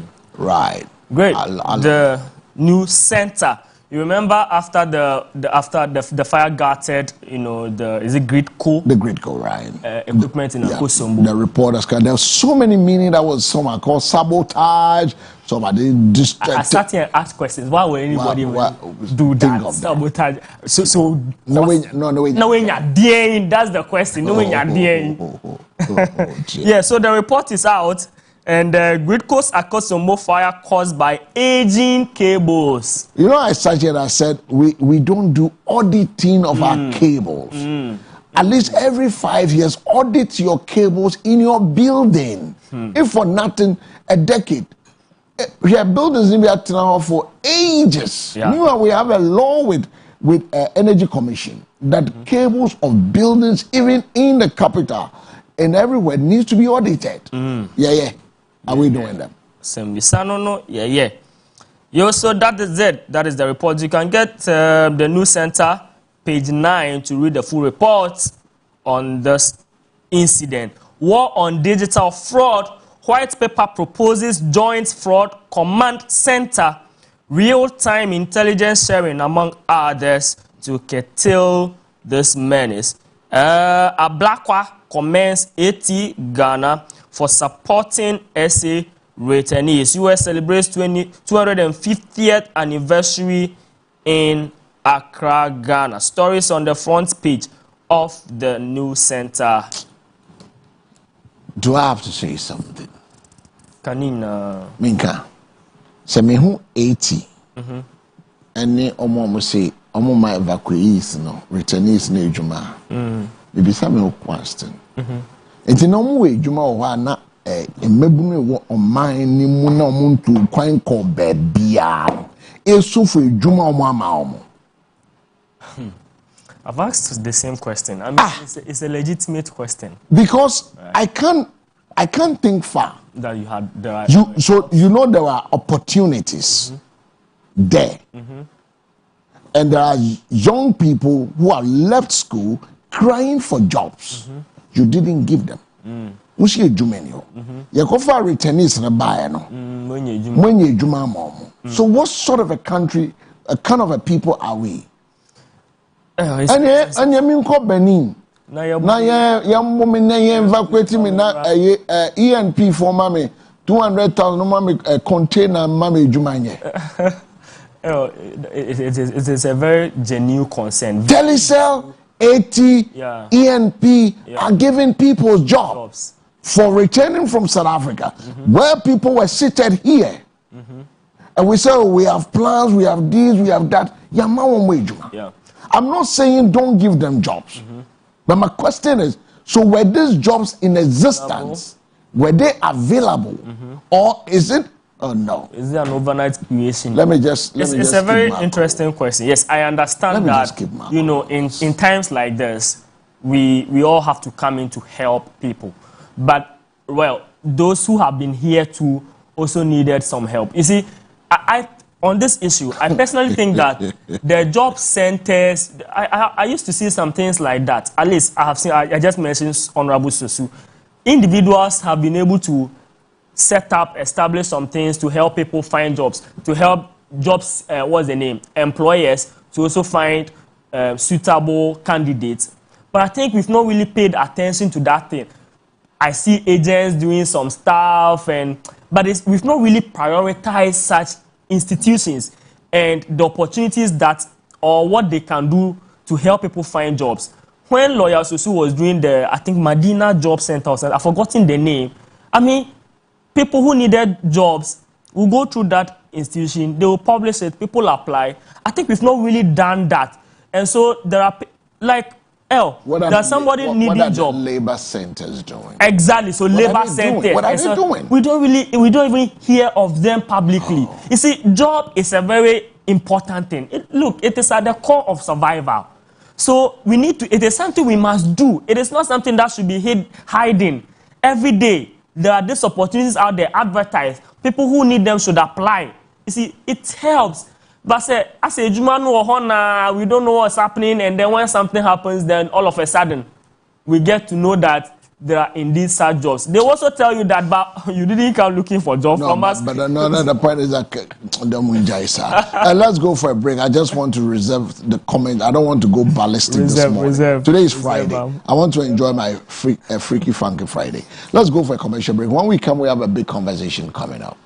Great. The new center. You remember after the fire gutted, is it grid co? The grid co, right? Equipment in Akosombo. The reporters, there's so many meaning that was some are called sabotage, some are distracted. I sat here and asked questions. Why would anybody do that? Sabotage. So no way. That's the question. No way you're Yeah, so the report is out. And Grid Coast Akosombo fire caused by aging cables. I sat here and I said, we don't do auditing of our cables. At least every 5 years, audit your cables in your building. If for nothing, a decade. Your buildings in Vietnam for ages. Yeah. We have a law with Energy Commission that cables of buildings, even in the capital and everywhere, needs to be audited. Yeah. Are we doing them? Yeah. So that is it. That is the report. You can get the News Center, page 9, to read the full report on this incident. War on digital fraud. White paper proposes joint fraud command center, real-time intelligence sharing, among others, to curtail this menace. Ablakwa commends 80 Ghana for supporting SA returnees. US celebrates 250th anniversary in Accra, Ghana. Stories on the front page of the News Center. Do I have to say something? Kanina. Minka. Se me hu 80. Ene omo say omo my evacuees no returnees na ejuma. Bibi sa me question. Enti no mu ejuma o ha na emebunu wo oman ni mu na omuntu kwan ko bebia. Esu for ejuma omo ama omo. I've asked the same question. I mean, it's a legitimate question. Because I can't think far. That you had there. So there were opportunities there. And there are young people who have left school crying for jobs. You didn't give them. So what sort of a country, a kind of a people are we? And Benin. Na yam woman na evacuate me na ENP for mommy 200,000 mommy container mommy jumanye. It is a very genuine concern. Telecel, AT, ENP are giving people jobs for returning from South Africa, where people were seated here. And we say, oh, we have plans, we have this, we have that. Yeah. I'm not saying don't give them jobs. But my question is, so were these jobs in existence? Were they available? Or is it, oh no. Is it an overnight creation? It's a very interesting question. Yes, I understand that, in times like this, we all have to come in to help people. But, well, those who have been here too also needed some help. You see, on this issue, I personally think that the job centers, I used to see some things like that. At least I have seen, I just mentioned Honorable Sosu. Individuals have been able to establish some things to help people find jobs, to help employers to also find suitable candidates. But I think we've not really paid attention to that thing. I see agents doing some stuff, but we've not really prioritized such institutions and the opportunities or what they can do to help people find jobs. When Lawyer Sosu was doing I think Medina Job Center, I've forgotten the name. I mean, people who needed jobs will go through that institution, they will publish it, people apply. I think we've not really done that. And so there are, there's somebody needing a job. What are the labor centers doing? Exactly. So labor centers. What are they doing? We don't even hear of them publicly. You see, job is a very important thing. It is at the core of survival. So it is something we must do. It is not something that should be hiding. Every day, there are these opportunities out there advertised. People who need them should apply. You see, it helps. But as a Jumanu or Hona, we don't know what's happening, and then when something happens, then all of a sudden, we get to know that there are indeed such jobs. They also tell you that, but you didn't come looking for job from us. But the point is that let's go for a break. I just want to reserve the comment. I don't want to go ballistic this morning. Today is Friday. I want to enjoy my freaky funky Friday. Let's go for a commercial break. When we come, we have a big conversation coming up.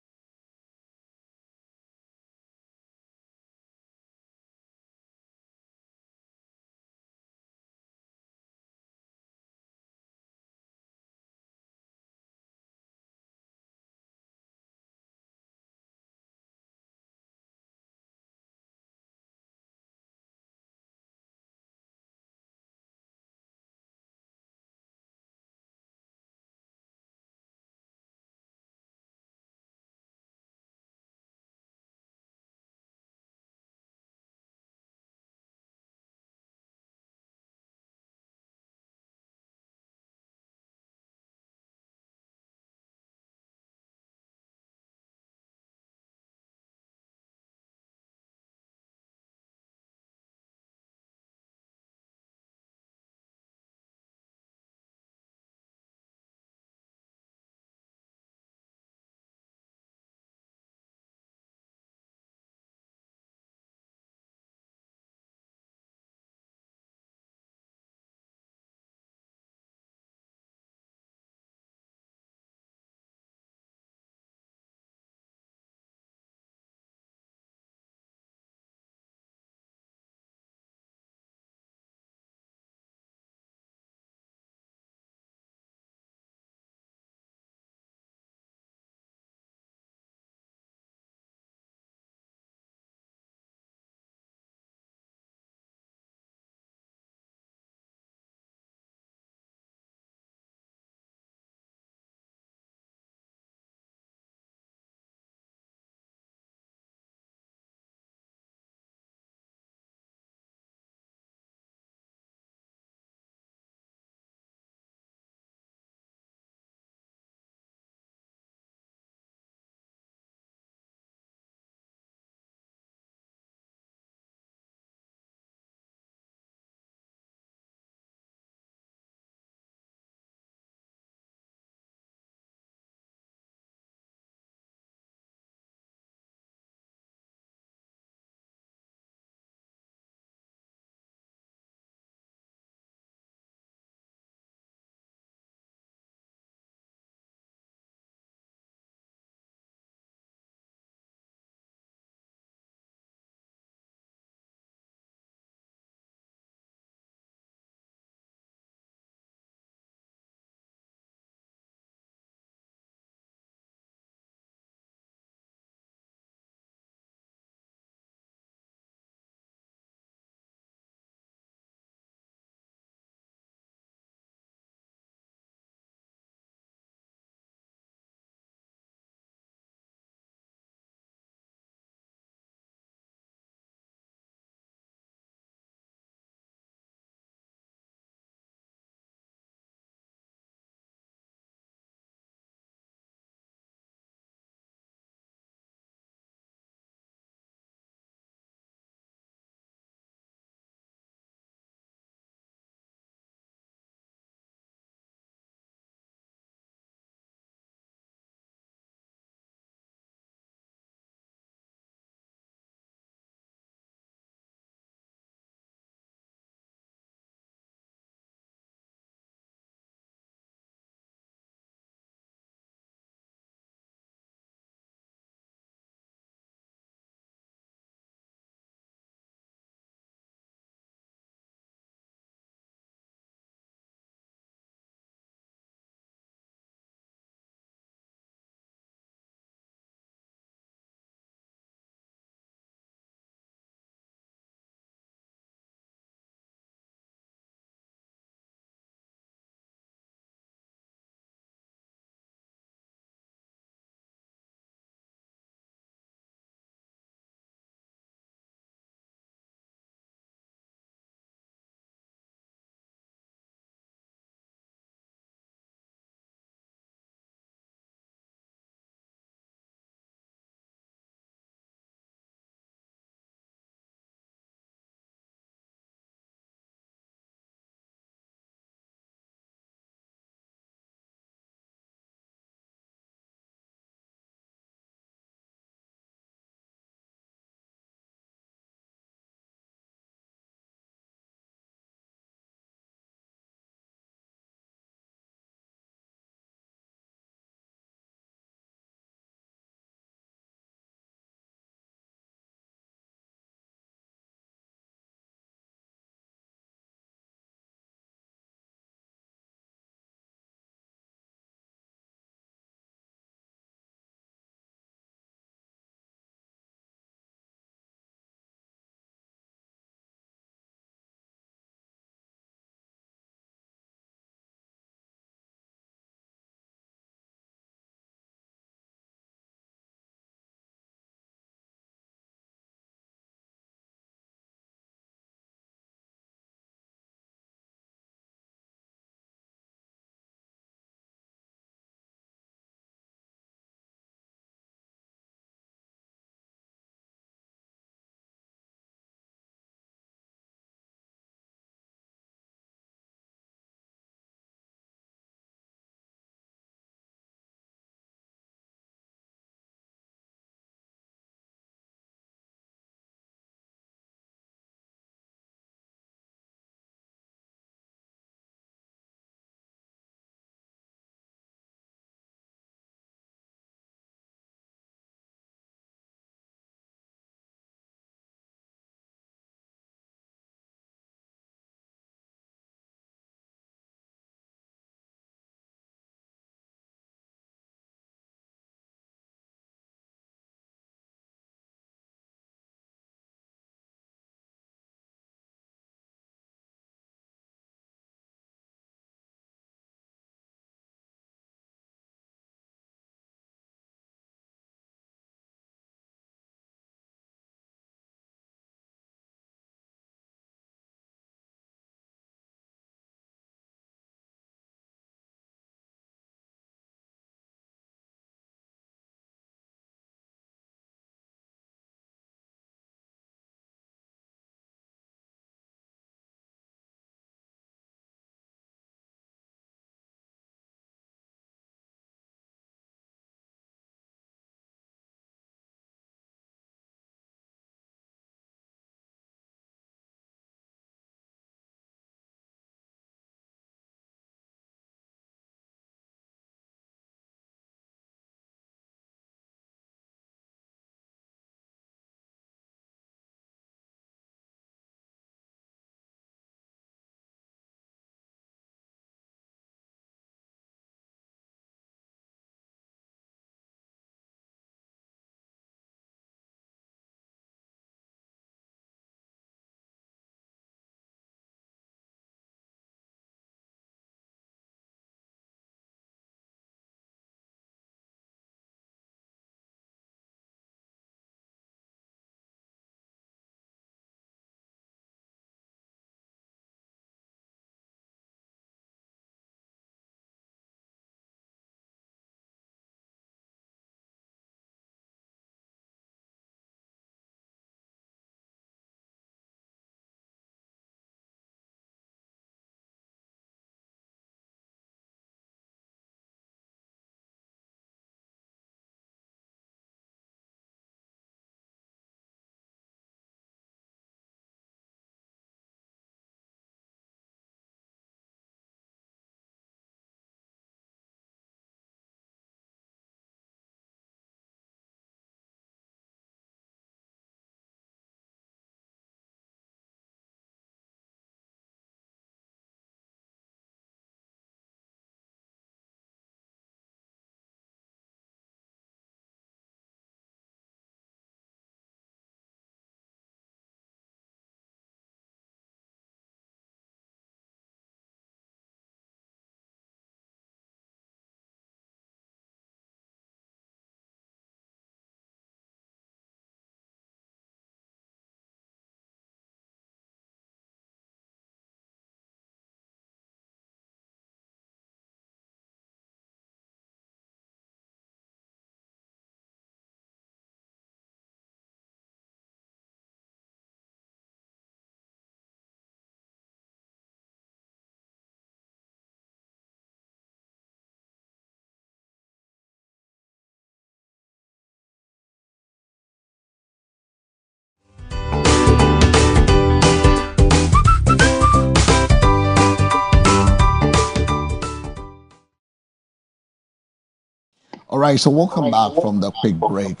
All right, so welcome back from the quick break.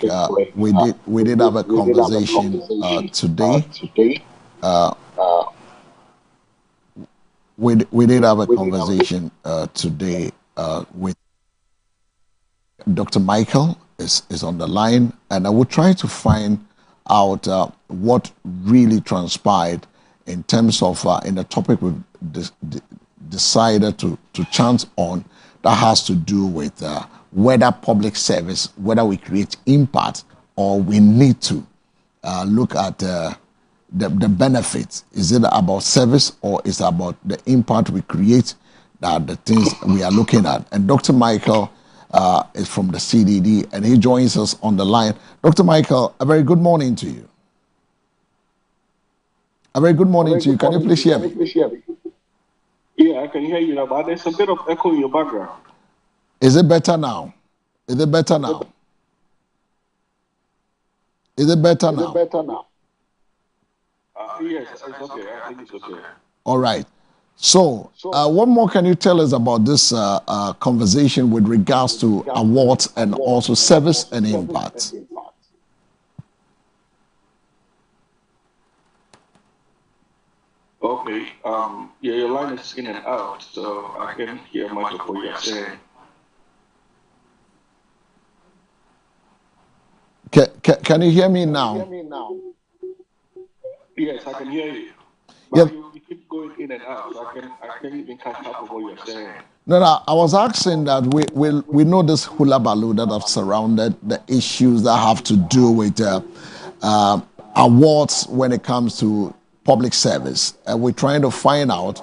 We did have a conversation today. We did have a conversation today with Dr. Michael is on the line, and I will try to find out what really transpired in terms of in the topic we've decided to chant on, that has to do with whether public service, whether we create impact or we need to look at the benefits. Is it about service or is it about the impact we create, that the things we are looking at? And Dr. Michael is from the CDD, and he joins us on the line. Dr. Michael, a very good morning to you. A very good morning to you. Can you please hear me? Yeah, I can hear you now, but there's a bit of echo in your background. Is it better now? Is it better now? Is it better now? Yes, it's okay. I think it's okay. All right. So, what more can you tell us about this conversation with regards to awards and also service and impact? Okay. Yeah, your line is in and out, so I can't hear much of what you're saying. Can you hear me now? Yes, I can hear you. But you keep going in and out. So I can't even catch up with what you're saying. No, I was asking that we know this hula baloo that have surrounded the issues that have to do with awards when it comes to public service. And we're trying to find out,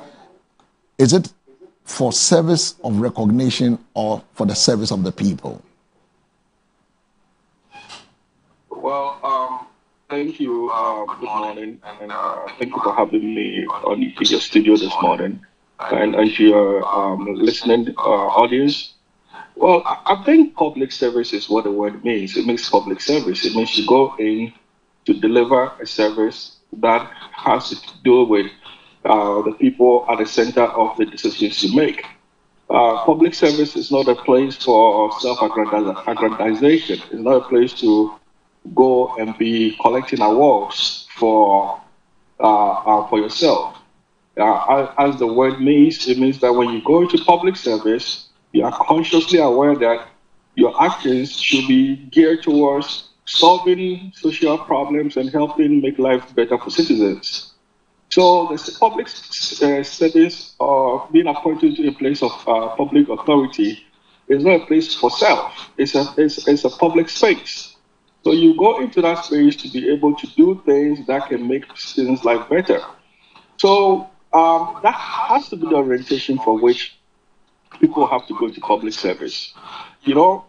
is it for service of recognition or for the service of the people? Well, thank you. Good morning, and thank you for having me on your studio this morning, and to your listening audience. Well, I think public service is what the word means. It means public service. It means you go in to deliver a service that has to do with the people at the center of the decisions you make. Public service is not a place for self-aggrandization. It's not a place to go and be collecting awards for yourself. As the word means, it means that when you go into public service, you are consciously aware that your actions should be geared towards solving social problems and helping make life better for citizens. So the public service or being appointed to a place of public authority is not a place for self. It's a public space. So you go into that space to be able to do things that can make citizens' life better. So that has to be the orientation for which people have to go to public service. You know,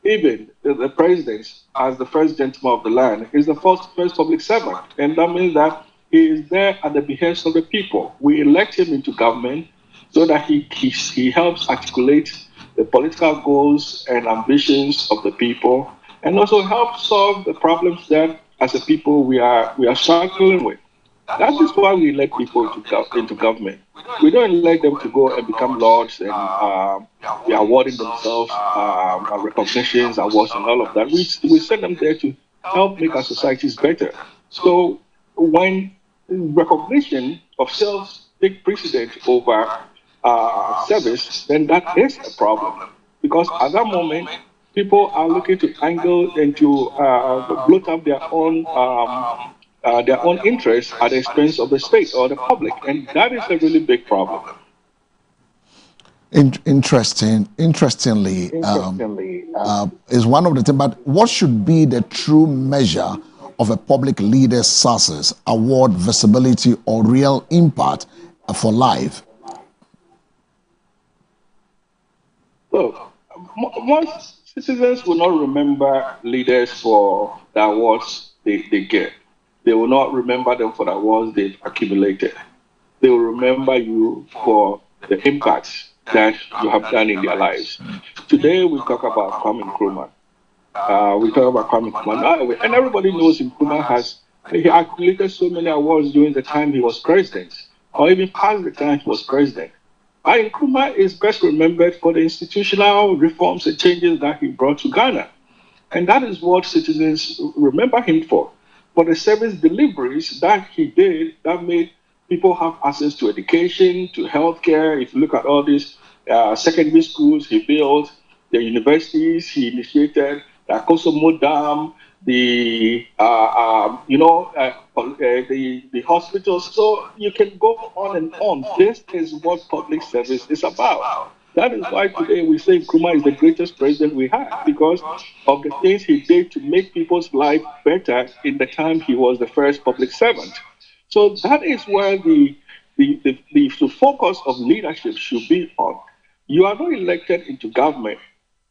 even the president, as the first gentleman of the land, is the first public servant. And that means that he is there at the behest of the people. We elect him into government so that he helps articulate the political goals and ambitions of the people, and also help solve the problems that, as a people, we are struggling with. That is why we elect people into government. We don't elect them to go and become lords and be awarding themselves recognitions, awards, and all of that. We send them there to help make our societies better. So when recognition of self take precedence over service, then that is a problem. Because at that moment, people are looking to angle and to bloat up their own interests at the expense of the state or the public, and that is a really big problem. Interestingly, is one of the things. But what should be the true measure of a public leader's success, award, visibility, or real impact for life? So, most citizens will not remember leaders for the awards they get. They will not remember them for the awards they've accumulated. They will remember you for the impacts that you have done in their lives. Today, we talk about Kwame Nkrumah. And everybody knows Nkrumah he accumulated so many awards during the time he was president, or even past the time he was president. Nkrumah is best remembered for the institutional reforms and changes that he brought to Ghana. And that is what citizens remember him for the service deliveries that he did that made people have access to education, to healthcare. If you look at all these secondary schools he built, the universities he initiated, the Akosomo Dam, the the hospitals. So you can go on and on. This is what public service is about. That is why today we say Nkrumah is the greatest president we have, because of the things he did to make people's life better in the time he was the first public servant. So that is where the focus of leadership should be on. You are not elected into government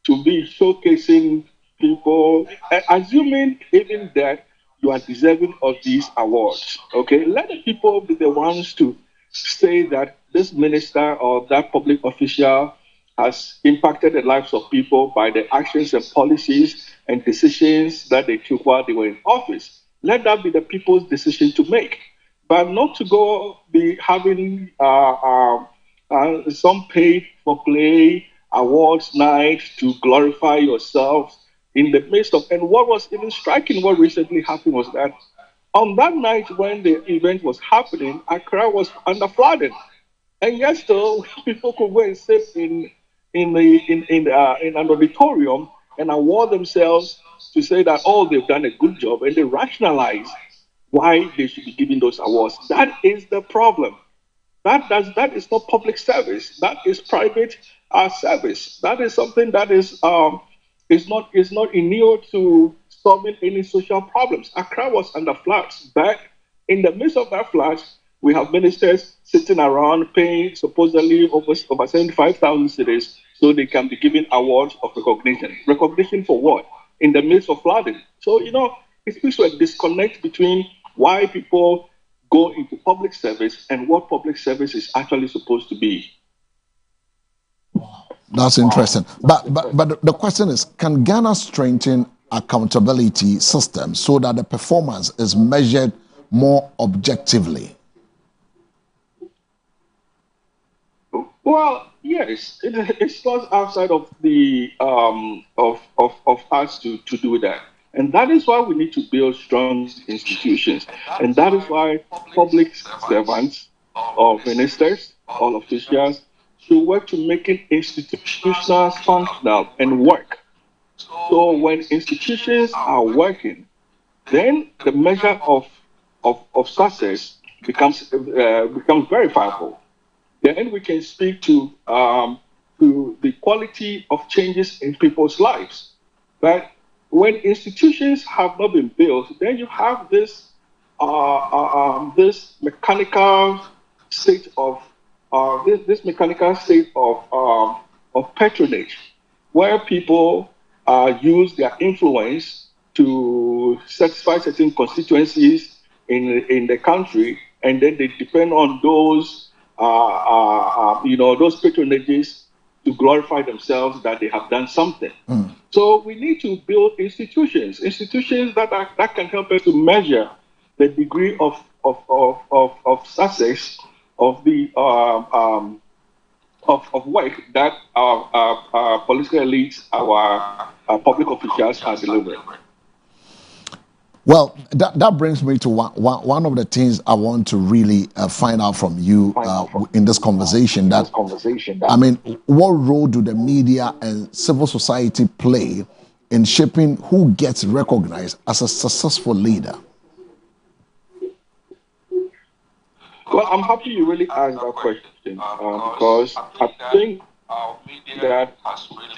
to be showcasing people, assuming even that you are deserving of these awards. Okay, let the people be the ones to say that this minister or that public official has impacted the lives of people by the actions and policies and decisions that they took while they were in office. Let that be the people's decision to make, but not to go be having some paid for play awards night to glorify yourself in the midst of. And what was even striking, what recently happened was that on that night when the event was happening, Accra was under flooding, and yet still people could go and sit in an auditorium and award themselves to say that, oh, they've done a good job, and they rationalize why they should be giving those awards. That is the problem. That is not public service. That is private service. That is something that is not immune to solving any social problems. Accra was under floods, but in the midst of that flood, we have ministers sitting around paying supposedly over 75,000 cedis so they can be given awards of recognition. Recognition for what? In the midst of flooding. So, it speaks to a disconnect between why people go into public service and what public service is actually supposed to be. That's interesting. But the question is, can Ghana strengthen accountability system so that the performance is measured more objectively? Well, yes, it's not outside of the of us to do that, and that is why we need to build strong institutions, and that is why public servants, or ministers, all officials, should work to making institutions functional and work. So when institutions are working, then the measure of success becomes verifiable. Then we can speak to the quality of changes in people's lives. But when institutions have not been built, then you have this mechanical state of patronage, where people use their influence to satisfy certain constituencies in the country, and then they depend on those those patronages to glorify themselves that they have done something. So we need to build institutions that can help us to measure the degree of success of the of work that our political elites, our public officials are delivering. Well, that brings me to one of the things I want to really find out from you in this conversation. I mean, what role do the media and civil society play in shaping who gets recognized as a successful leader? Well, I'm happy you really asked that question because I think that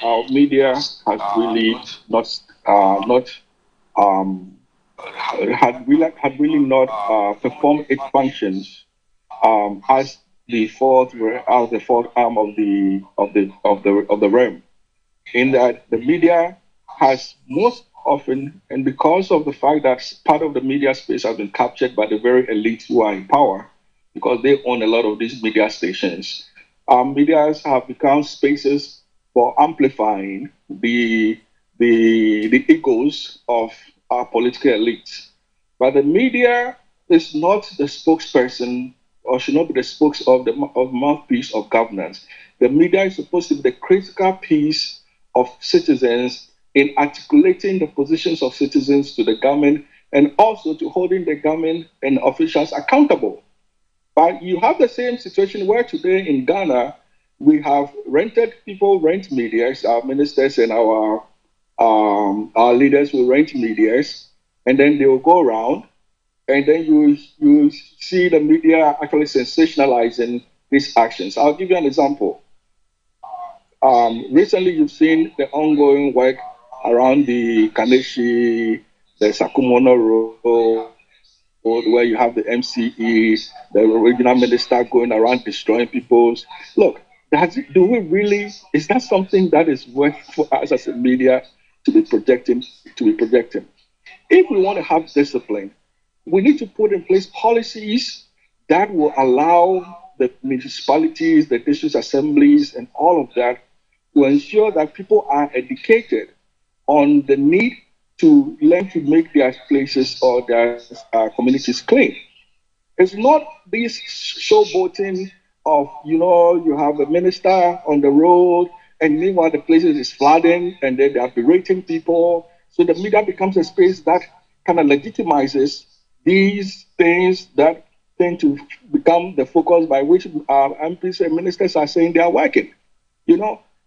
our media has really had really not performed its functions as the fourth arm of the realm. In that the media has most often, and because of the fact that part of the media space has been captured by the very elites who are in power, because they own a lot of these media stations, medias have become spaces for amplifying the egos of our political elites. But the media is not the spokesperson or should not be the spokes of the mouthpiece of governance. The media is supposed to be the critical piece of citizens in articulating the positions of citizens to the government and also to holding the government and officials accountable. But you have the same situation where today in Ghana, we have people rent medias, our ministers and our leaders will rent medias, and then they will go around, and then you see the media actually sensationalizing these actions. I'll give you an example. Recently, you've seen the ongoing work around the Kaneshi, the Sakumono Road, where you have the MCE, the regional minister going around destroying people's. Look, is that something that is worth for us as a media to be projecting? If we want to have discipline, we need to put in place policies that will allow the municipalities, the district assemblies, and all of that to ensure that people are educated on the need to learn to make their places or their communities clean. It's not this showboating of, you have a minister on the road, and meanwhile the places is flooding, and then they are berating people. So the media becomes a space that kind of legitimizes these things that tend to become the focus by which MPs and ministers are saying they are working.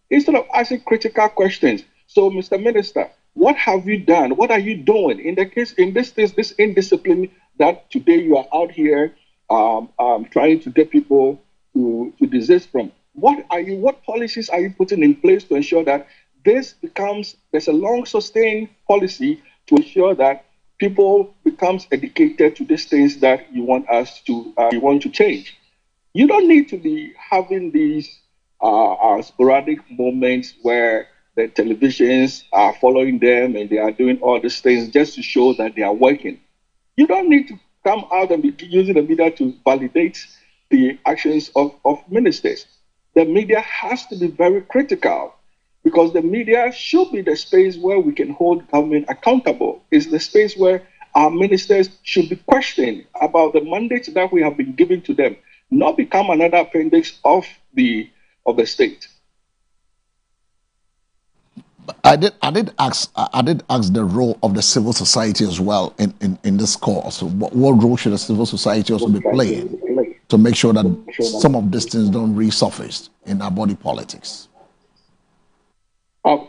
Instead of asking critical questions. So, Mr. Minister, what have you done? What are you doing in this indiscipline that today you are out here trying to get people to desist from? What policies are you putting in place to ensure that there's a long sustained policy to ensure that people becomes educated to these things that you want to change? You don't need to be having these sporadic moments where the televisions are following them and they are doing all these things just to show that they are working. You don't need to come out and be using the media to validate the actions of ministers. The media has to be very critical because the media should be the space where we can hold government accountable. It's the space where our ministers should be questioned about the mandate that we have been given to them, not become another appendix of the state. I did ask the role of the civil society as well in this course. What role should the civil society also be playing to make sure that some of these things don't resurface in our body politics?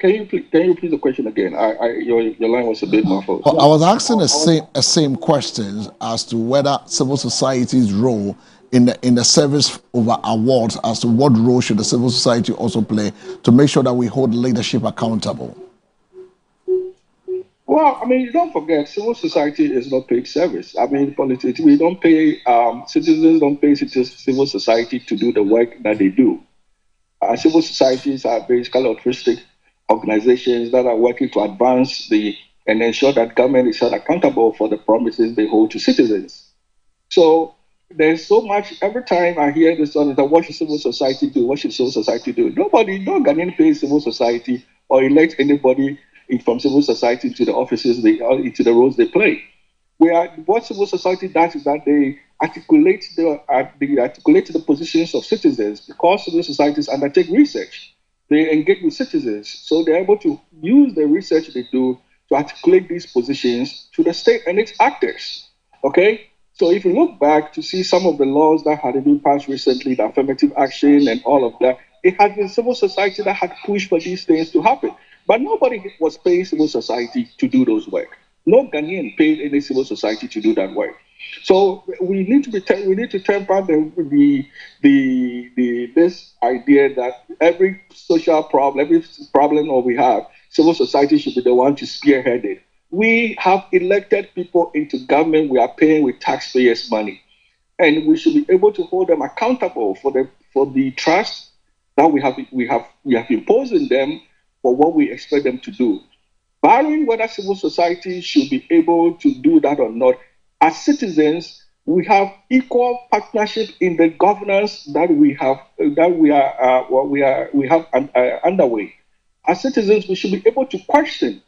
Can you repeat the question again? Your line was a bit muffled. Well, I was asking the same questions as to whether civil society's role in the service over awards, as to what role should the civil society also play to make sure that we hold leadership accountable. Well, don't forget, civil society is not paid service. Politics, we don't pay, citizens don't pay civil society to do the work that they do. Civil societies are basically altruistic organizations that are working to advance and ensure that government is held accountable for the promises they hold to citizens. So there's so much, every time I hear this on what should civil society do? What should civil society do? No Ghanaian pays civil society or elect anybody from civil society to the offices, into the roles they play. What civil society does is that they articulate the positions of citizens because civil societies undertake research. They engage with citizens, so they're able to use the research they do to articulate these positions to the state and its actors. Okay? So if you look back to see some of the laws that had been passed recently, the affirmative action and all of that, it had been civil society that had pushed for these things to happen. But nobody was paying civil society to do those work. No Ghanaian paid any civil society to do that work. So we need to temper this idea that every social problem, every problem that we have, civil society should be the one to spearhead it. We have elected people into government. We are paying with taxpayers' money, and we should be able to hold them accountable for the trust that we have imposed in them for what we expect them to do. Barring whether civil society should be able to do that or not, as citizens, we have equal partnership in the governance that we have underway. As citizens, we should be able to question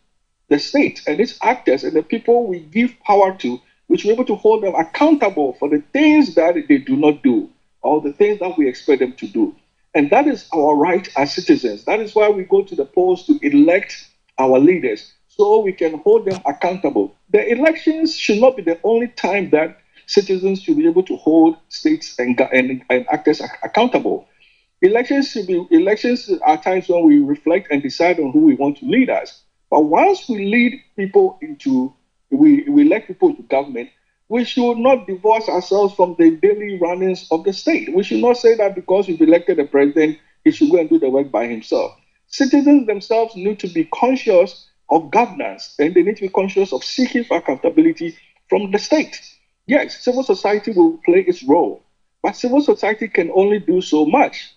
the state and its actors and the people we give power to we should be able to hold them accountable for the things that they do not do or the things that we expect them to do. And that is our right as citizens. That is why we go to the polls to elect our leaders so we can hold them accountable. The elections should not be the only time that citizens should be able to hold states and actors accountable. Elections are times when we reflect and decide on who we want to lead us. But once we lead people we elect people to government, we should not divorce ourselves from the daily runnings of the state. We should not say that because we've elected a president, he should go and do the work by himself. Citizens themselves need to be conscious of governance, and they need to be conscious of seeking for accountability from the state. Yes, civil society will play its role, but civil society can only do so much,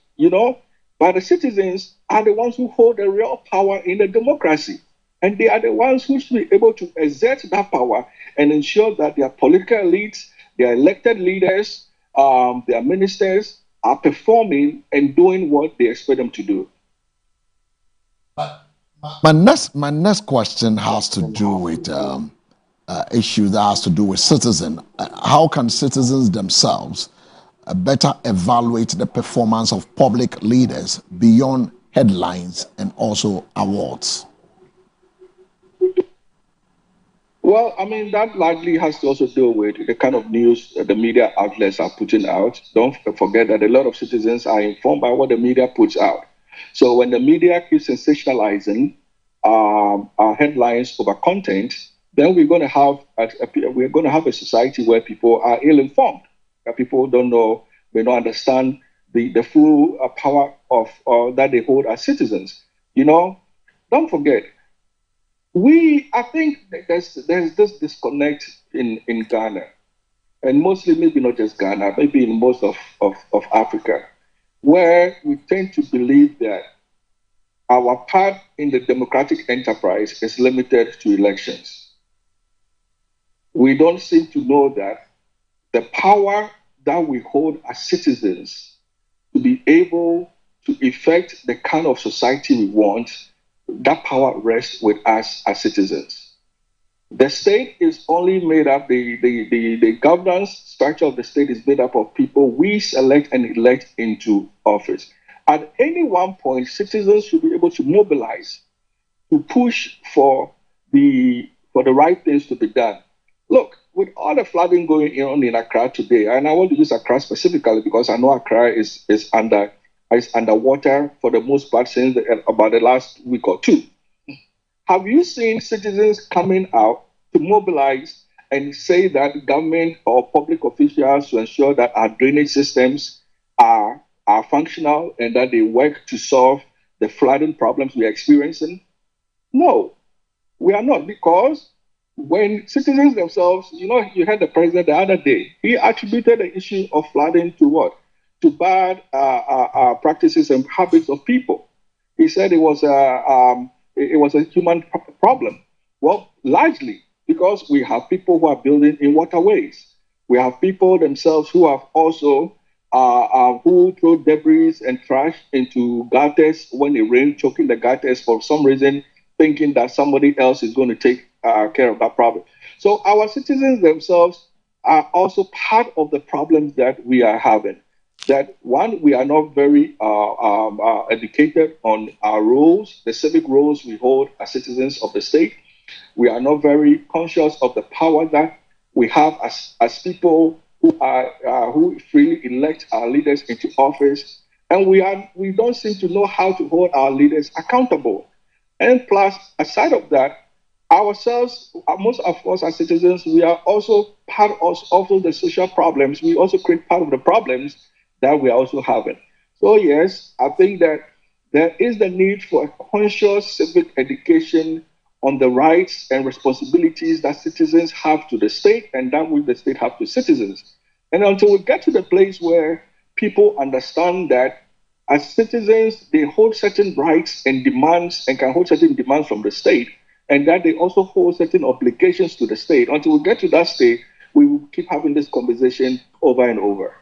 but the citizens are the ones who hold the real power in a democracy. And they are the ones who should be able to exert that power and ensure that their political elites, their elected leaders, their ministers are performing and doing what they expect them to do. My next question has to do with issue that has to do with citizens. How can citizens themselves better evaluate the performance of public leaders beyond headlines and also awards? Well, that largely has to also do with the kind of news the media outlets are putting out. Don't forget that a lot of citizens are informed by what the media puts out. So when the media keeps sensationalizing headlines over content, then we're going to have a society where people are ill-informed, that people may not understand the full power of that they hold as citizens. Don't forget. I think there's this disconnect in Ghana, and mostly maybe not just Ghana, maybe in most of Africa, where we tend to believe that our part in the democratic enterprise is limited to elections. We don't seem to know that the power that we hold as citizens to be able to effect the kind of society we want, that power rests with us as citizens. The state is only made up, the governance structure of the state is made up of people we select and elect into office. At any one point, citizens should be able to mobilize, to push for the right things to be done. Look, with all the flooding going on in Accra today, and I want to use Accra specifically because I know Accra is underwater for the most part since about the last week or two. Have you seen citizens coming out to mobilize and say that government or public officials to ensure that our drainage systems are functional and that they work to solve the flooding problems we are experiencing? No, we are not, because when citizens themselves, you had the president the other day, he attributed the issue of flooding to what? To bad practices and habits of people. He said it was a human problem. Well, largely because we have people who are building in waterways. We have people themselves who have also who throw debris and trash into gutters when it rains, choking the gutters for some reason, thinking that somebody else is going to take care of that problem. So our citizens themselves are also part of the problems that we are having. That one, we are not very educated on our roles, the civic roles we hold as citizens of the state. We are not very conscious of the power that we have as people who freely elect our leaders into office, and we don't seem to know how to hold our leaders accountable. And plus, aside of that, ourselves, most of us as citizens, we are also part of the social problems. We also create part of the problems that we are also having. So yes, I think that there is the need for a conscious civic education on the rights and responsibilities that citizens have to the state and that which the state have to citizens. And until we get to the place where people understand that as citizens, they hold certain rights and demands and can hold certain demands from the state, and that they also hold certain obligations to the state, until we get to that state, we will keep having this conversation over and over.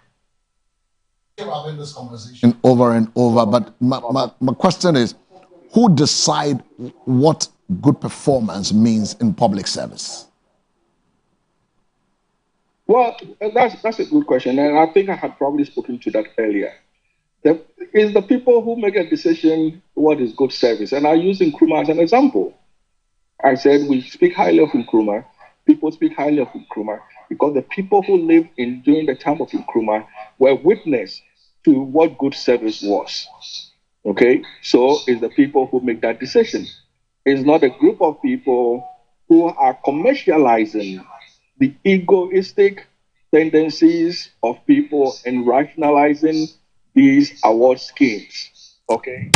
Having this conversation over and over, but my question is, who decide what good performance means in public service? Well, that's a good question, and I think I had probably spoken to that earlier. It's the people who make a decision what is good service, and I use Nkrumah as an example. I said we speak highly of Nkrumah. People speak highly of Nkrumah because the people who lived during the time of Nkrumah were witness to what good service was. Okay, so it's the people who make that decision. It's not a group of people who are commercializing the egoistic tendencies of people and rationalizing these award schemes. Okay.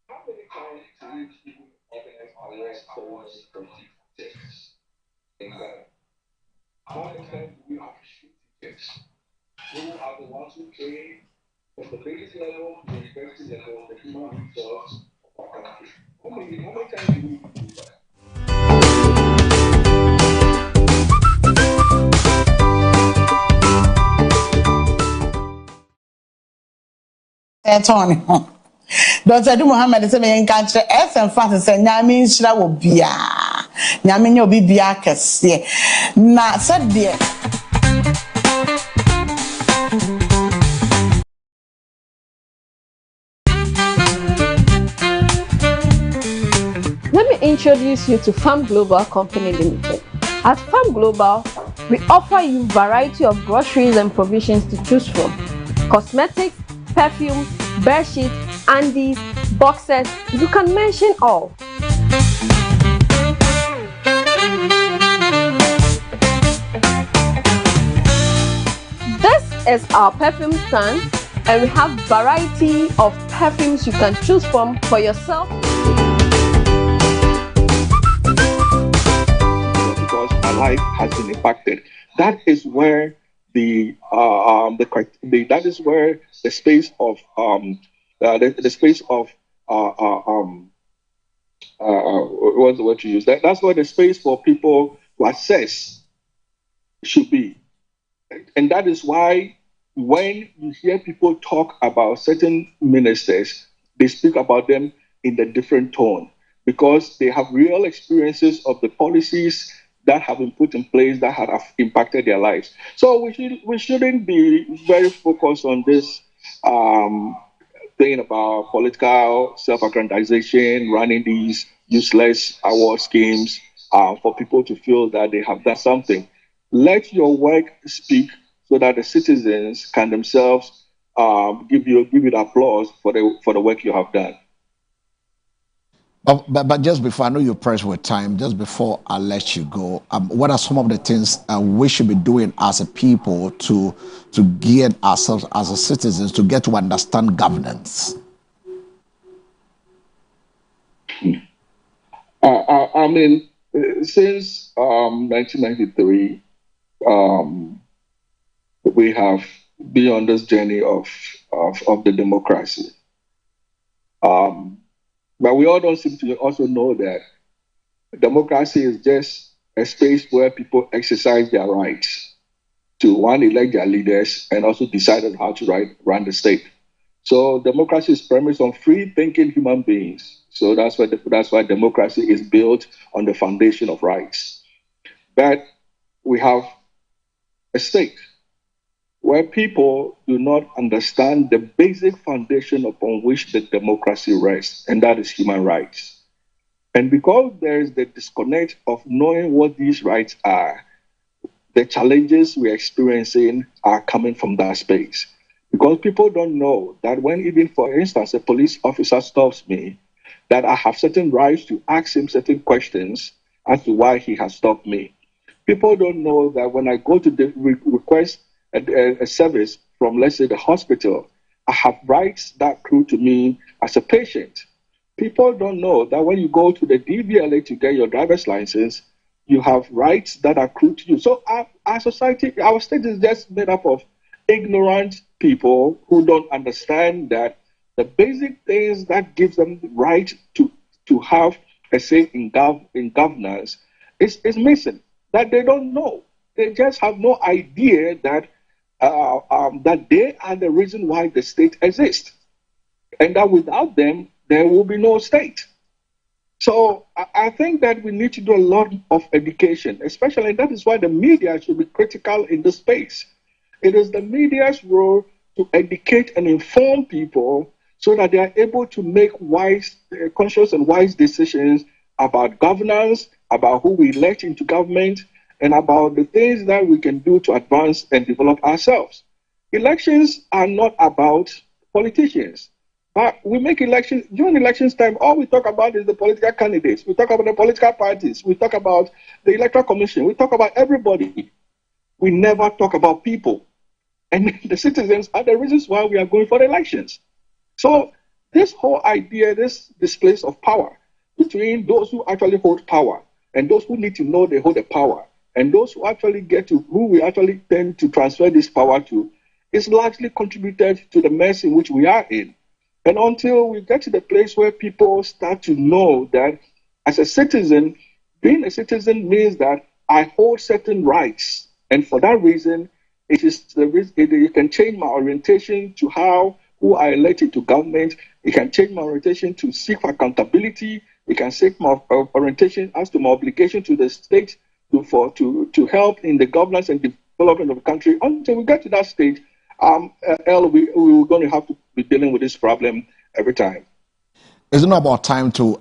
How many times do you organize award ceremonies for teachers in Ghana? How many times do we appreciate teachers who are the ones who train from the basic level to the university level, the human resource of our country? How many times do we do that? Tony. Dr. Du Muhammad say me nka kire SM fast say nyame nhyira wo bia. Nyame nya obi bia kese. Na said there. Let me introduce you to Farm Global Company Limited. At Farm Global, we offer you variety of groceries and provisions to choose from. Cosmetics, perfumes, bed sheets, undies, boxes, you can mention all. This is our perfume stand, and we have variety of perfumes you can choose from for yourself. Because our life has been impacted. That is where the space of what's the word to use? That's where the space for people to assess should be. And that is why when you hear people talk about certain ministers, they speak about them in a different tone because they have real experiences of the policies that have been put in place that have impacted their lives. So we shouldn't be very focused on this thing about political self-aggrandization, running these useless award schemes for people to feel that they have done something. Let your work speak so that the citizens can themselves give you the applause for the work you have done. But just before, I know you're pressed with time, just before I let you go, what are some of the things we should be doing as a people to gear ourselves as a citizens to get to understand governance? I mean, since 1993, we have been on this journey of the democracy. But we all don't seem to also know that democracy is just a space where people exercise their rights to, one, elect their leaders and also decide on how to run the state. So democracy is premised on free-thinking human beings. So that's why democracy is built on the foundation of rights. But we have a state where people do not understand the basic foundation upon which the democracy rests, and that is human rights. And because there is the disconnect of knowing what these rights are, the challenges we're experiencing are coming from that space. Because people don't know that when even, for instance, a police officer stops me, that I have certain rights to ask him certain questions as to why he has stopped me. People don't know that when I go to request a service from, let's say, the hospital, I have rights that accrue to me as a patient. People don't know that when you go to the DVLA to get your driver's license, you have rights that accrue to you. So our society, our state is just made up of ignorant people who don't understand that the basic things that gives them the right to have a say in governance is missing, that they don't know. They just have no idea that that they are the reason why the state exists, and that without them, there will be no state. So I think that we need to do a lot of education, especially, and that is why the media should be critical in this space. It is the media's role to educate and inform people so that they are able to make wise, conscious and wise decisions about governance, about who we elect into government, and about the things that we can do to advance and develop ourselves. Elections are not about politicians. But we make elections, during elections time, all we talk about is the political candidates. We talk about the political parties. We talk about the electoral commission. We talk about everybody. We never talk about people. And the citizens are the reasons why we are going for the elections. So this whole idea, this displace of power between those who actually hold power and those who need to know they hold the power and those who actually get to, who we actually tend to transfer this power to, is largely contributed to the mess in which we are in. And until we get to the place where people start to know that as a citizen, being a citizen means that I hold certain rights. And for that reason, it can change my orientation to who I elected to government. It can change my orientation to seek for accountability. It can change my orientation as to my obligation to the state to help in the governance and development of the country. Until we get to that stage, we're going to have to be dealing with this problem every time. Isn't it about time to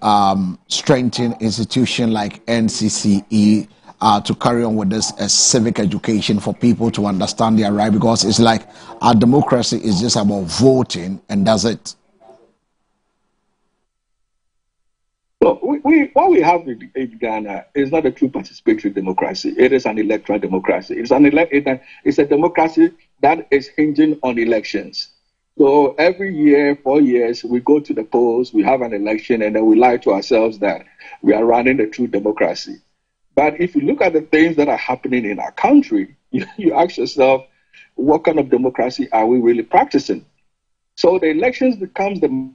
strengthen institutions like NCCE to carry on with this civic education for people to understand their right? Because it's like our democracy is just about voting, and that's it. Look, what we have in Ghana is not a true participatory democracy. It is an electoral democracy. It's a democracy that is hinging on elections. So every year, 4 years, we go to the polls, we have an election, and then we lie to ourselves that we are running a true democracy. But if you look at the things that are happening in our country, you ask yourself, what kind of democracy are we really practicing? So the elections becomes the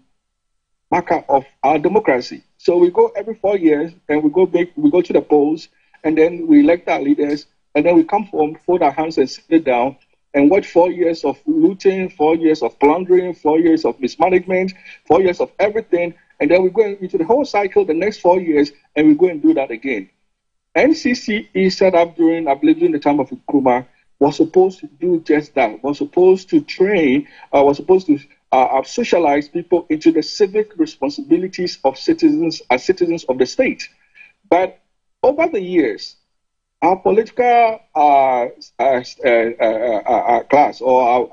marker of our democracy. So we go every 4 years, and we go to the polls, and then we elect our leaders, and then we come home, fold our hands, and sit down and watch 4 years of looting, 4 years of plundering, 4 years of mismanagement, 4 years of everything, and then we go into the whole cycle the next 4 years, and we go and do that again. NCCE set up during the time of Nkrumah was supposed to do just that, was supposed to train, was supposed to socialize people into the civic responsibilities of citizens as citizens of the state. But over the years, our political class or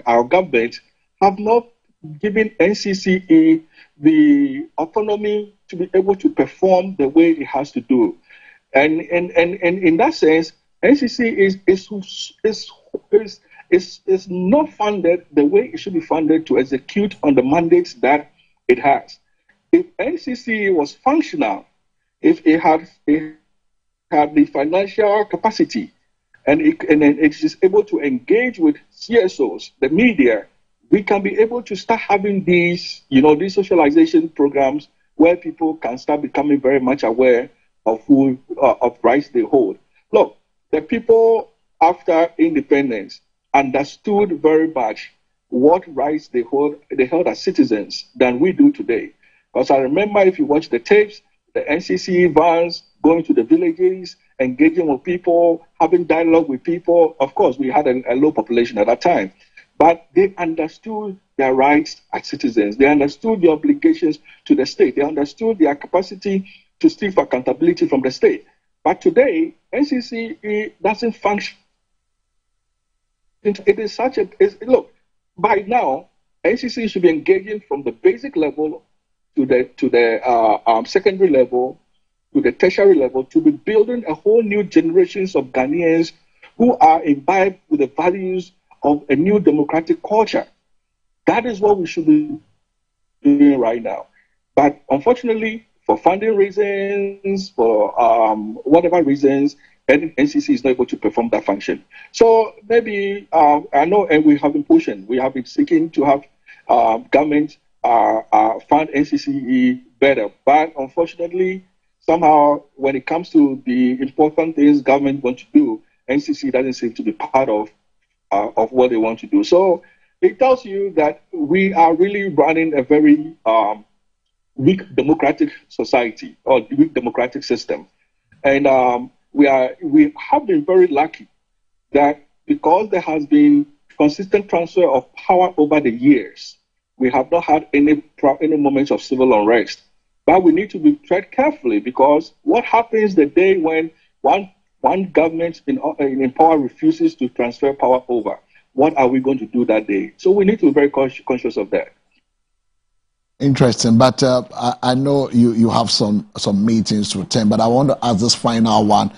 our government have not given NCCE the autonomy to be able to perform the way it has to do. And in that sense, NCCE is not funded the way it should be funded to execute on the mandates that it has. If NCCE was functional, if it had the financial capacity, and it is able to engage with CSOs, the media, we can be able to start having these socialization programs where people can start becoming very much aware of of rights they hold. Look, the people after independence understood very much what rights they held as citizens than we do today. Because I remember, if you watch the tapes, the NCCE vans going to the villages, engaging with people, having dialogue with people. Of course, we had a low population at that time, but they understood their rights as citizens. They understood the obligations to the state. They understood their capacity to seek for accountability from the state. But today, NCCE doesn't function. It is look, by now, NCCE should be engaging from the basic level to the secondary level, to the tertiary level, to be building a whole new generations of Ghanaians who are imbibed with the values of a new democratic culture. That is what we should be doing right now. But unfortunately, for funding reasons, for whatever reasons, NCC is not able to perform that function. So maybe, I know, and we have been pushing, we have been seeking to have government fund NCCE better. But unfortunately, somehow, when it comes to the important things government wants to do, NCC doesn't seem to be part of what they want to do. So it tells you that we are really running a very weak democratic society or weak democratic system. And we have been very lucky that because there has been consistent transfer of power over the years, we have not had any moments of civil unrest. But we need to be tread carefully, because what happens the day when one government in power refuses to transfer power over? What are we going to do that day? So we need to be very conscious of that. Interesting, but I know you have some meetings to attend, but I want to ask this final one.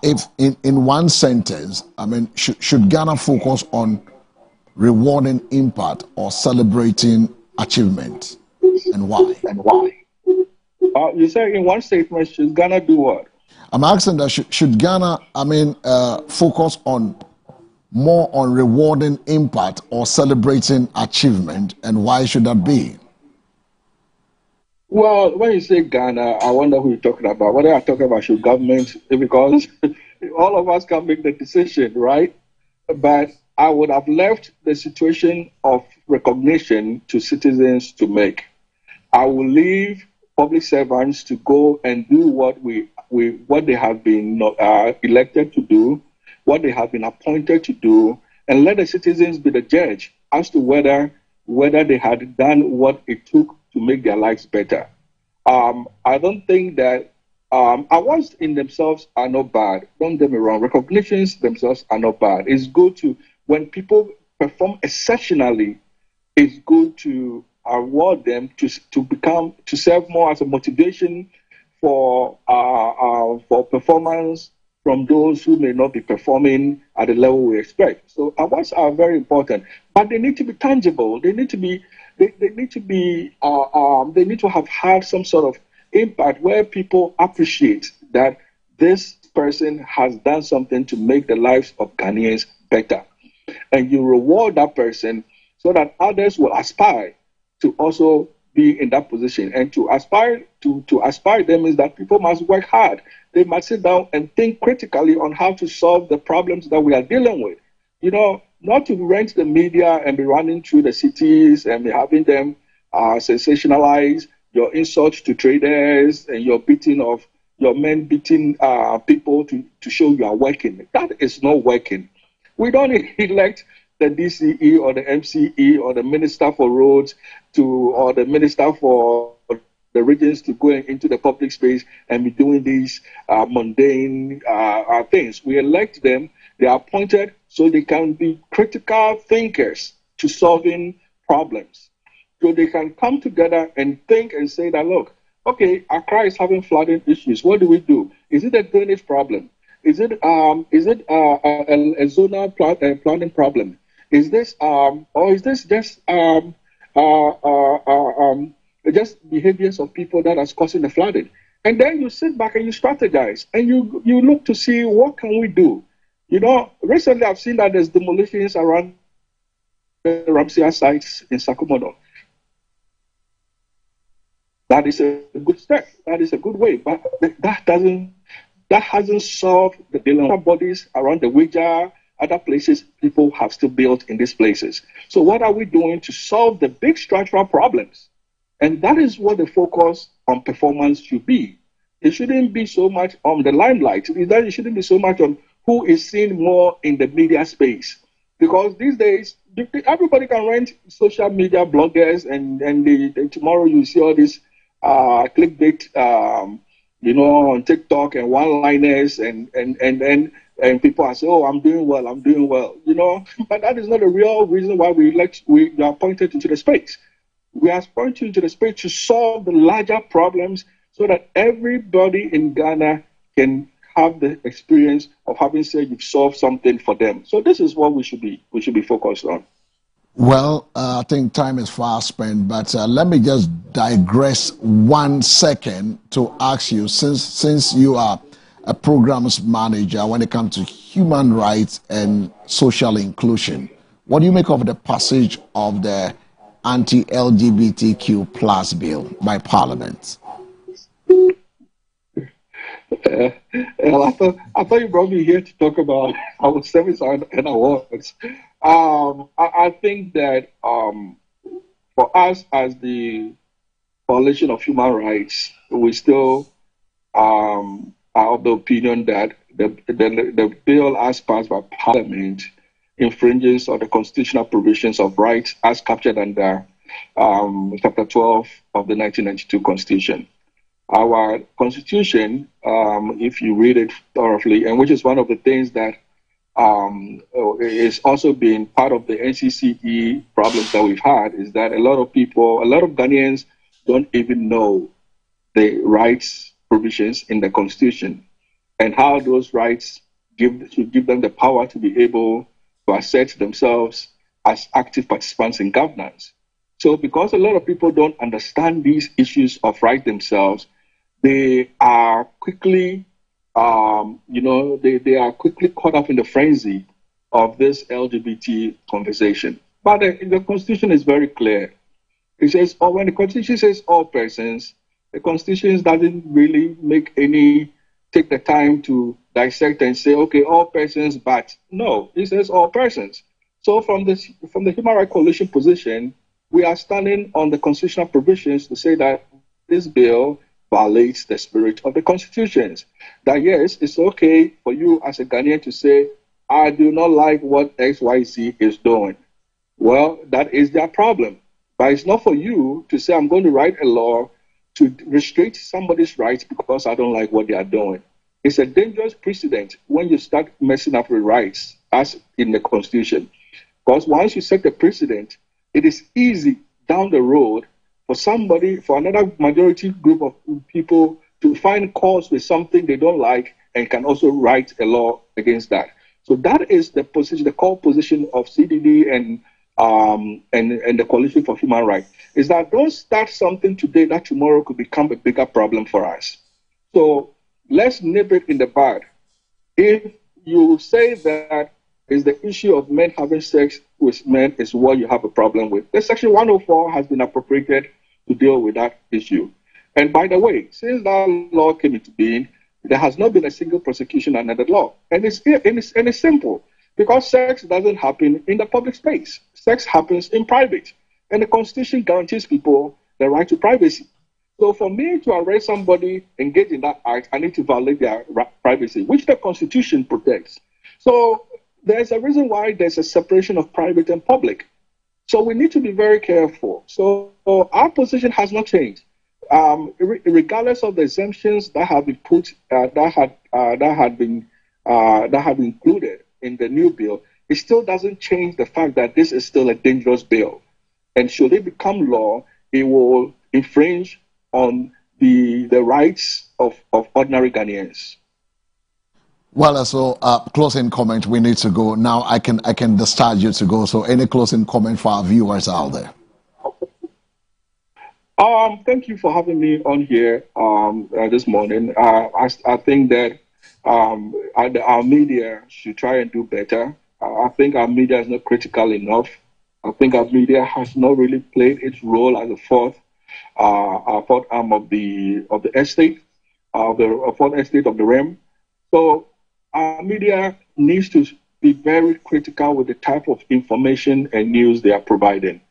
If in one sentence, I mean, should Ghana focus on rewarding impact or celebrating achievement, and why? You say in one statement, should Ghana do what? I'm asking that should Ghana, focus more on rewarding impact or celebrating achievement, and why should that be? Well, when you say Ghana, I wonder who you're talking about. What are you talking about? Should government? Because all of us can make the decision, right? But I would have left the situation of recognition to citizens to make. I will leave public servants to go and do what they have been elected to do, what they have been appointed to do, and let the citizens be the judge as to whether they had done what it took to make their lives better. I don't think that awards in themselves are not bad. Don't get me wrong. Recognitions themselves are not bad. It's good to, when people perform exceptionally, it's good to award them to serve more as a motivation for performance from those who may not be performing at the level we expect. So awards are very important, but they need to be tangible. They need to have had some sort of impact where people appreciate that this person has done something to make the lives of Ghanaians better. And you reward that person so that others will aspire to also be in that position. And to aspire them is that people must work hard. They must sit down and think critically on how to solve the problems that we are dealing with. You know, not to rent the media and be running through the cities and be having them sensationalize your insults to traders and your men beating people to show you are working. That is not working. We don't elect the DCE or the MCE or the Minister for Roads or the Minister for the regions to go into the public space and be doing these mundane things. We elect them, they are appointed so they can be critical thinkers to solving problems. So they can come together and think and say that, look, okay, Accra is having flooding issues. What do we do? Is it a drainage problem? Is it a zonal planning problem? Is this or is this just behaviors of people that are causing the flooding? And then you sit back and you strategize and you look to see what can we do. You know, recently I've seen that there's demolitions around the Ramsey sites in Sakumono. That is a good step. That is a good way, but that hasn't solved the dilemma. Bodies around the Wija, other places, people have still built in these places. So what are we doing to solve the big structural problems? And that is what the focus on performance should be. It shouldn't be so much on the limelight. It shouldn't be so much on who is seen more in the media space. Because these days, everybody can rent social media bloggers, and tomorrow you see all these clickbait, on TikTok and one-liners, and people are saying, "Oh, I'm doing well," But that is not the real reason why we are appointed into the space. We are appointed into the space to solve the larger problems, so that everybody in Ghana can have the experience of having said you've solved something for them. So this is what we should be focused on. Well, I think time is fast spent, but let me just digress 1 second to ask you, since you are a programs manager when it comes to human rights and social inclusion, what do you make of the passage of the anti-LGBTQ plus bill by Parliament? I thought you brought me here to talk about our service and awards. I think that for us as the Coalition of Human Rights, we still are of the opinion that the bill as passed by Parliament infringes on the constitutional provisions of rights as captured under Chapter 12 of the 1992 Constitution. Our Constitution, if you read it thoroughly, and which is one of the things that is also being part of the NCCE problems that we've had, is that a lot of Ghanaians don't even know the rights provisions in the Constitution and how those rights should give them the power to be able to assert themselves as active participants in governance. So because a lot of people don't understand these issues of rights themselves, they are quickly, they are quickly caught up in the frenzy of this LGBT conversation. But the Constitution is very clear. It says, when the Constitution says all persons, the Constitution doesn't really take the time to dissect and say, okay, all persons, but no, it says all persons. So from the Human Rights Coalition position, we are standing on the constitutional provisions to say that this bill violates the spirit of the constitutions. That yes, it's okay for you as a Ghanaian to say, I do not like what XYZ is doing. Well, that is their problem. But it's not for you to say, I'm going to write a law to restrict somebody's rights because I don't like what they are doing. It's a dangerous precedent when you start messing up with rights, as in the Constitution. Because once you set the precedent, it is easy down the road for another majority group of people to find cause with something they don't like and can also write a law against that. So that is the position, the core position of CDD and the Coalition for Human Rights, is that don't start something today that tomorrow could become a bigger problem for us. So let's nip it in the bud. If you say that is the issue of men having sex with men is what you have a problem with, the Section 104 has been appropriated to deal with that issue. And by the way, since that law came into being, there has not been a single prosecution under the law. And it's simple, because sex doesn't happen in the public space. Sex happens in private. And the Constitution guarantees people the right to privacy. So for me to arrest somebody engaged in that act, I need to violate their privacy, which the Constitution protects. So there's a reason why there's a separation of private and public. So we need to be very careful. So our position has not changed. Regardless of the exemptions that have been put, that have been included in the new bill, it still doesn't change the fact that this is still a dangerous bill. And should it become law, it will infringe on the rights of ordinary Ghanaians. Well, so closing comment, we need to go. Now I can discharge you to go. So any closing comment for our viewers out there? Thank you for having me on here this morning. I think that our media should try and do better. I think our media is not critical enough. I think our media has not really played its role as a fourth arm of the estate, the fourth estate of the realm. So our media needs to be very critical with the type of information and news they are providing.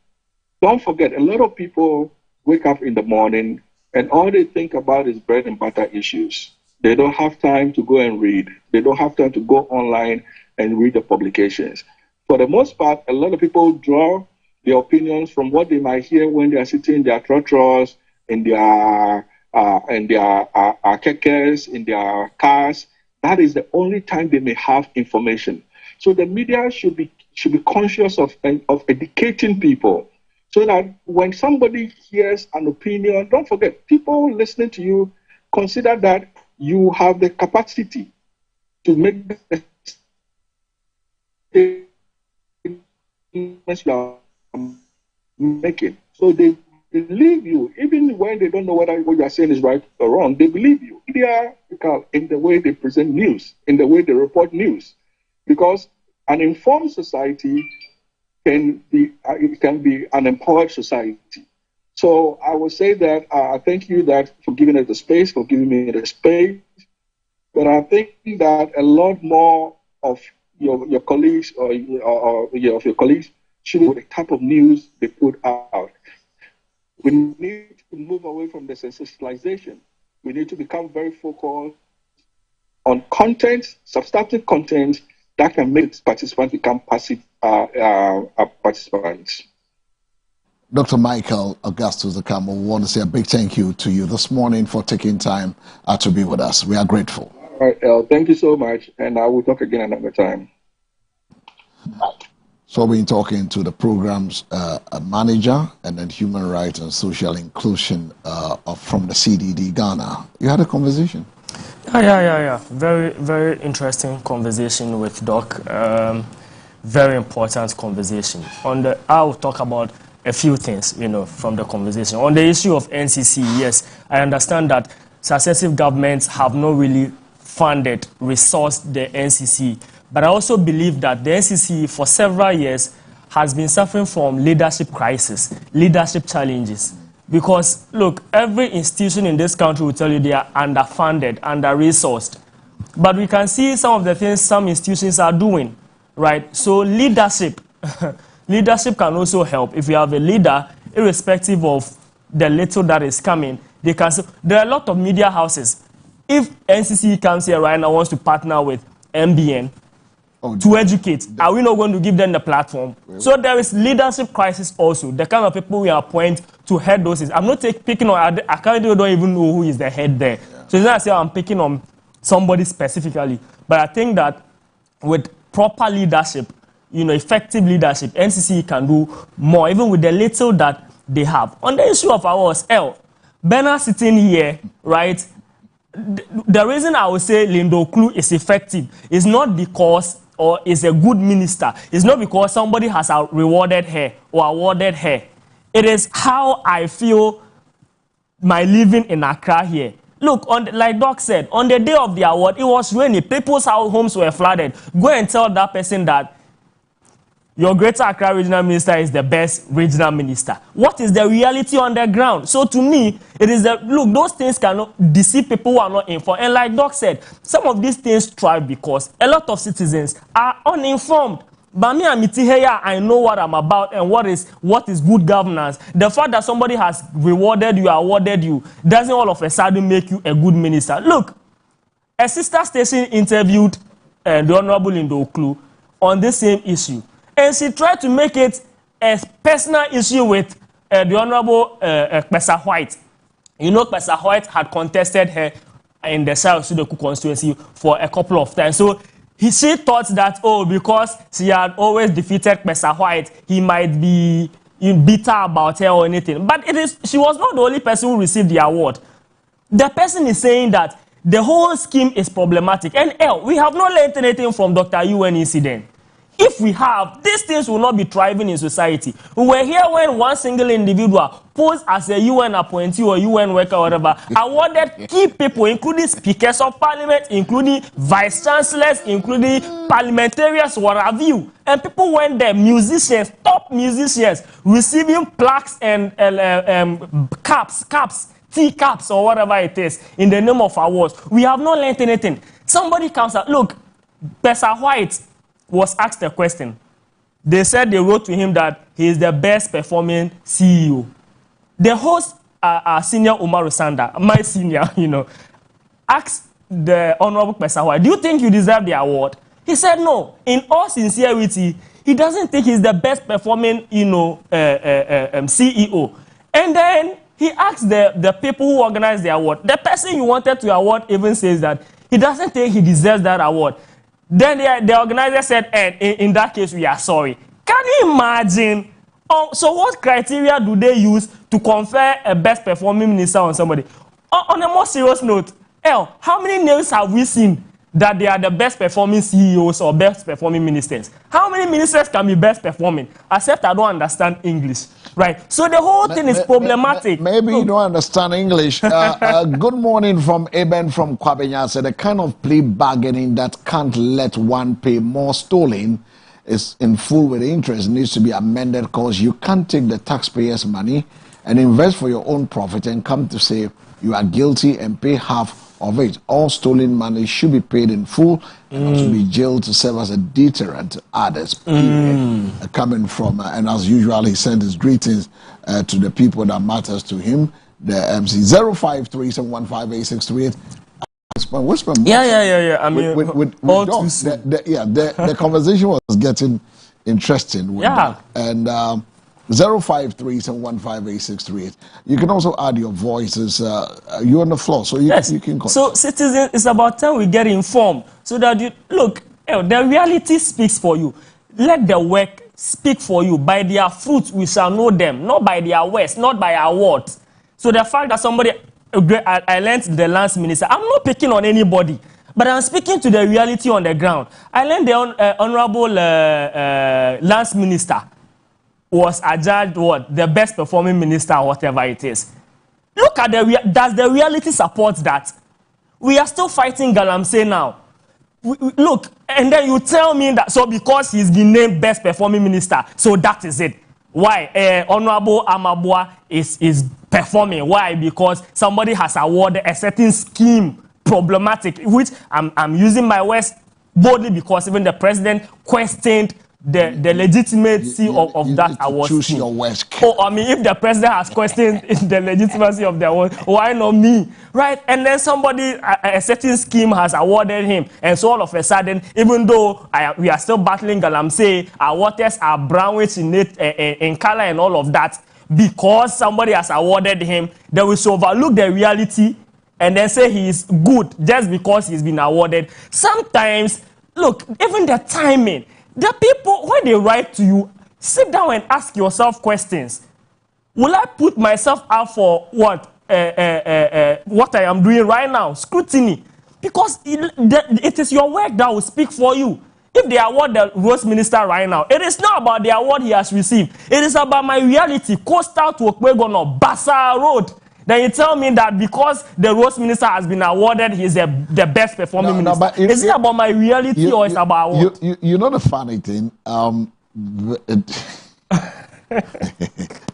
Don't forget, a lot of people wake up in the morning and all they think about is bread and butter issues. They don't have time to go and read. They don't have time to go online and read the publications. For the most part, a lot of people draw their opinions from what they might hear when they are sitting in their trotros, in their kekes, in their cars. That is the only time they may have information. So the media should be conscious of educating people, so that when somebody hears an opinion, don't forget, people listening to you consider that you have the capacity to make the statements you are making. So they believe you, even when they don't know whether what you are saying is right or wrong. They believe you. They are in the way they present news, in the way they report news, because an informed society can be an empowered society. So I would say that I thank you for giving us the space, for giving me the space. But I think that a lot more of your colleagues of your colleagues should know the type of news they put out. We need to move away from the sensationalization. We need to become very focused on content, substantive content that can make participants become passive participants. Dr. Michael Augustus Akamo, we want to say a big thank you to you this morning for taking time to be with us. We are grateful. All right, thank you so much, and I will talk again another time. So we've been talking to the program's manager and then human rights and social inclusion from the CDD Ghana. You had a conversation? Yeah. Very, very interesting conversation with Doc. Very important conversation. I will talk about a few things, from the conversation. On the issue of NCC, yes, I understand that successive governments have not really funded, resourced the NCC. But I also believe that the NCC, for several years, has been suffering from leadership crisis, leadership challenges. Because, look, every institution in this country will tell you they are underfunded, under-resourced. But we can see some of the things some institutions are doing, right? So leadership, leadership can also help. If you have a leader, irrespective of the little that is coming, they can. There are a lot of media houses. If NCC comes here right now, wants to partner with MBN to educate, are we not going to give them the platform? Well, so there is leadership crisis also. The kind of people we appoint to head those things. I'm not picking on. I don't even know who is the head there. Yeah. So it's not say I'm picking on somebody specifically. But I think that with proper leadership, effective leadership, NCC can do more, even with the little that they have. On the issue of ours, Bernard sitting here, right? The reason I would say Lindo Klu is effective is not because or is a good minister. It's not because somebody has rewarded her or awarded her. It is how I feel my living in Accra here. Look, like Doc said, on the day of the award, it was raining. People's homes were flooded. Go and tell that person that your Greater Accra regional minister is the best regional minister. What is the reality on the ground? So to me, it is look, those things cannot deceive people who are not informed. And like Doc said, some of these things thrive because a lot of citizens are uninformed. But me and Mitiheya, I know what I'm about and what is good governance. The fact that somebody has rewarded you, awarded you, doesn't all of a sudden make you a good minister. Look, a sister station interviewed the Honorable Lindo Klu on this same issue. And she tried to make it a personal issue with the Honorable Kpesa White. Kpesa White had contested her in the South Sudoku constituency for a couple of times. So she thought that, because she had always defeated Kpesa White, he might be bitter about her or anything. But she was not the only person who received the award. The person is saying that the whole scheme is problematic. And we have not learned anything from Dr. UN incident. If we have, these things will not be thriving in society. We were here when one single individual posed as a UN appointee or UN worker or whatever, awarded key people, including speakers of parliament, including vice chancellors, including parliamentarians, what have you. And people went there, musicians, top musicians, receiving plaques and caps, tea caps or whatever it is, in the name of awards. We have not learned anything. Somebody comes out, look, Kpesa White was asked a question. They said they wrote to him that he is the best performing CEO. The host, Senior Umaru Sanda, my senior, asked the Honorable Kpesa White, do you think you deserve the award? He said no. In all sincerity, he doesn't think he's the best performing, CEO. And then he asked the people who organized the award. The person you wanted to award even says that he doesn't think he deserves that award. Then the organizer said, in that case, we are sorry. Can you imagine? So what criteria do they use to confer a best performing minister on somebody? On a more serious note, how many names have we seen that they are the best performing CEOs or best performing ministers? How many ministers can be best performing? Except I don't understand English, right? So the whole thing is problematic. Maybe you don't understand English. Good morning from Eben from Kwabenya. Said the kind of plea bargaining that can't let one pay more stolen is in full with interest needs to be amended because you can't take the taxpayers' money and invest for your own profit and come to say you are guilty and pay half of it. All stolen money should be paid in full and also be jailed to serve as a deterrent to others. Coming from, and as usual, he sent his greetings to the people that matters to him. The MC 0537158638. Yeah. I mean, the conversation was getting interesting. With that. And 0537158638. You can also add your voices. You're on the floor, so you can call. So, citizens, it's about time we get informed so that you look. The reality speaks for you. Let the work speak for you. By their fruits we shall know them, not by their words, not by our words. So the fact that somebody, I learned the lands minister. I'm not picking on anybody, but I'm speaking to the reality on the ground. I learned the honorable lands minister was adjudged the best performing minister or whatever it is. Look at does the reality support that? We are still fighting Galamsey now. Look, and then you tell me that so because he's been named best performing minister, so that is it. Why? Honorable Amabua is performing. Why? Because somebody has awarded a certain scheme problematic, which I'm using my words boldly because even the president questioned the legitimacy of that award. Choose your words. I mean, if the president has questioned the legitimacy of the award, why not me? Right? And then somebody, a certain scheme has awarded him. And so all of a sudden, even though we are still battling Galamsey, our waters are brownish in color and all of that, because somebody has awarded him, they will overlook the reality and then say he is good just because he's been awarded. Sometimes, look, even the timing, the people, when they write to you, sit down and ask yourself questions. Will I put myself out for what I am doing right now? Scrutiny. Because it is your work that will speak for you. If they award the roads minister right now, it is not about the award he has received. It is about my reality. Coastal to Okwegono, Bassa Road. Then you tell me that because the roads minister has been awarded, he's the best performing minister. Is it about my reality or it's about what? You know the funny thing?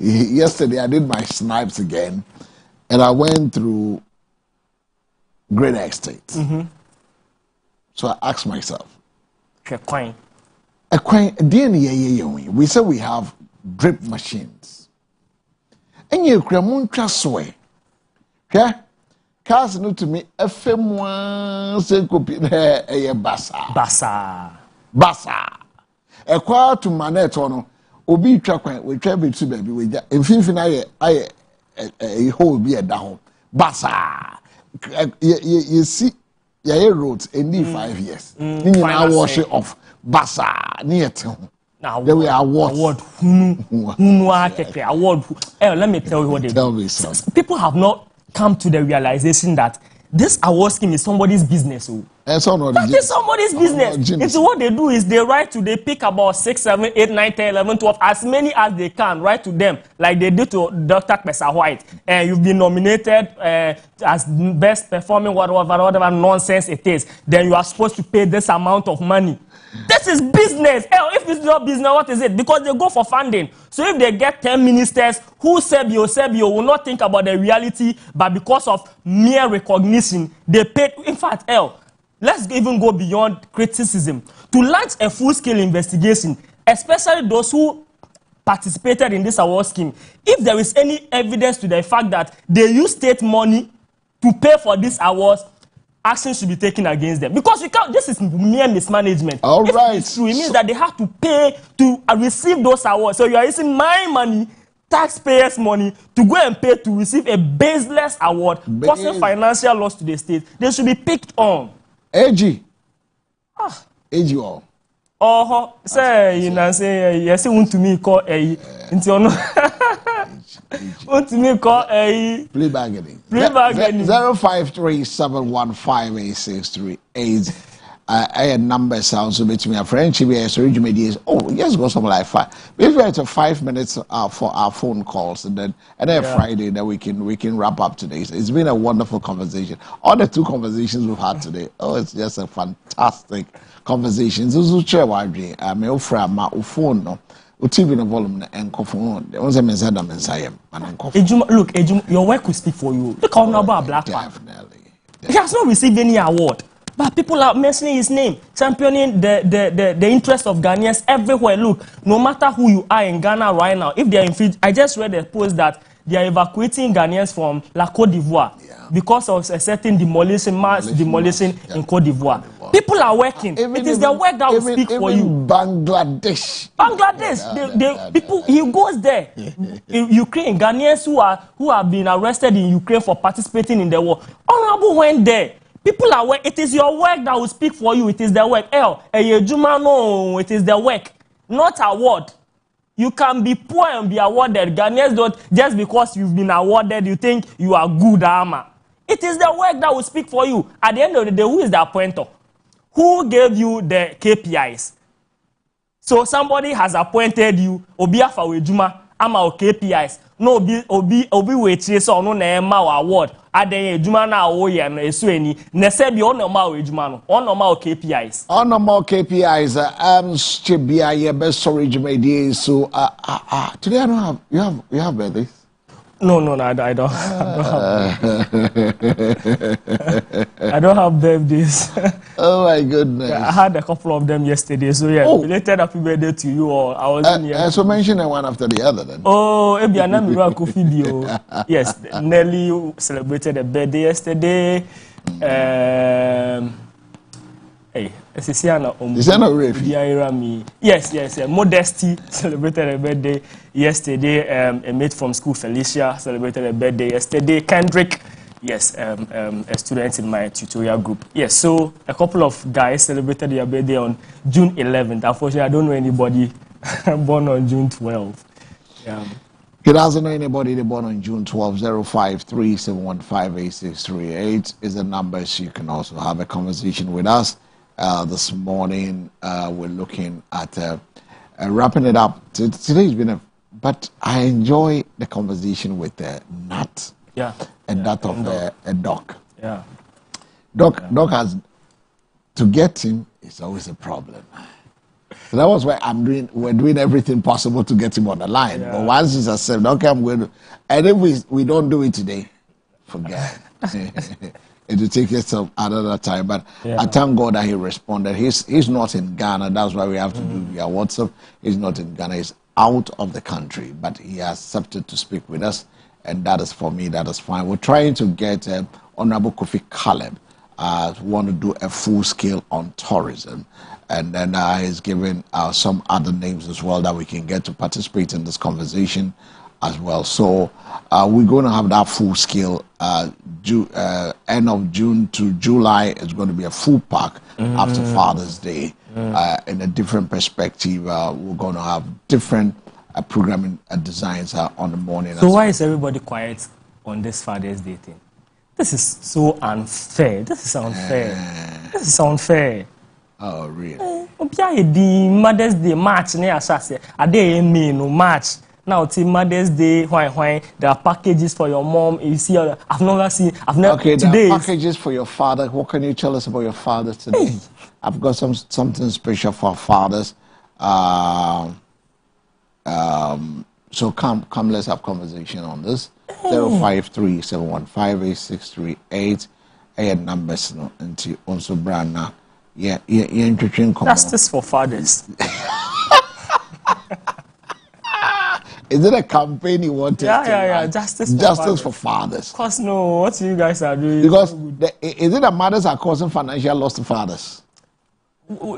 Yesterday I did my snipes again, and I went through Great Estate. So I asked myself, we say we have drip machines. And you swear. Cars no to me FM1 say copy Bassa. A quarter to Manet ono obi twa kwan we twa be to baby we ja mfinfina aye a whole be a down Bassa. You see your roads in 5 years. Ni na wash it off Bassa near town. Now, there we are award. Award. Let me tell you what they do. People have not come to the realization that this award scheme is somebody's business. It's somebody's business. It's what they do is they pick about 6, 7, 8, 9, 10, 11, 12, as many as they can, write to them, like they did to Dr. Pesa White. And you've been nominated as best performing, whatever nonsense it is. Then you are supposed to pay this amount of money. This is business. If it's not business, what is it? Because they go for funding. So if they get 10 ministers who Sebio will not think about the reality, but because of mere recognition, they paid. In fact, let's even go beyond criticism. To launch a full-scale investigation, especially those who participated in this award scheme, if there is any evidence to the fact that they use state money to pay for these awards, action should be taken against them, because we can't. This is mere mismanagement. All right. It's true. It means that they have to pay to receive those awards. So you are using my money, taxpayers' money, to go and pay to receive a baseless award, causing financial loss to the state. They should be picked on. AG all. Oh, say you know, say yes. Want to me call a into ono. Want to me call a play bargaining. 0537158638. I number sounds a bit to me. A French BS originally. Oh, yes, go something like 5. Maybe it's 5 minutes for our phone calls, and then Friday that we can wrap up today. So it's been a wonderful conversation. All the 2 conversations we've had today. Oh, it's just a fantastic conversation. So share what I mean, my phone no. TV no volume and phone. There was a message and look, your work will speak for you. Look how number black definitely. has not received any award. But people are mentioning his name, championing the interest of Ghanaians everywhere. Look, no matter who you are in Ghana right now, if they are I just read a post that they are evacuating Ghanaians from La Côte d'Ivoire because of a certain mass demolition in Côte d'Ivoire. People are working. It is the work that will speak for you. Bangladesh, people, he goes there. Ukraine, Ghanaians who have been arrested in Ukraine for participating in the war. Honorable went there. People are work. It is your work that will speak for you. It is the work. No, it is the work, not award. You can be poor and be awarded. Ghanaians don't, just because you've been awarded, you think you are good, Ama. It is the work that will speak for you. At the end of the day, who is the appointer? Who gave you the KPIs? So somebody has appointed you, Obiafa Wejuma, Ama o KPIs. No, Obi waitress so no na ema award. Aden ejuma na wo ye no esu eni. Nese bi on normal ejuma no. On normal KPIs. On normal KPIs, Chibia ye best sorry Jumedi. So today I don't have you have birthdays? No, I don't. I don't have birthdays. Oh my goodness! Yeah, I had a couple of them yesterday. So yeah, belated happy birthday to you all. I was in here. So mention them one after the other then. Oh, Ebiana Kofi Bio. Yes, Nelly celebrated a birthday yesterday. Hey, yes. Modesty celebrated a birthday yesterday. A mate from school, Felicia, celebrated a birthday yesterday. Kendrick, yes, a student in my tutorial group. Yes, so a couple of guys celebrated their birthday on June 11th. Unfortunately, I don't know anybody born on June 12th. He doesn't know anybody born on June 12. 053-715-8638 is the numbers. You can also have a conversation with us. This morning, we're looking at wrapping it up. Today's been but I enjoy the conversation with Nat and that of a Doc. Yeah. Doc has, to get him, it's always a problem. So that was why we're doing everything possible to get him on the line. Yeah. But once he's accepted, okay, I'm going to, and if we don't do it today, forget it. It will take us another time, but I thank God that he responded. He's not in Ghana. That's why we have to do via WhatsApp. He's not in Ghana. He's out of the country, but he accepted to speak with us, and that is for me. That is fine. We're trying to get Honorable Kofi Caleb. Want to do a full scale on tourism, and then he's given some other names as well that we can get to participate in this conversation as well. So we're going to have that full scale end of June to July. It's going to be a full pack after Father's Day. In a different perspective, we're going to have different programming designs on the morning. So why is everybody quiet on this Father's Day thing? This is so unfair. This is unfair. Oh, really? The Mother's Day March, March. Now, till Mother's Day, why? There are packages for your mom. You see, I've never. Okay, there are packages for your father. What can you tell us about your father today? Hey. I've got something special for fathers. So come, let's have conversation on this. 053-715-8638. Numbers until also brand now. Yeah. Justice for fathers. Is it a campaign you want to? Yeah. Justice for fathers. Of course, no. What you guys are doing? Because is it that mothers are causing financial loss to fathers?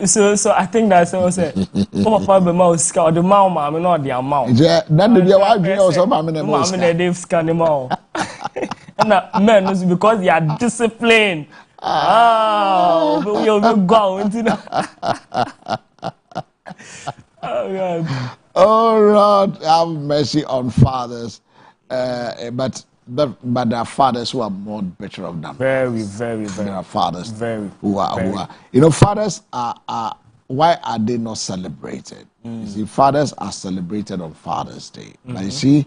So I think that's what I said. The amount, not the amount. That would be why you also they've scanned them out. And men, because they are disciplined. We'll go into that. Oh God. Oh Lord, have mercy on fathers. But there are fathers who are more better off than very. There are fathers who are. You know, fathers are why are they not celebrated? You see, fathers are celebrated on Father's Day. But you see,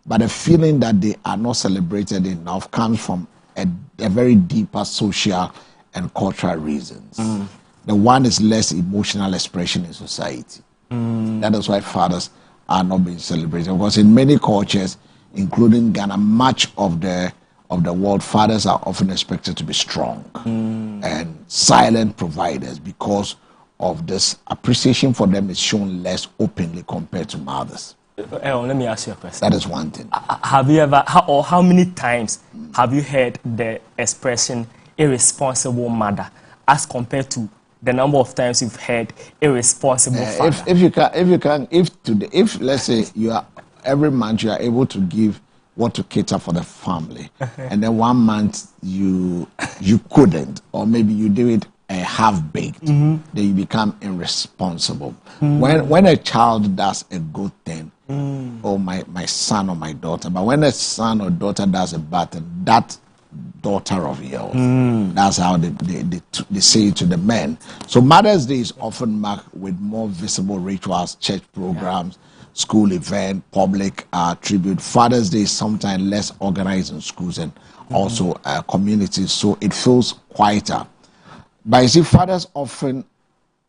but the feeling that they are not celebrated enough comes from a very deeper social and cultural reasons. The one is less emotional expression in society. That is why fathers are not being celebrated. Because in many cultures, including Ghana, much of the of the world, fathers are often expected to be strong and silent providers because of this. Appreciation for them is shown less openly compared to mothers. Let me ask you a question. That is one thing. Have you ever, or how many times have you heard the expression irresponsible mother as compared to the number of times you've heard irresponsible father? If let's say you are every month you are able to give what to cater for the family, and then 1 month you couldn't, or maybe you do it half-baked, then you become irresponsible. When a child does a good thing, oh my son or my daughter, but when a son or daughter does a bad thing, that daughter of yours, that's how they say it to the men. So Mother's Day is often marked with more visible rituals, church programs, school event, public tribute. Father's Day is sometimes less organized in schools and also communities, so it feels quieter. But you see, fathers often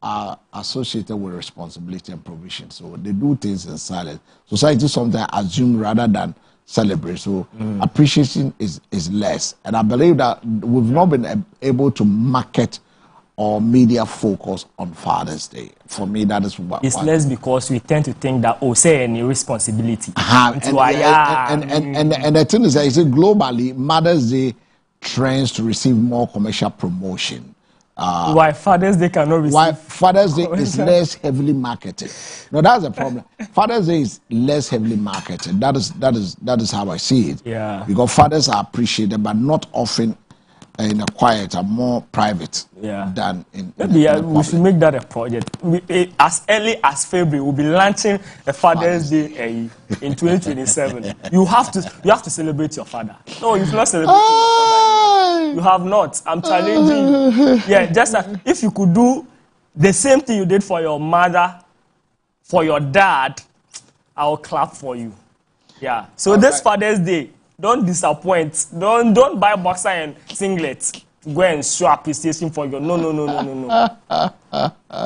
are associated with responsibility and provision, so they do things in silence. Society sometimes assumes rather than celebrate, so appreciation is less. And I believe that we've not been able to market or media focus on Father's Day. For me, that is what it's less because we tend to think that say any responsibility. And the thing is that globally, Mother's Day trends to receive more commercial promotion. Why Father's Day cannot receive? Why Father's Day is less heavily marketed? No, that's the problem. Father's Day is less heavily marketed. That is how I see it. Yeah. Because fathers are appreciated, but not often in a quiet, more private than in. Maybe we should make that a project. As early as February, we'll be launching a Father's Day in 2027. You have to celebrate your father. No, you've not celebrated your father. You have not. I'm challenging you. Yeah, just if you could do the same thing you did for your mother, for your dad, I'll clap for you. Yeah. So this Father's Day, don't disappoint. Don't buy boxer and singlets. Go and show appreciation for your no.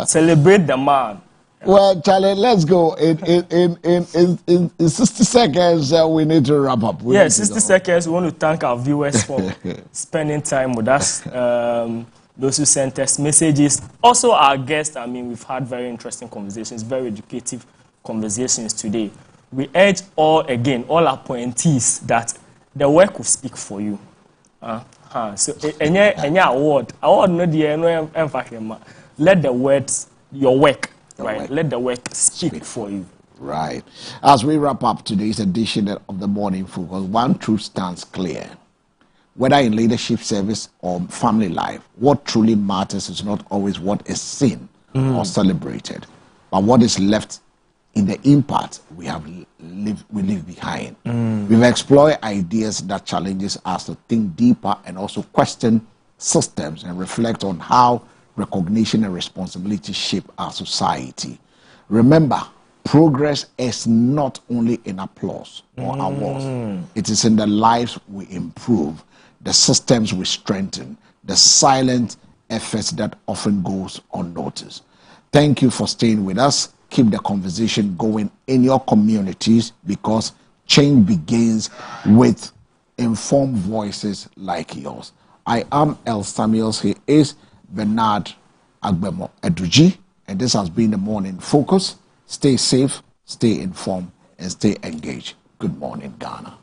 Celebrate the man. Well, Charlie, let's go. In 60 seconds, we need to wrap up. 60 seconds. We want to thank our viewers for spending time with us. Those who sent us messages. Also, our guests. I mean, we've had very interesting conversations, very educative conversations today. We urge all appointees that the work will speak for you. So, any award no the let the words, your work, right? Let the work speak for you. Right. As we wrap up today's edition of the Morning Focus, one truth stands clear. Whether in leadership, service, or family life, what truly matters is not always what is seen or celebrated, but what is left in the impact we leave behind. We've explored ideas that challenges us to think deeper and also question systems and reflect on how recognition and responsibility shape our society. Remember, progress is not only in applause or awards. It is in the lives we improve, the systems we strengthen, the silent efforts that often goes unnoticed. Thank you for staying with us. Keep the conversation going in your communities because change begins with informed voices like yours. I am El Samuels. He is Bernard Agbemo Eduji, and this has been the Morning Focus. Stay safe, stay informed, and stay engaged. Good morning, Ghana.